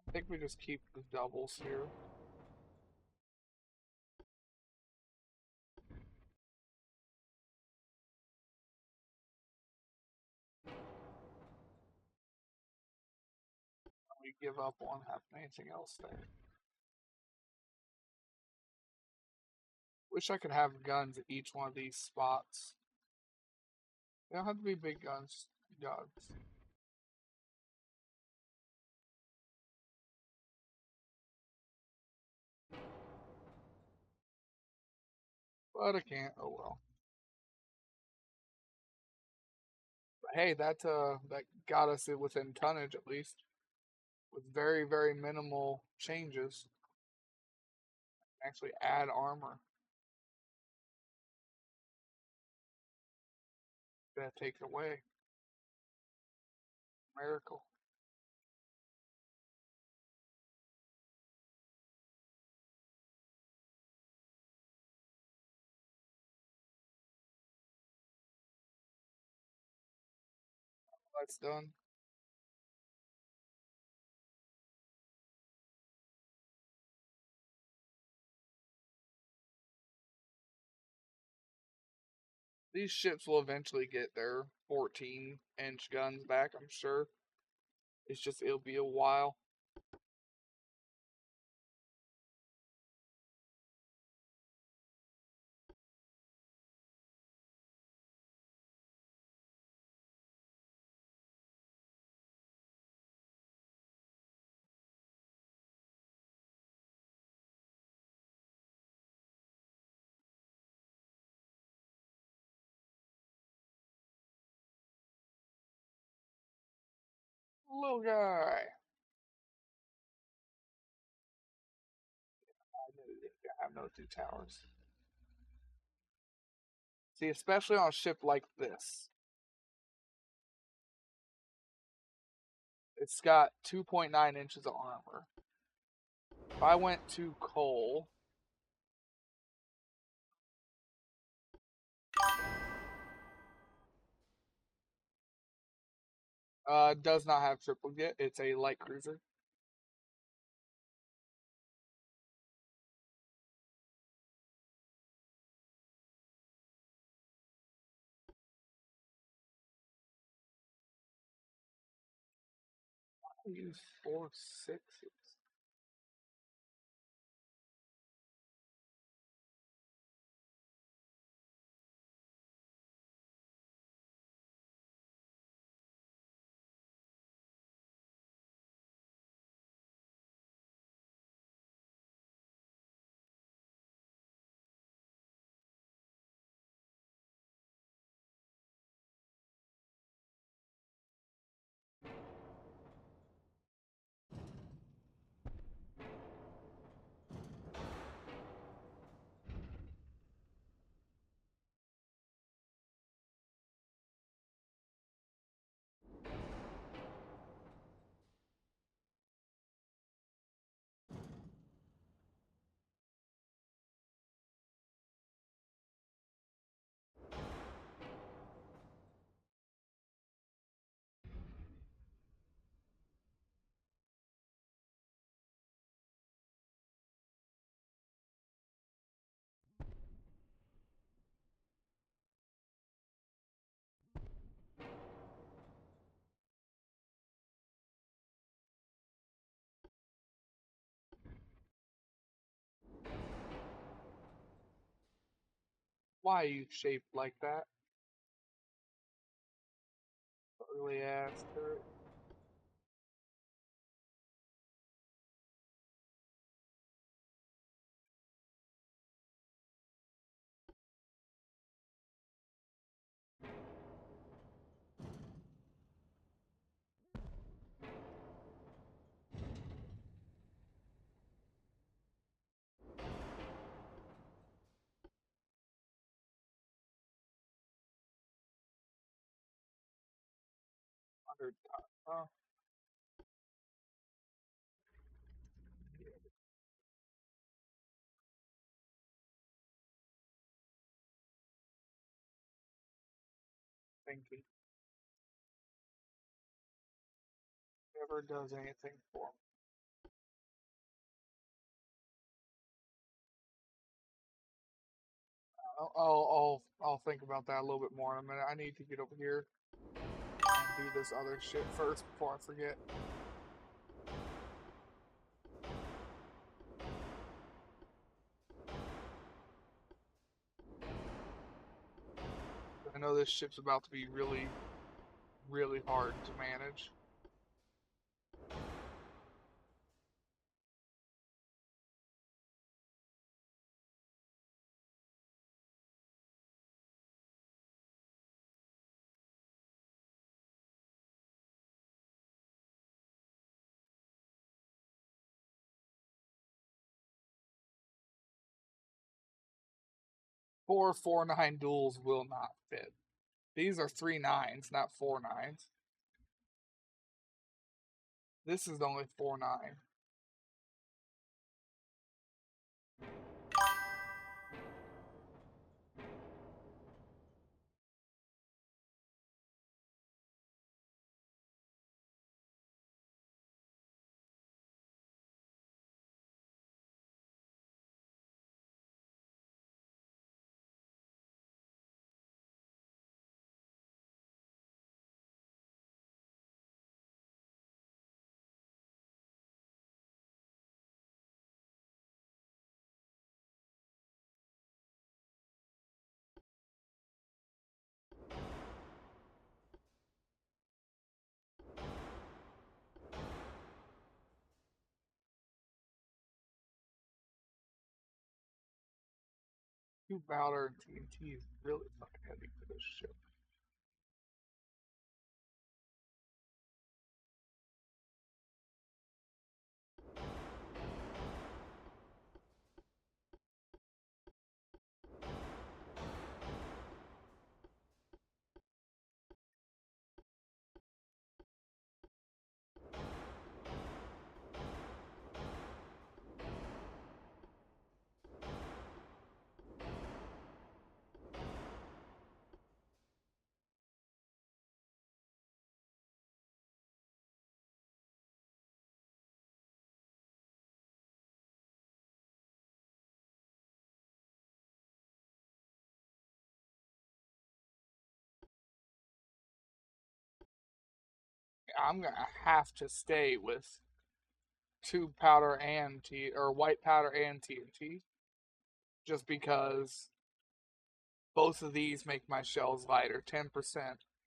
I think we just keep the doubles here. We give up on having anything else there. Wish I could have guns at each one of these spots. They don't have to be big guns, guns. But I can't. Oh well. But hey, that got us within tonnage at least, with very very minimal changes. Actually, add armor. Gonna take it away. Miracle. That's done. These ships will eventually get their 14-inch guns back, I'm sure. It's just, it'll be a while. Little guy. I have no two towers. See, especially on a ship like this. It's got 2.9 inches of armor. If I went to coal, does not have triplicate. It's a light cruiser. I use 4.6s. Why are you shaped like that? Ugly ass turret. Under oh, yeah, thinking. Never does anything for me. I'll think about that a little bit more in a minute. I need to get over here and do this other shit first before I forget. I know this ship's about to be really, really hard to manage. Four 4.9 duels will not fit. These are 3.9s, not 4.9s. This is only 4.9. Two powder and TNT is really fucking heavy for this ship. I'm gonna have to stay with two powder and or white powder and TNT, just because both of these make my shells lighter, 10%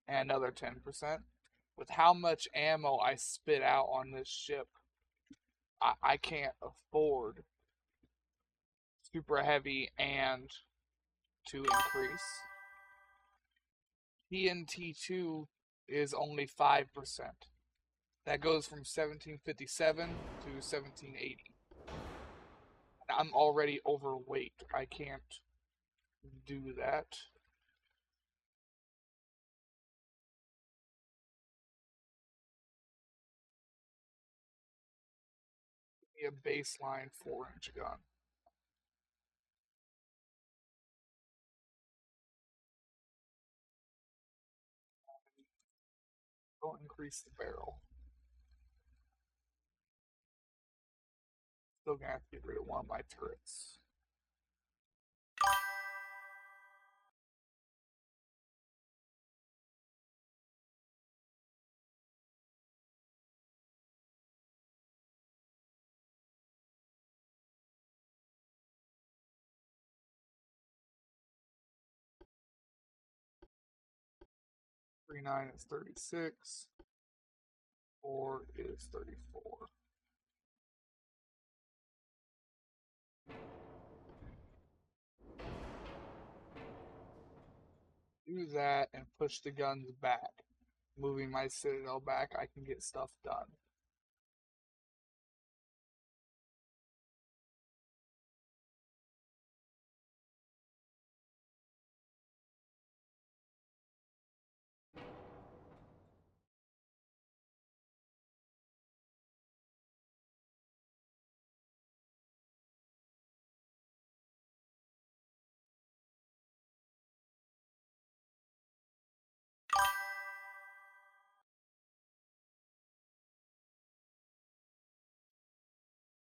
and another 10%. With how much ammo I spit out on this ship, I can't afford super heavy and to increase. TNT2 is only 5%. That goes from 1757 to 1780. I'm already overweight. I can't do that. Give me a baseline 4-inch gun. Don't increase the barrel. Still gonna have to get rid of one of my turrets. Three nine is 36. 4 is 34. Do that and push the guns back. Moving my citadel back, I can get stuff done.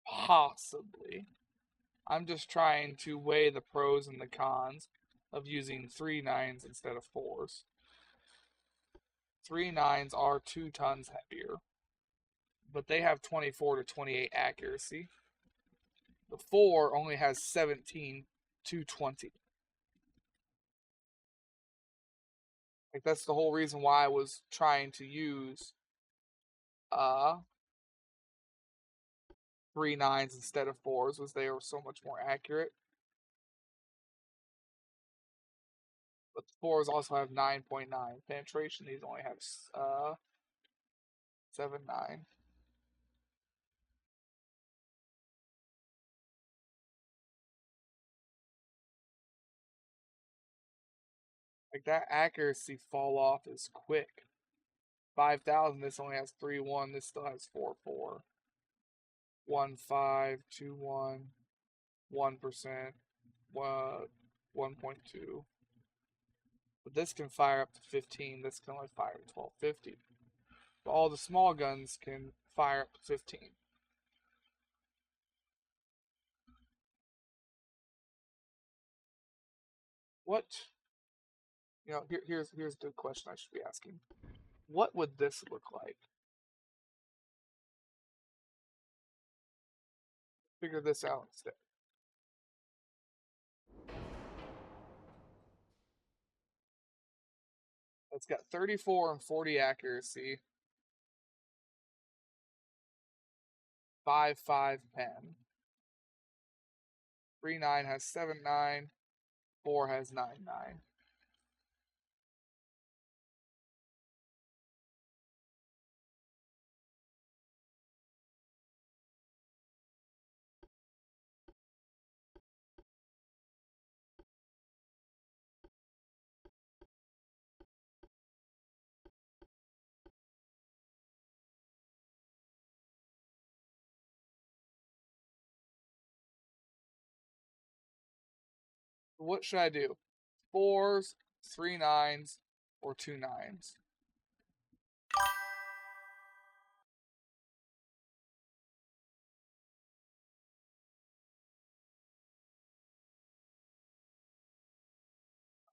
Possibly. I'm just trying to weigh the pros and the cons of using 3 9s instead of 4s. 3 9s are 2 tons heavier, but they have 24 to 28 accuracy. The 4 only has 17 to 20. Like, that's the whole reason why I was trying to use uh 3 9s instead of 4s, was they were so much more accurate. But the 4s also have 9.9 penetration. These only have 7.9. Like, that accuracy fall off is quick. 5,000. This only has 3-1. This still has 4-4. 1-5, 2-1, 1%, 1.2. But this can fire up to 15. This can only fire 1250. But all the small guns can fire up to 15. What? Here's the question I should be asking. What would this look like? Figure this out instead. It's got 34 and 40 accuracy. 5-5 pen. 3-9 has 7-9. 4 has 9-9. What should I do? 4s, 3-9s, or 2-9s?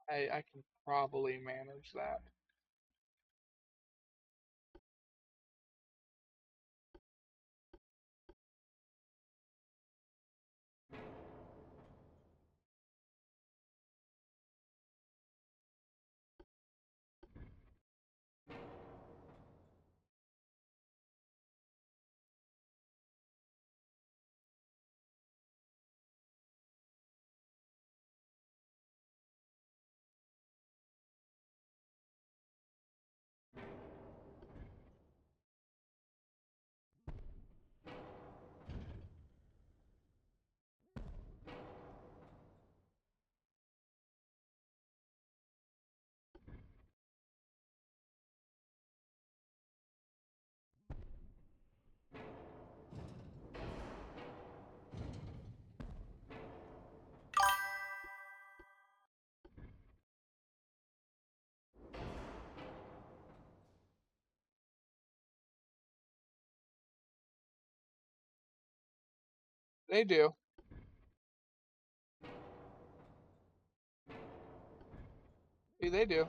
I can probably manage that. They do. They do.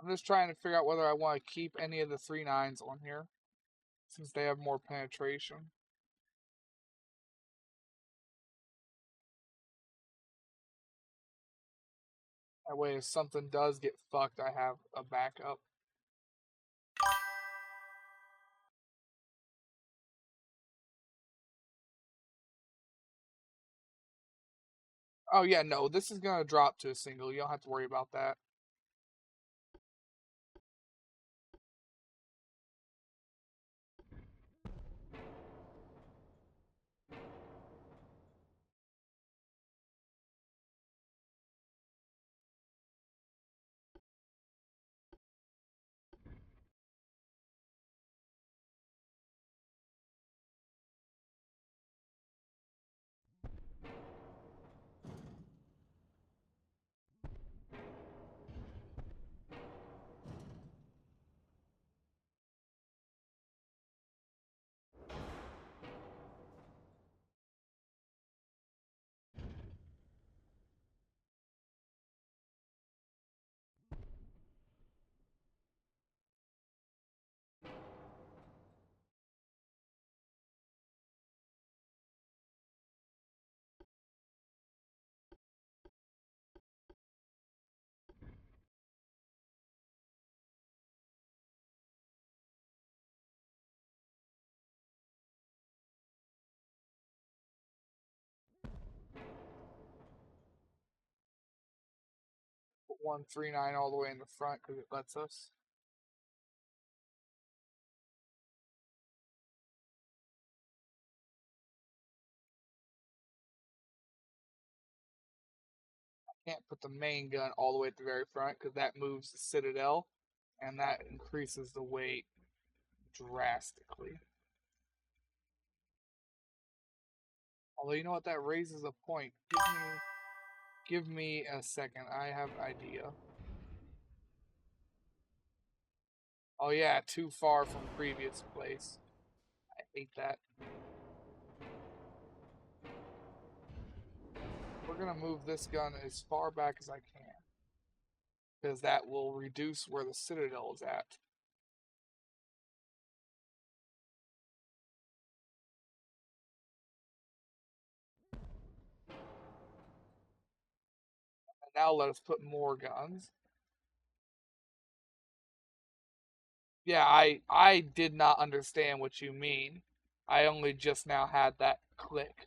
I'm just trying to figure out whether I want to keep any of the 3-9s on here, since they have more penetration. That way, if something does get fucked, I have a backup. Oh yeah, no, this is gonna drop to a single. You don't have to worry about that. 139 all the way in the front because it lets us. Can't put the main gun all the way at the very front because that moves the citadel and that increases the weight drastically. Although, you know what, that raises a point. Give me a second. I have an idea. Oh yeah, too far from previous place. I hate that. We're gonna move this gun as far back as I can, because that will reduce where the citadel is at. And now let us put more guns. Yeah, I did not understand what you mean. I only just now had that click.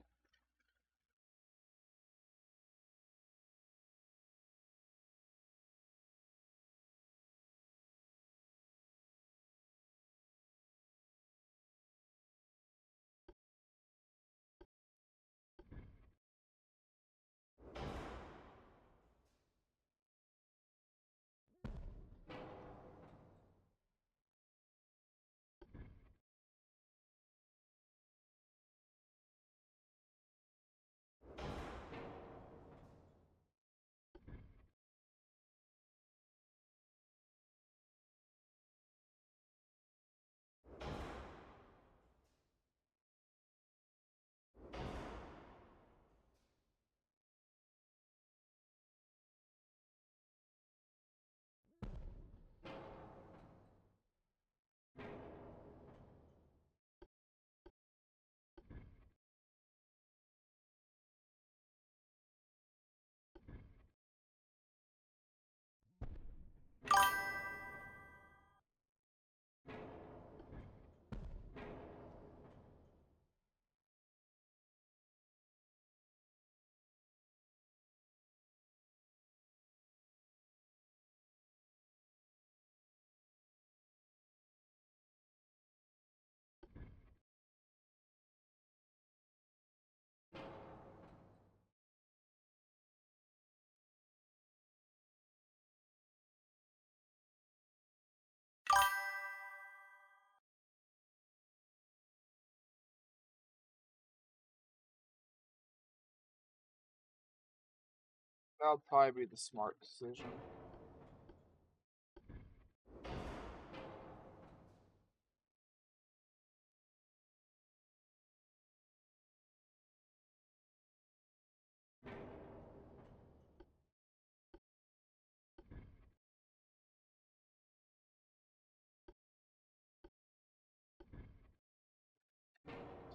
That would probably be the smart decision.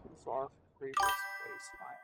Too far from previous place I am.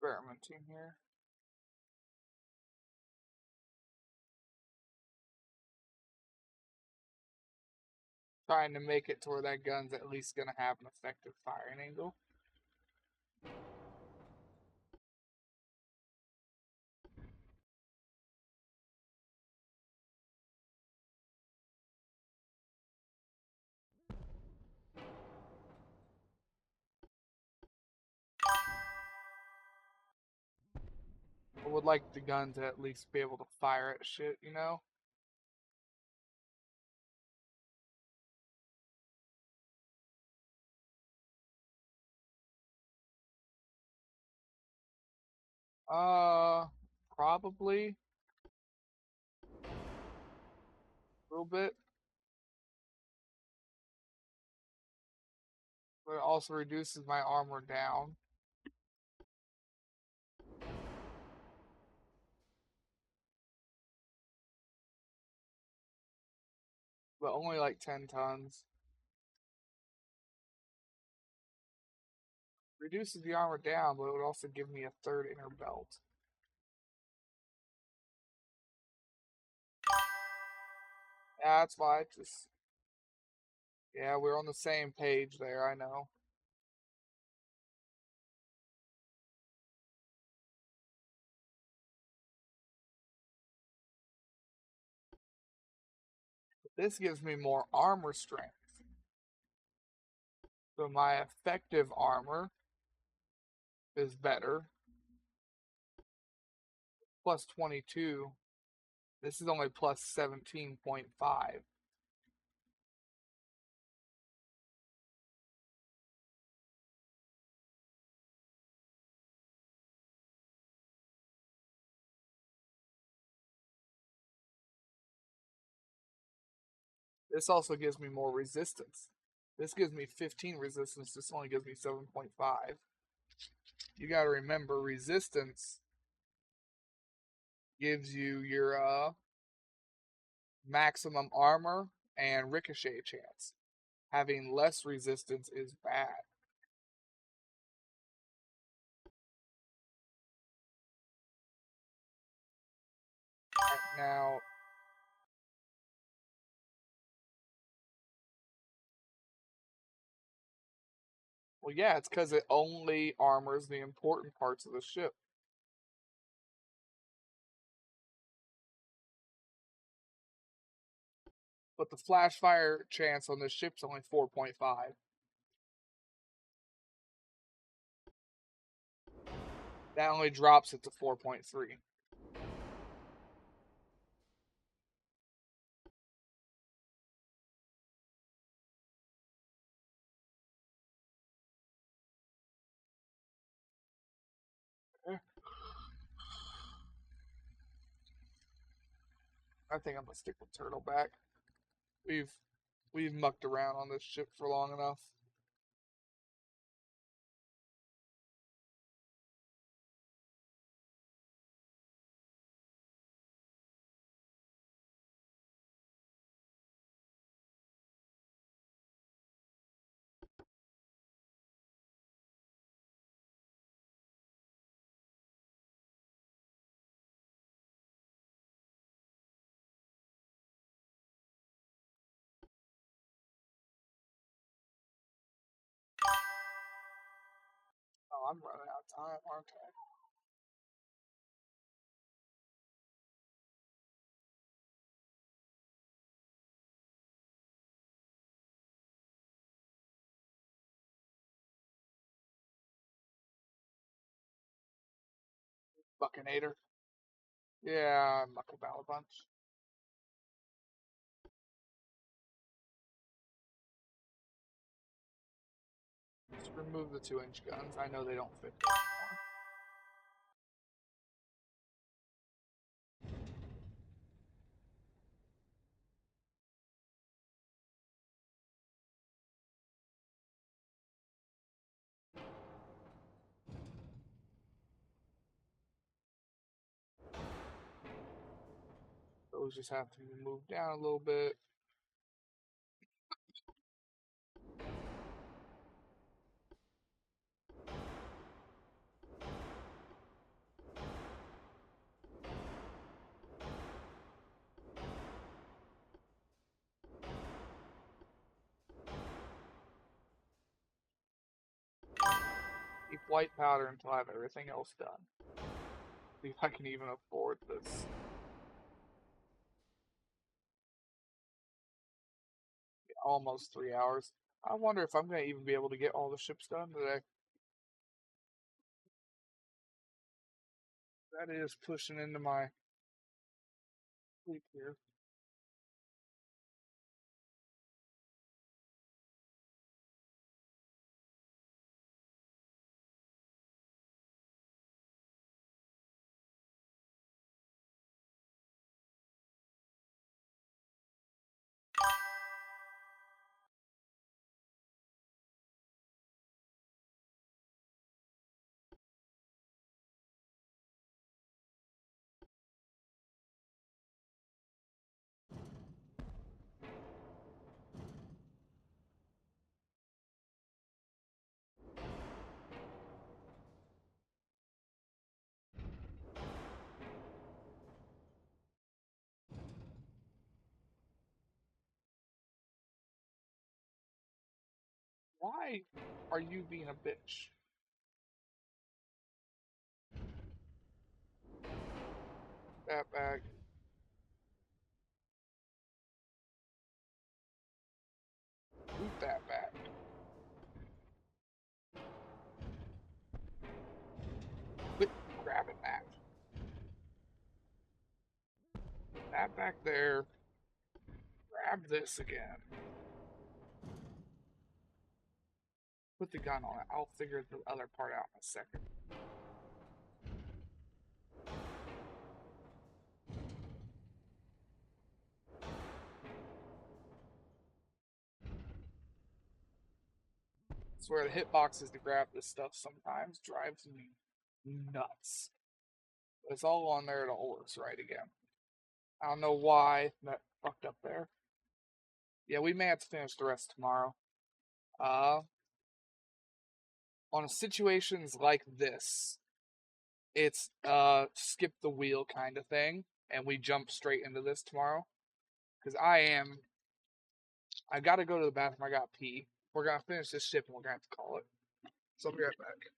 Experimenting here. Trying to make it to where that gun's at least gonna have an effective firing angle. I would like the gun to at least be able to fire at shit, you know? Uh, Probably a little bit, but it also reduces my armor down, but only like 10 tons. Reduces the armor down, but it would also give me a third inner belt. Yeah, that's why. Just yeah, we're on the same page there. I know. But this gives me more armor strength, so my effective armor is better. Plus 22. This is only plus 17.5. This also gives me more resistance. This gives me 15 resistance. This only gives me 7.5. You got to remember, resistance gives you your maximum armor and ricochet chance. Having less resistance is bad. Now, well, yeah, it's because it only armors the important parts of the ship. But the flash fire chance on this ship's only 4.5. That only drops it to 4.3. I think I'm gonna stick with Turtleback. We've we've mucked around on this ship for long enough. Oh, I'm running out of time, aren't I? Buckinator. Yeah, I muck about a bunch. Just remove the 2-inch guns. I know they don't fit anymore. Those just have to be moved down a little bit. Keep white powder until I have everything else done. See if I can even afford this. Yeah, almost 3 hours. I wonder if I'm gonna even be able to get all the ships done today. That is pushing into my sleep here. Why are you being a bitch? That bag. Loot that bag. Quit grabbing that. That back there. Grab this again. Put the gun on it. I'll figure the other part out in a second. I swear the hitboxes to grab this stuff sometimes drives me nuts. But it's all on there to hold us right again. I don't know why that fucked up there. Yeah, we may have to finish the rest tomorrow. On situations like this, it's skip the wheel kind of thing, and we jump straight into this tomorrow. Because I gotta go to the bathroom. I gotta pee. We're gonna finish this ship, and we're gonna have to call it. So I'll be right back.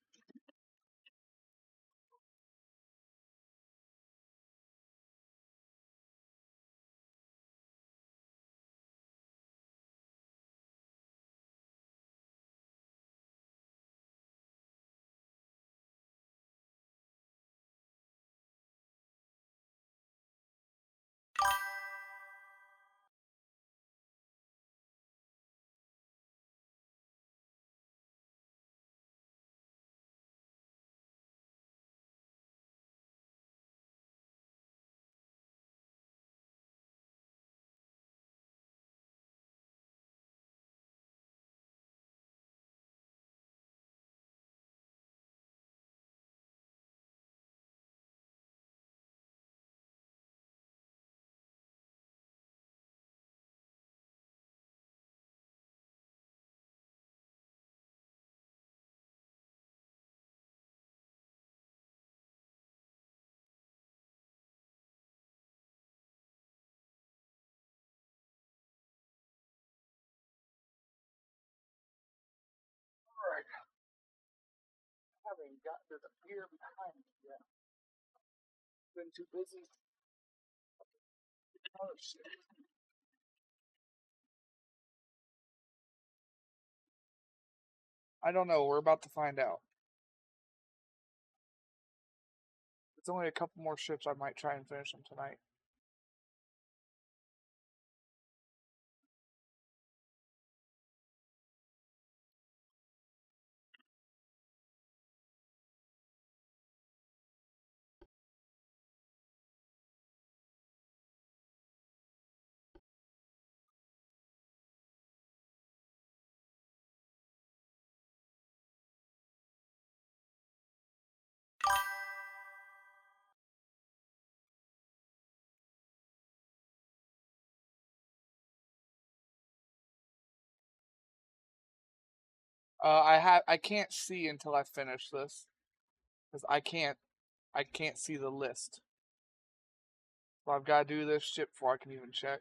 Alright. I haven't gotten to the pier behind me yet. Been too busy. Oh shit. I don't know. We're about to find out. It's only a couple more ships. I might try and finish them tonight. I can't see until I finish this because I can't see the list. So I've got to do this ship before I can even check.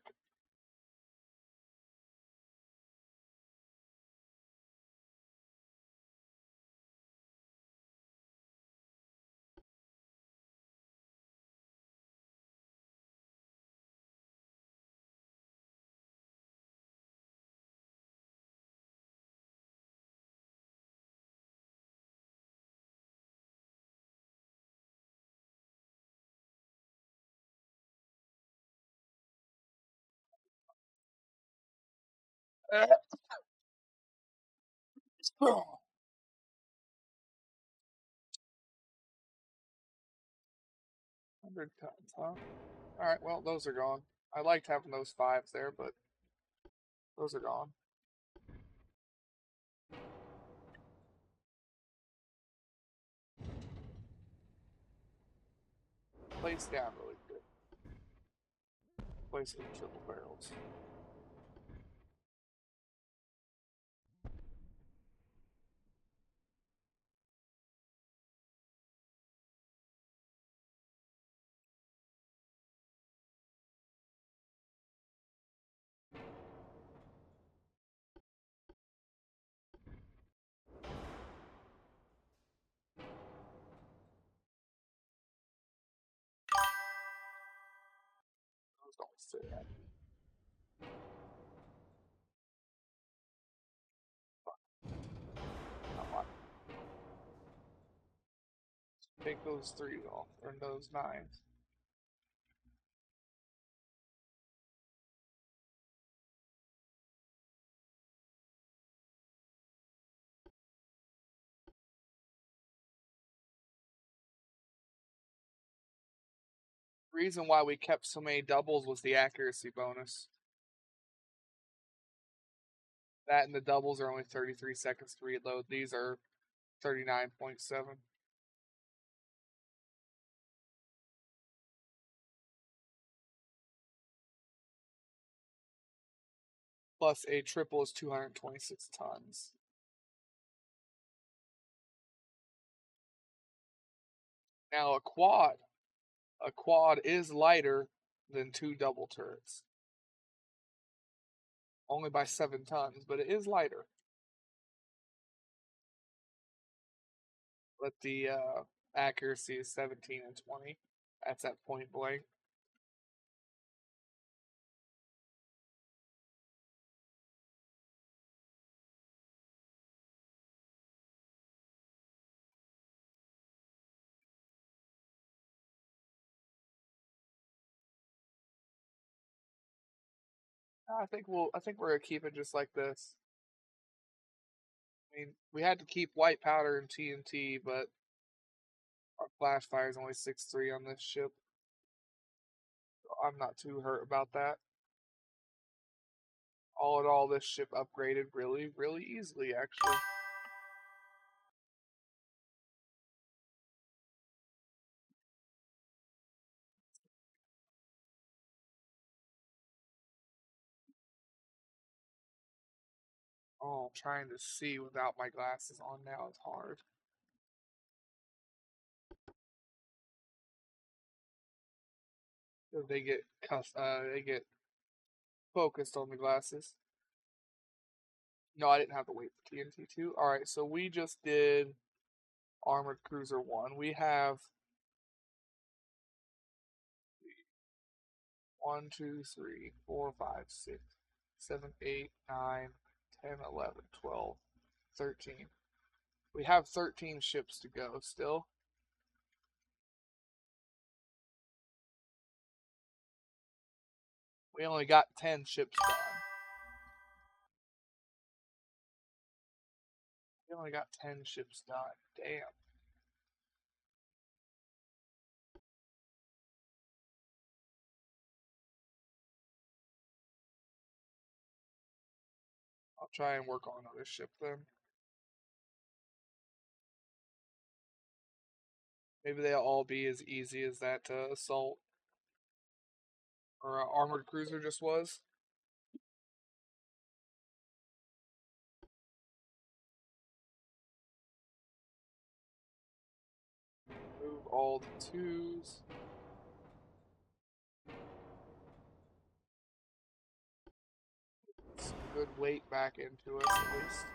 100 tons, huh? Alright, well, those are gone. I liked having those fives there, but those are gone. Place down really good. Place it in triple barrels. Those don't fit. Take those threes off, or those nines. Reason why we kept so many doubles was the accuracy bonus. That and the doubles are only 33 seconds to reload. These are 39.7. Plus a triple is 226 tons. Now a quad is lighter than two double turrets. Only by 7 tons, but it is lighter. But the accuracy is 17 and 20. That's at point blank. I think we're gonna keep it just like this. I mean, we had to keep white powder and TNT, but our flash fire is only 6.3 on this ship. So I'm not too hurt about that. All in all, this ship upgraded really, really easily, actually. Oh, trying to see without my glasses on now is hard. They get they get focused on the glasses. No, I didn't have to wait for TNT 2. All right, so we just did Armored Cruiser 1. We have 1, 2, 3, 4, 5, 6, 7, 8, 9, 10, 11, 12, 13. We have 13 ships to go still. We only got 10 ships done. We only got 10 ships done. Damn. I'll try and work on another ship then. Maybe they'll all be as easy as that assault or armored cruiser just was. Move all the twos. Some good weight back into us at least.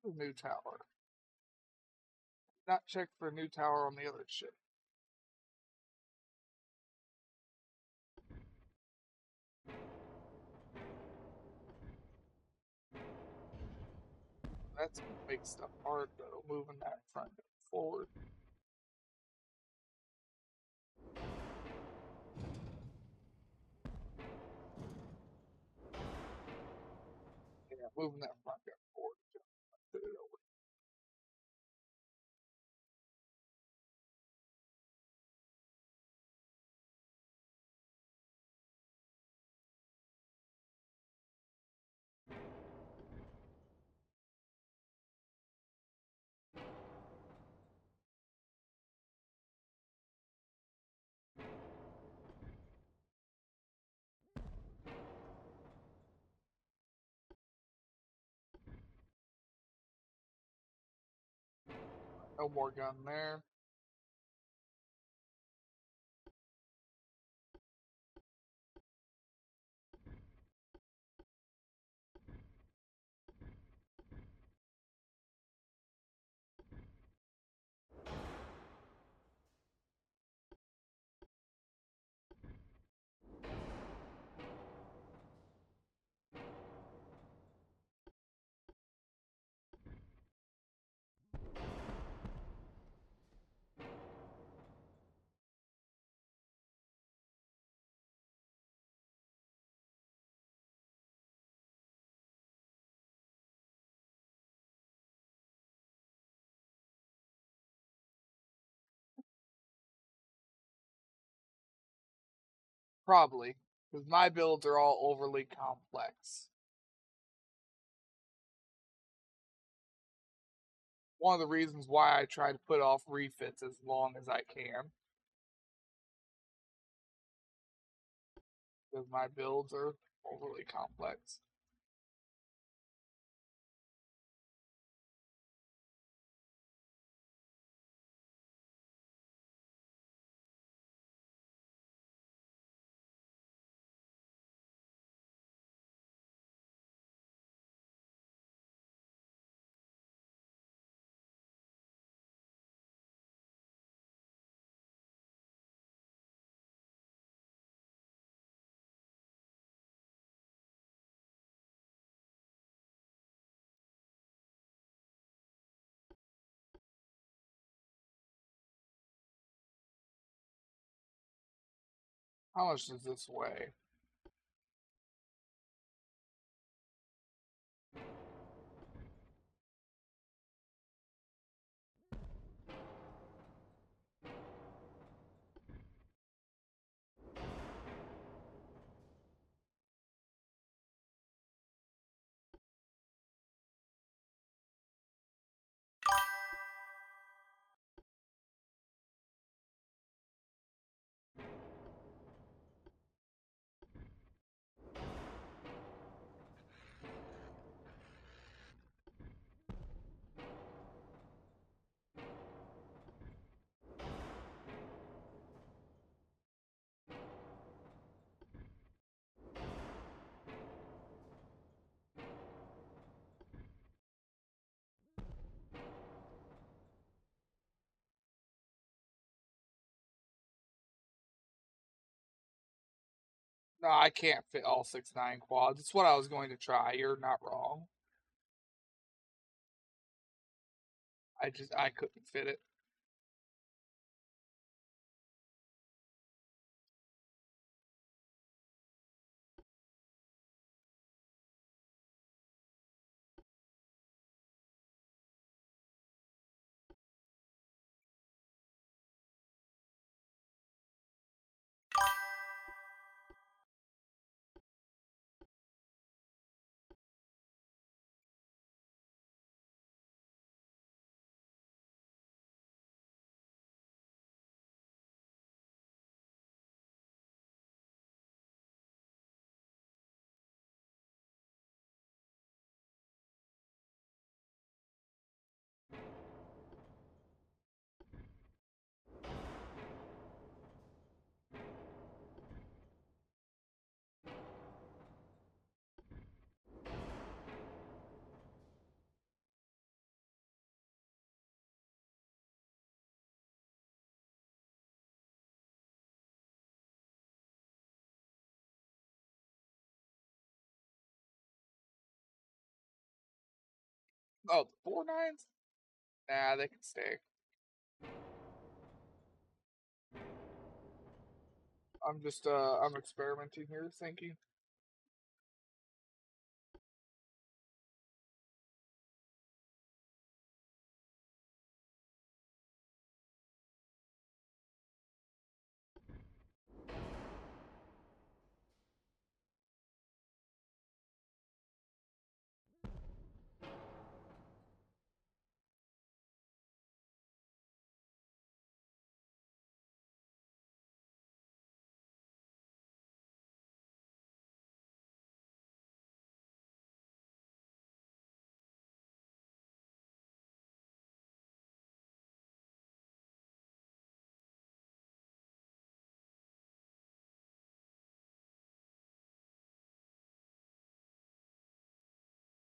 The new tower. Not check for a new tower on the other ship. That's gonna make stuff hard though, moving that front forward. Yeah, moving that front gun forward. Put it over. No more gun there. Probably. Because my builds are all overly complex. One of the reasons why I try to put off refits as long as I can. Because my builds are overly complex. How much does this weigh? No, I can't fit all 6.9 quads. It's what I was going to try. You're not wrong. I couldn't fit it. Oh, the 4 9s? Nah, they can stay. I'm experimenting here, thinking.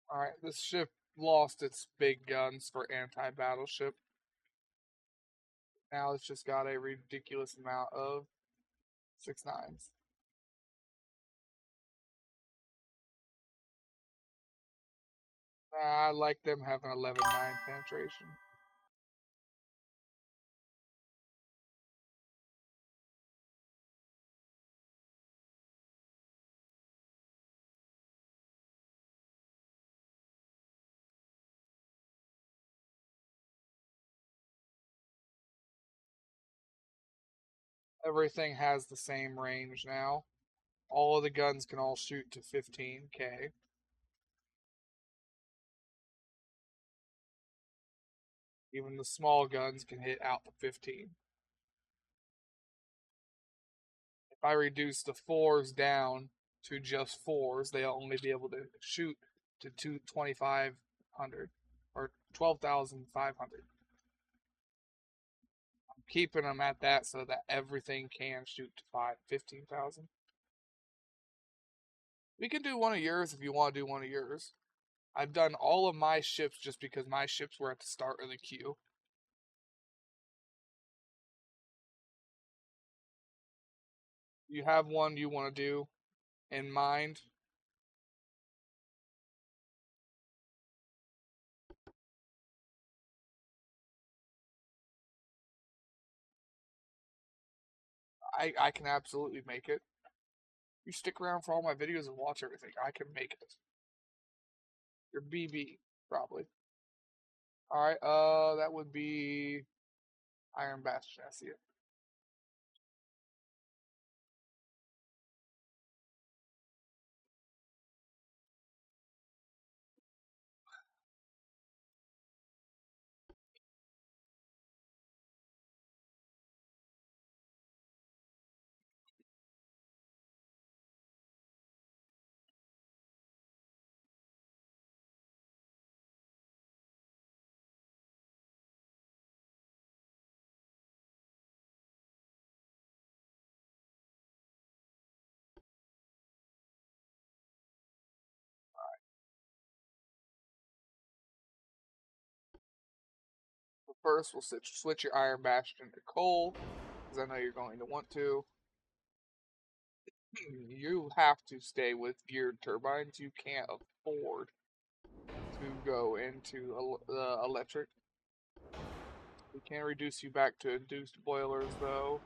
Alright, this ship lost its big guns for anti-battleship. Now it's just got a ridiculous amount of 6 9s. I like them having 11-9 penetration. Everything has the same range now. All of the guns can all shoot to 15k. Even the small guns can hit out to 15. If I reduce the 4s down to just 4s, they'll only be able to shoot to 2,500 or 12,500. I'm keeping them at that so that everything can shoot to 15,000. We can do one of yours if you want to do one of yours. I've done all of my ships just because my ships were at the start of the queue. You have one you want to do in mind? I can absolutely make it. You stick around for all my videos and watch everything. I can make it. Your BB, probably. Alright, that would be Iron Bastion. I see it. So first, we'll switch your Iron Bastion to coal, because I know you're going to want to. You have to stay with geared turbines. You can't afford to go into electric. We can reduce you back to induced boilers, though,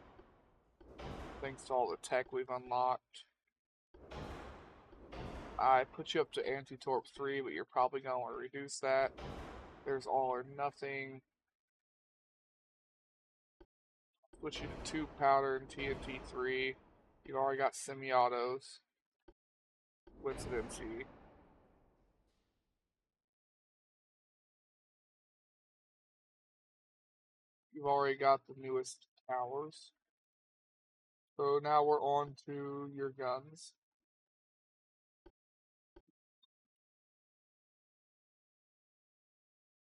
thanks to all the tech we've unlocked. I put you up to anti-torp 3, but you're probably going to want to reduce that. There's all or nothing. Switch you to 2 powder and TNT 3. You've already got semi-autos. Coincidency. You've already got the newest towers. So now we're on to your guns.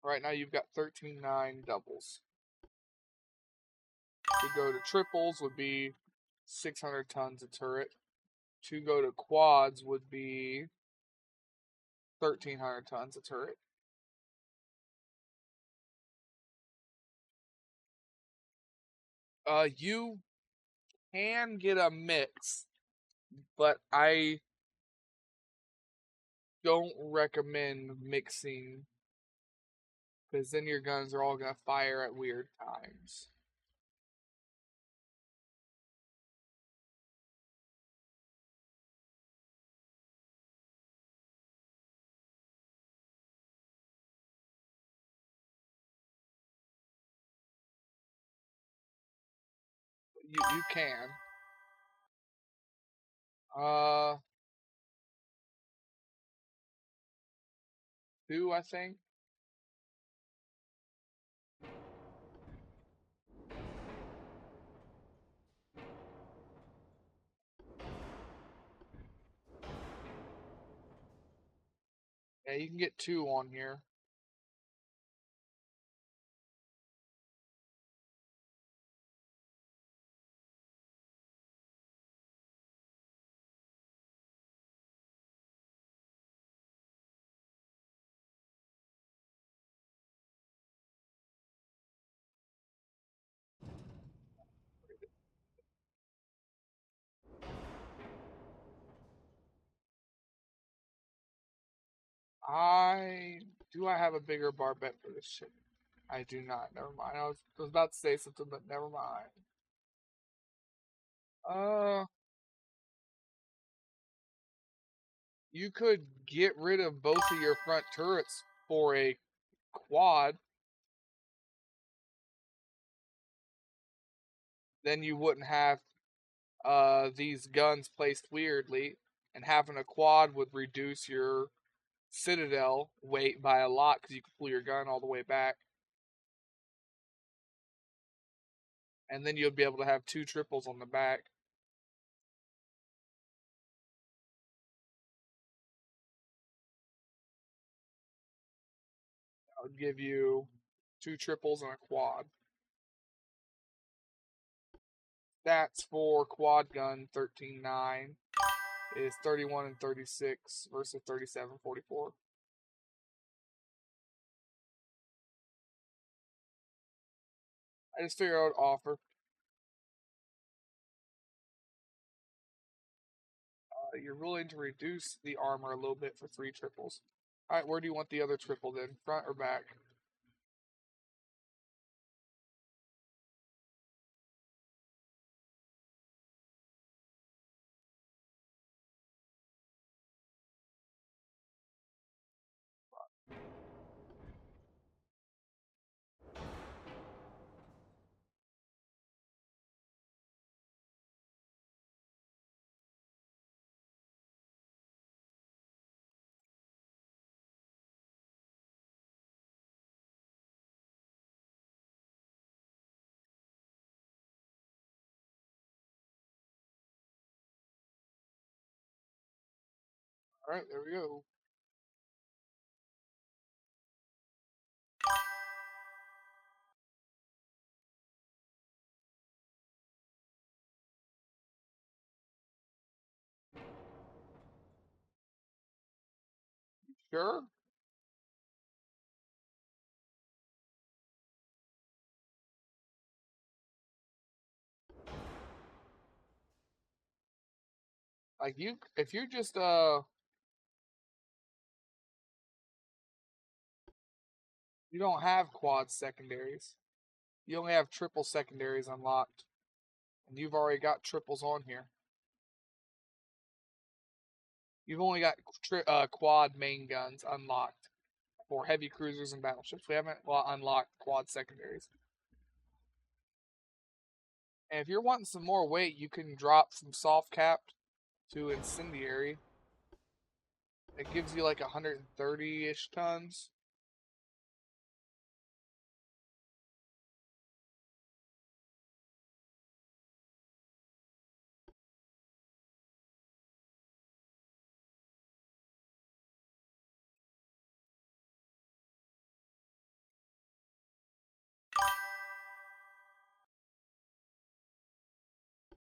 Right now you've got 13-9 doubles. To go to triples would be 600 tons a turret. To go to quads would be 1,300 tons a turret. You can get a mix, but I don't recommend mixing Because then your guns are all going to fire at weird times. You can. 2, I think. Yeah, you can get 2 on here. I have a bigger barbette for this ship? I do not. Never mind. I was about to say something, but never mind. Uh, you could get rid of both of your front turrets for a quad. Then you wouldn't have these guns placed weirdly, and having a quad would reduce your citadel weight by a lot because you could pull your gun all the way back, and then you'll be able to have 2 triples on the back. That would give you 2 triples and a quad. Stats for quad gun 13.9 is 31 and 36 versus 37.44. I just figured I would offer. You're willing to reduce the armor a little bit for 3 triples. All right, where do you want the other triple then? Front or back? All right, there we go. Sure. Like if you just you don't have quad secondaries. You only have triple secondaries unlocked, and you've already got triples on here. You've only got quad main guns unlocked for heavy cruisers and battleships. We haven't unlocked quad secondaries. And if you're wanting some more weight, you can drop from soft capped to incendiary. It gives you like 130-ish tons.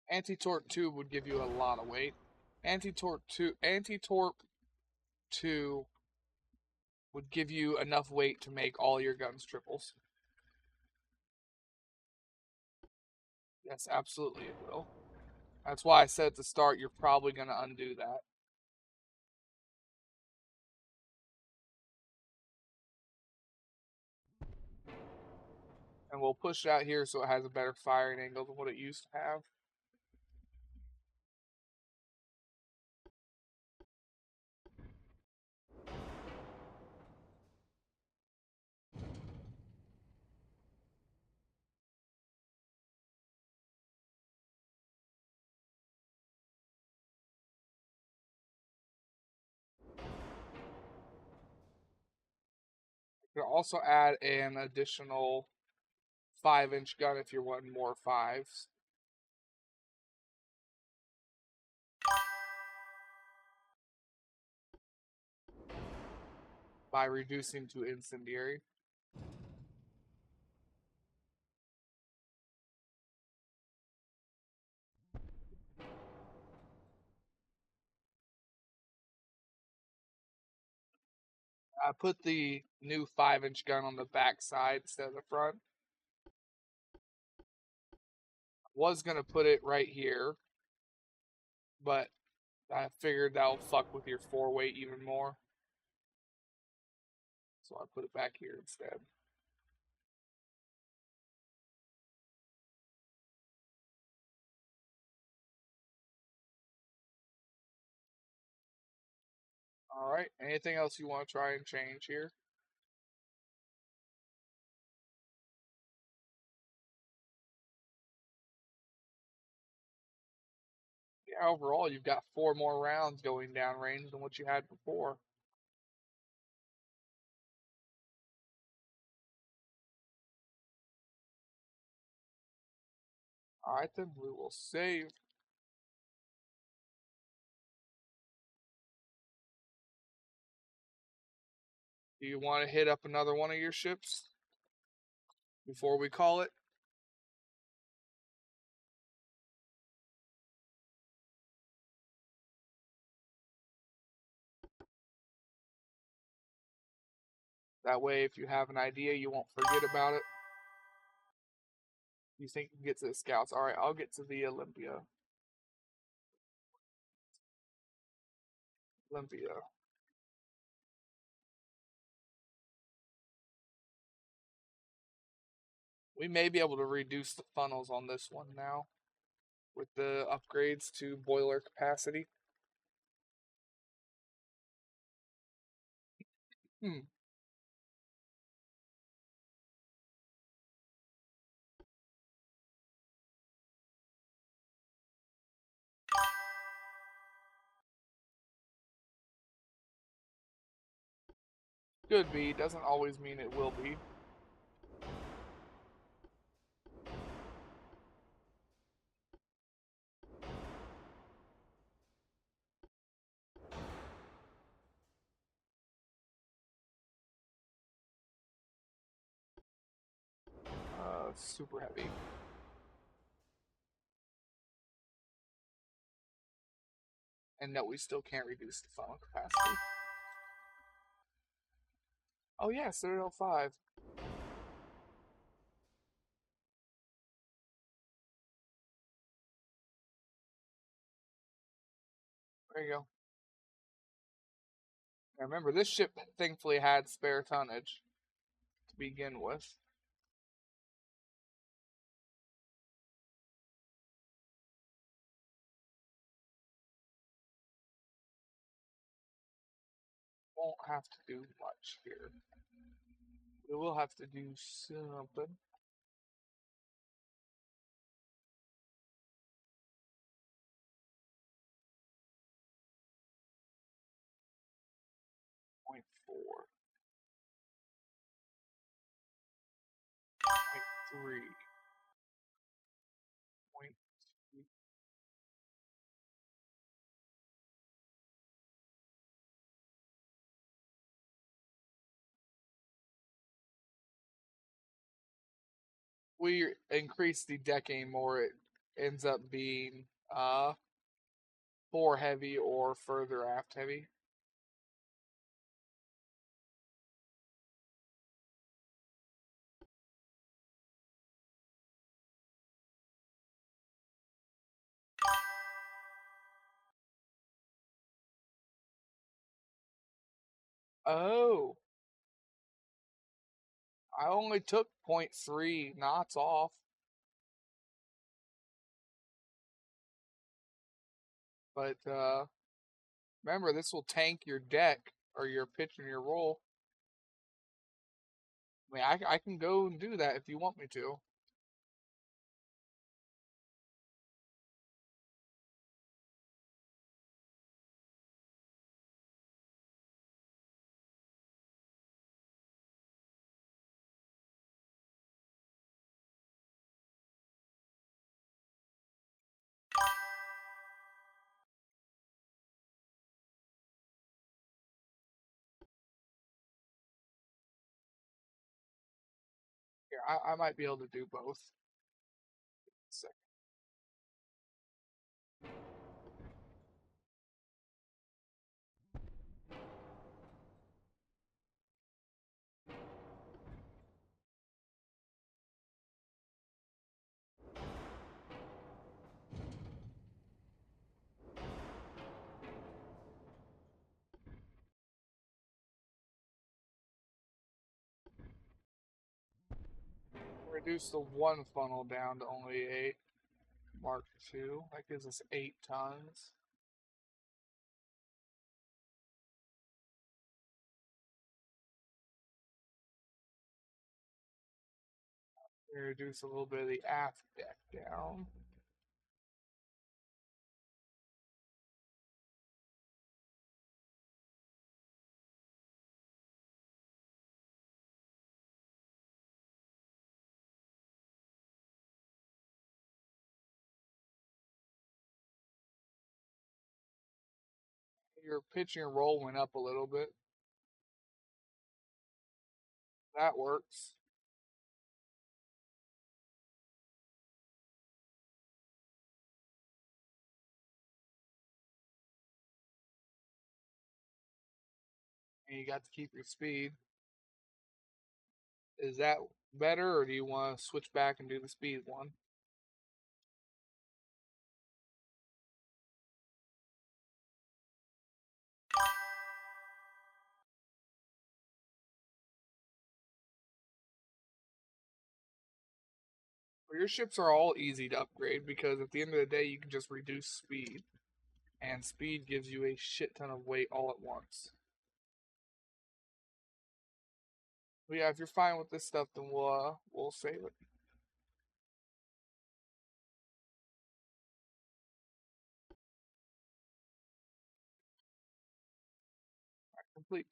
Anti-torp 2 would give you a lot of weight. Anti-torp 2 would give you enough weight to make all your guns triples. Yes, absolutely it will. That's why I said at the start you're probably going to undo that. And we'll push it out here so it has a better firing angle than what it used to have. You can also add an additional 5-inch gun if you're wanting more 5s. By reducing to incendiary. I put the new 5-inch gun on the back side instead of the front. Was gonna put it right here, but I figured that'll fuck with your 4-weight even more. So I put it back here instead. Alright, anything else you want to try and change here? Yeah, overall you've got 4 more rounds going down range than what you had before. Alright then, we will save. Do you want to hit up another one of your ships before we call it? That way, if you have an idea, you won't forget about it. You think you can get to the scouts. Alright, I'll get to the Olympia. We may be able to reduce the funnels on this one now with the upgrades to boiler capacity. Hmm. Could be, doesn't always mean it will be. Super heavy. And no, we still can't reduce the funnel capacity. Oh yeah, Citadel 5. There you go. Now remember, this ship thankfully had spare tonnage to begin with. Won't have to do much here. We will have to do something. Point 4. Point 3. Point 2. We increase the decking more, it ends up being 4 heavy or further aft heavy. Oh, I only took 0.3 knots off. But remember, this will tank your deck or your pitch and your roll. I mean, I can go and do that if you want me to. Here, I might be able to do both. Reduce the one funnel down to only 8. Mark 2. That gives us 8 tons. We reduce a little bit of the aft deck down. Your pitch and roll went up a little bit. That works. And you got to keep your speed. Is that better, or do you want to switch back and do the speed one? Well, your ships are all easy to upgrade because at the end of the day, you can just reduce speed, and speed gives you a shit ton of weight all at once. But yeah, if you're fine with this stuff, then we'll save it. Complete.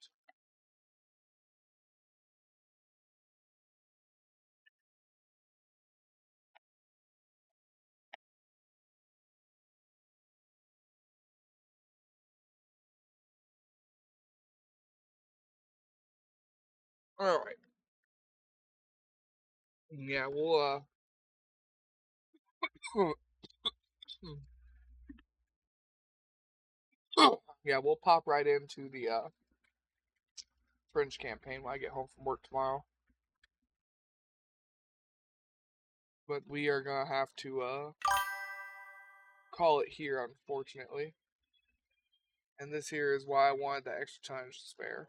All right. Yeah, we'll yeah, we'll pop right into the French campaign when I get home from work tomorrow. But we are gonna have to call it here, unfortunately. And this here is why I wanted that extra tonnage to spare.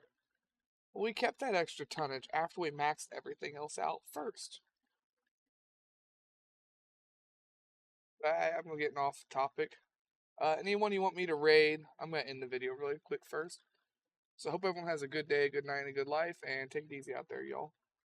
Well, we kept that extra tonnage after we maxed everything else out first. I'm getting off topic. Anyone you want me to raid, I'm gonna end the video really quick first. So I hope everyone has a good day, a good night, and a good life, and take it easy out there, y'all.